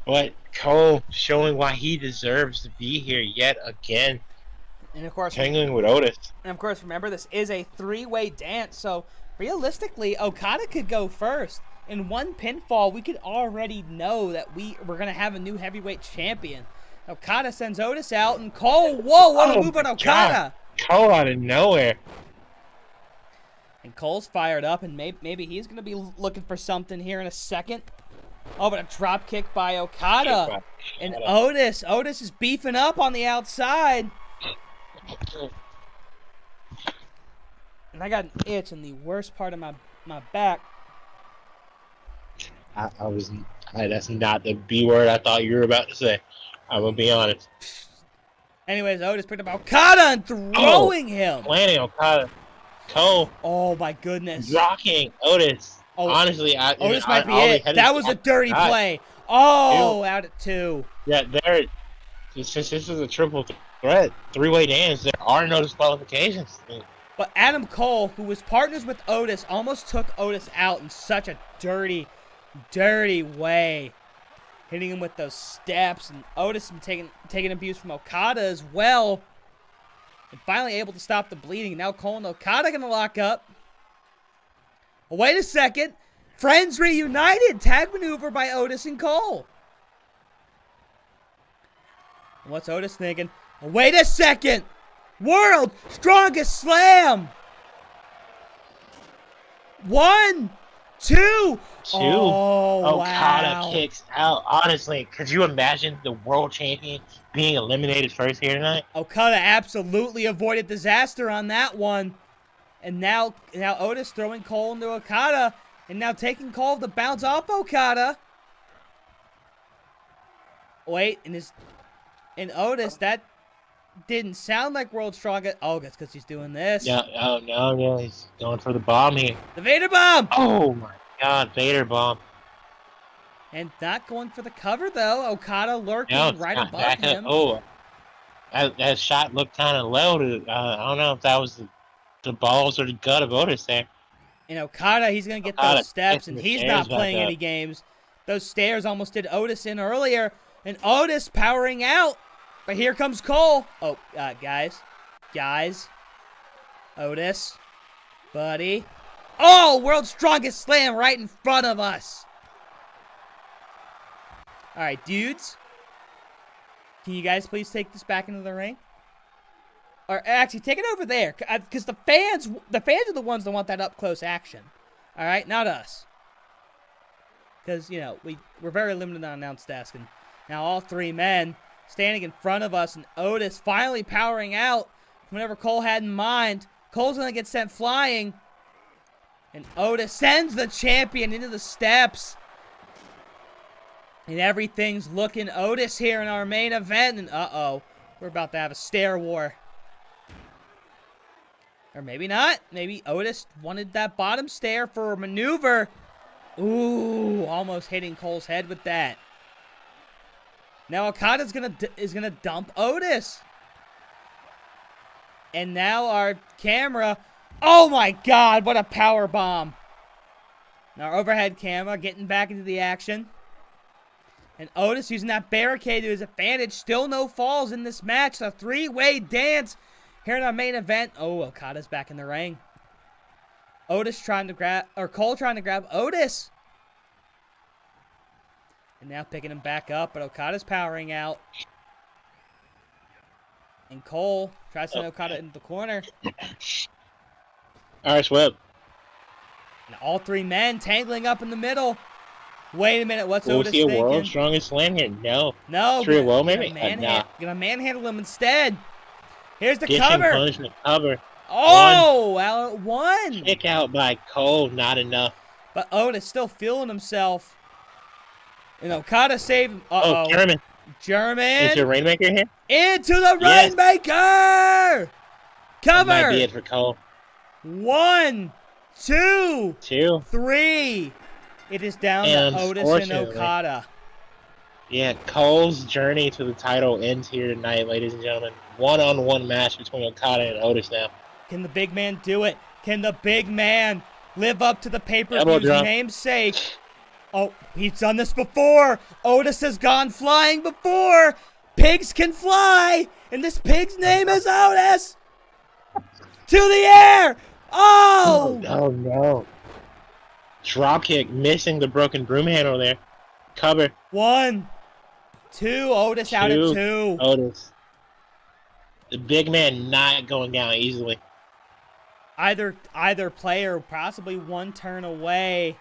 But Cole showing why he deserves to be here yet again. And of course, tangling with Otis. And of course, remember, this is a 3-way dance, so realistically, Okada could go first. In 1 pinfall, we could already know that we're going to have a new heavyweight champion. Okada sends Otis out, and Cole, whoa, what a move on Okada. God. Cole out of nowhere. And Cole's fired up, and maybe he's going to be looking for something here in a second. Oh, but a drop kick by Okada. And Otis is beefing up on the outside. And I got an itch in the worst part of my back. That's not the B word I thought you were about to say. I'm going to be honest. Anyways, Otis picked up Okada and throwing him. Planning Okada. Cole. Oh, my goodness. Rocking Otis. Oh, Honestly, Otis might be it. That was a dirty play. Oh, out at 2. Yeah, since this is a triple threat, 3-way dance, there are no disqualifications. But Adam Cole, who was partners with Otis, almost took Otis out in such a dirty way. Hitting him with those steps, and Otis taking abuse from Okada as well. And finally able to stop the bleeding. Now Cole and Okada going to lock up. Oh, wait a second. Friends reunited. Tag maneuver by Otis and Cole. And what's Otis thinking? Oh, wait a second. World Strongest Slam. 1, 2. Oh, Okada wow. kicks out. Honestly, could you imagine the world champion being eliminated first here tonight? Okada absolutely avoided disaster on that one. And now Otis throwing Cole into Okada. And now taking Cole to bounce off Okada. Wait, and Otis, that didn't sound like World's Strongest. Oh, that's because he's doing this. Yeah, oh no, he's going for the bomb here. The Vader Bomb! Oh my God, Vader bomb. And not going for the cover, though. Okada lurking right above him. Oh, that shot looked kind of low. I don't know if that was the balls or the gut of Otis there. And Okada, he's going to get those steps, and he's not playing any games. Those stairs almost did Otis in earlier. And Otis powering out. But here comes Cole. Oh, guys. Otis. Buddy. Oh, World's Strongest Slam right in front of us. All right, dudes. Can you guys please take this back into the ring? Or actually, take it over there, because the fans are the ones that want that up-close action. All right, not us. Because, you know, we're very limited on announce desk. And now all 3 men standing in front of us, and Otis finally powering out from whatever Cole had in mind. Cole's going to get sent flying. And Otis sends the champion into the steps. And everything's looking Otis here in our main event. And uh-oh, we're about to have a stair war. Or maybe not. Maybe Otis wanted that bottom stair for a maneuver. Ooh, almost hitting Cole's head with that. Now Okada's gonna dump Otis. And now our camera. Oh my God, what a power bomb. Now our overhead camera getting back into the action. And Otis using that barricade to his advantage. Still no falls in this match. A 3-way dance here in our main event. Oh, Okada's back in the ring. Cole trying to grab Otis. And now picking him back up, but Okada's powering out. And Cole tries to send Okada into the corner. Irish whip. And all 3 men tangling up in the middle. Wait a minute, what's Will Otis we see thinking? a World's Strongest Slam here? No. No. True, well, maybe. Gonna manhandle him instead. Here's the Get cover. Punishment cover. Oh, well, it won. Kick out by Cole, not enough. But Otis still feeling himself. And Okada saved him. Oh, German. Is there a Rainmaker here? Into the Rainmaker! Cover! That might be it for Cole. 1, 2, 2, 3. It is down to Otis and Okada. Yeah, Cole's journey to the title ends here tonight, ladies and gentlemen. One-on-one match between Okada and Otis now. Can the big man do it? Can the big man live up to the pay-per-view's namesake? Oh, he's done this before. Otis has gone flying before. Pigs can fly, and this pig's name is Otis. To the air. Oh! Oh, no. Dropkick, missing the broken broom handle there. Cover. 1, 2, Otis out at 2. Otis. The big man not going down easily. either player possibly one turn away.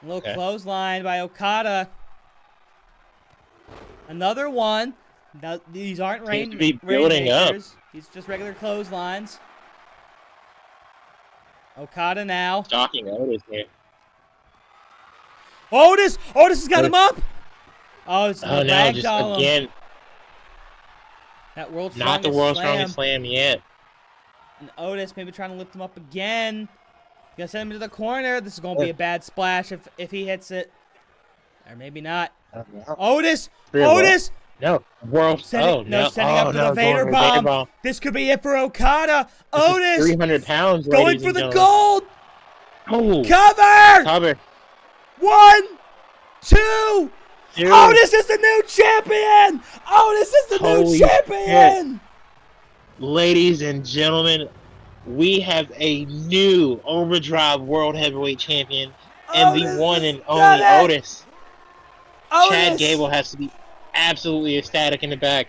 A little clothesline by Okada. Another one. Now, these aren't rainmakers. These are just regular clotheslines. Okada now. Stalking Otis here. Otis has got him up. Oh, it's no, just again. That world's not the world's strongest slam yet. And Otis maybe trying to lift him up again. Gonna send him to the corner. This is gonna be a bad splash if he hits it, or maybe not. Otis. No, setting up for the Vader bomb. This could be it for Okada. Otis, 300 pounds, going for the gold. Oh, cover. 1, 2. Otis is the new champion. New champion. Ladies and gentlemen, we have a new Overdrive World Heavyweight Champion, and the one and only Otis. Chad Gable has to be absolutely ecstatic in the back.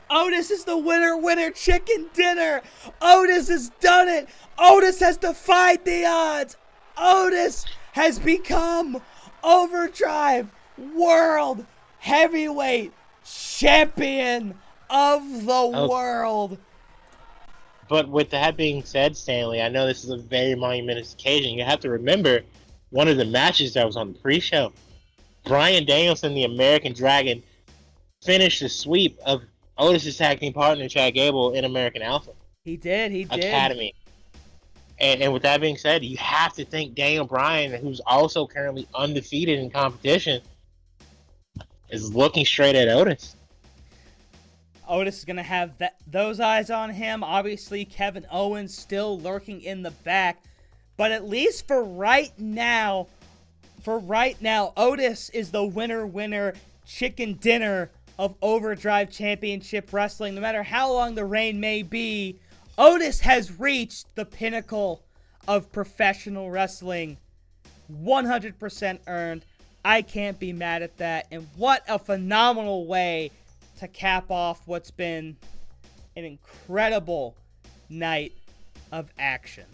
Otis is the winner chicken dinner. Otis has done it. Otis has defied the odds. Otis has become Overdrive World Heavyweight Champion of the world. But with that being said, Stanley, I know this is a very monumentous occasion. You have to remember one of the matches that was on the pre-show. Bryan Danielson, the American Dragon, finished the sweep of Otis' tag team partner, Chad Gable, in American Alpha. He did. Academy. And with that being said, you have to think Daniel Bryan, who's also currently undefeated in competition, is looking straight at Otis. Otis is going to have those eyes on him. Obviously, Kevin Owens still lurking in the back. But at least for right now, Otis is the winner chicken dinner of Overdrive Championship Wrestling. No matter how long the reign may be, Otis has reached the pinnacle of professional wrestling. 100% earned. I can't be mad at that. And what a phenomenal way to cap off what's been an incredible night of action.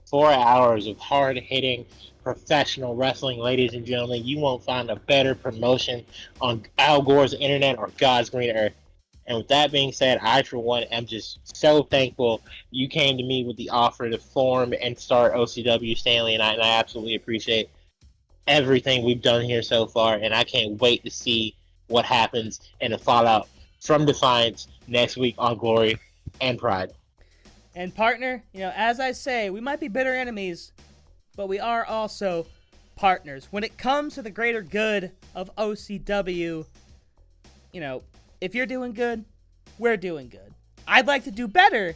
4 hours of hard-hitting professional wrestling, ladies and gentlemen. You won't find a better promotion on Al Gore's internet or God's green earth. And with that being said, I, for one, am just so thankful you came to me with the offer to form and start OCW, Stanley, and I absolutely appreciate everything we've done here so far, and I can't wait to see what happens in the fallout from Defiance next week on Glory and Pride. And partner, as I say, we might be bitter enemies, but we are also partners. When it comes to the greater good of OCW, if you're doing good, we're doing good. I'd like to do better,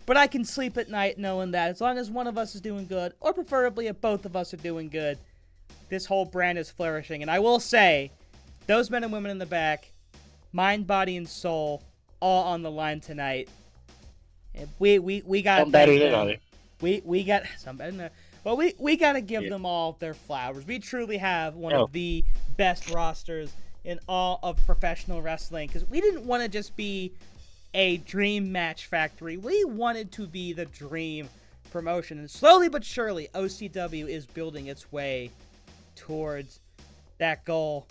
but I can sleep at night knowing that as long as one of us is doing good, or preferably if both of us are doing good, this whole brand is flourishing. And I will say, those men and women in the back, mind, body, and soul, all on the line tonight. We got some better than others. We got some better than others. Well, we got to give them all their flowers. We truly have one of the best rosters in all of professional wrestling, because we didn't want to just be a dream match factory. We wanted to be the dream promotion, and slowly but surely, OCW is building its way towards that goal.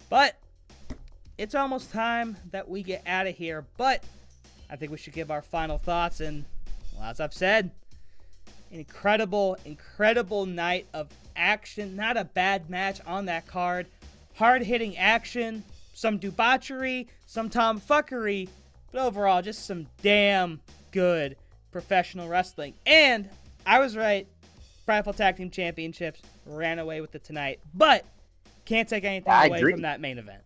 But it's almost time that we get out of here. But I think we should give our final thoughts. And, well, as I've said, an incredible night of action. Not a bad match on that card. Hard-hitting action, some debauchery, some tomfuckery, but overall just some damn good professional wrestling. And I was right. Prideful Tag Team Championships ran away with it tonight. But can't take anything away from that main event.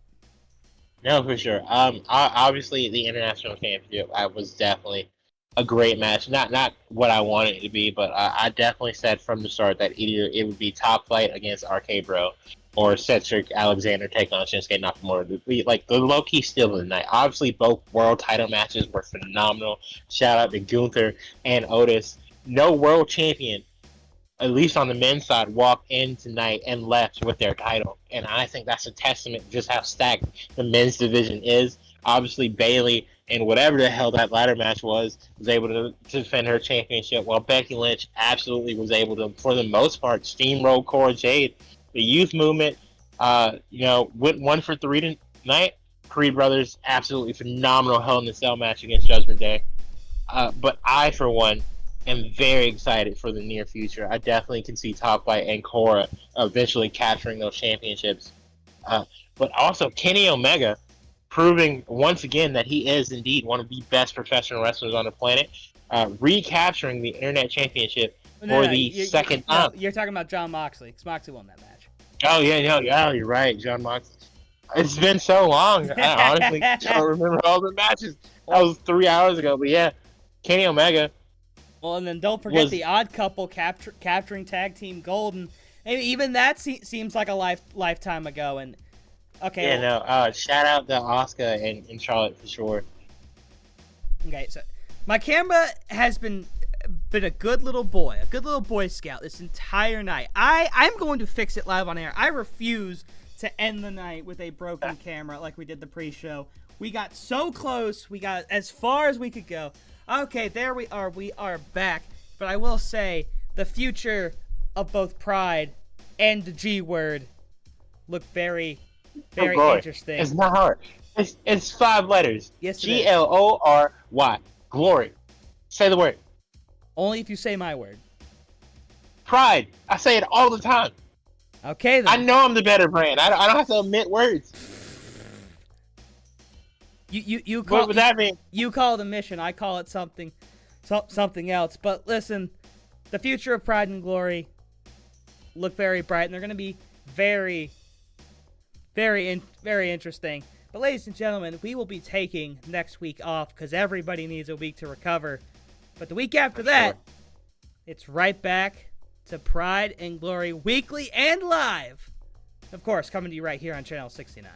No, for sure. Obviously, the International Championship was definitely a great match. Not what I wanted it to be, but I definitely said from the start that either it would be Top Flight against RK Bro or Cedric Alexander taking on Shinsuke Nakamura. Like, the low-key steal of the night. Obviously, both world title matches were phenomenal. Shout out to Gunther and Otis. No world champion, at least on the men's side, walked in tonight and left with their title. And I think that's a testament to just how stacked the men's division is. Obviously, Bayley and whatever the hell that ladder match was able to defend her championship, while Becky Lynch absolutely was able to, for the most part, steamroll Cora Jade. The youth movement, went 1 for 3 tonight. Creed Brothers, absolutely phenomenal Hell in a Cell match against Judgment Day. But I, for one, am very excited for the near future. I definitely can see Top Flight and Cora eventually capturing those championships. But also Kenny Omega proving once again that he is indeed one of the best professional wrestlers on the planet, recapturing the Internet Championship for the second time. No, you're talking about Jon Moxley, because Moxley won that match. Oh, yeah, you're right, Jon Moxley. It's been so long, I honestly don't remember all the matches. That was 3 hours ago, but yeah, Kenny Omega. Well, and then don't forget the Odd Couple capturing Tag Team Gold, and even that seems like a lifetime ago, and okay. Yeah, shout out to Asuka and Charlotte for sure. Okay, so my camera has been a good little boy, scout this entire night. I'm going to fix it live on air. I refuse to end the night with a broken camera like we did the pre-show. We got so close. We got as far as we could go. Okay, there we are. We are back. But I will say, the future of both Pride and the G word look very interesting. It's not hard. It's 5 letters. Yes, Glory. Glory. Say the word. Only if you say my word. Pride. I say it all the time. Okay, then. I know I'm the better brand. I don't have to omit words. You call, what would that mean? You call it a mission. I call it something else. But listen, the future of Pride and Glory look very bright, and they're going to be very interesting. But ladies and gentlemen, we will be taking next week off because everybody needs a week to recover. But the week after that, it's right back to Pride and Glory weekly and live. Of course, coming to you right here on Channel 69.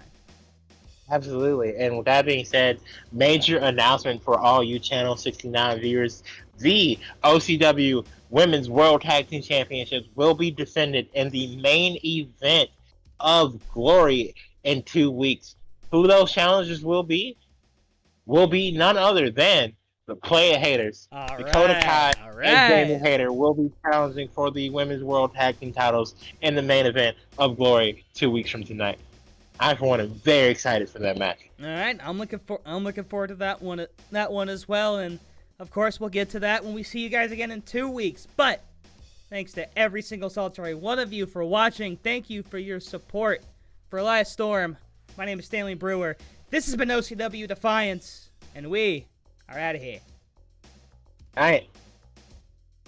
Absolutely. And with that being said, major announcement for all you Channel 69 viewers. The OCW Women's World Tag Team Championships will be defended in the main event of Glory in 2 weeks. Who those challengers will be none other than the Playa Haters. Dakota Kai and Damon Hayter will be challenging for the Women's World Tag Team titles in the main event of Glory 2 weeks from tonight. I, for one, am very excited for that match. All right, I'm looking forward to that one as well, and of course we'll get to that when we see you guys again in 2 weeks. But thanks to every single solitary one of you for watching. Thank you for your support. For Elias Storm, my name is Stanley Brewer. This has been OCW Defiance, and we are out of here. All right.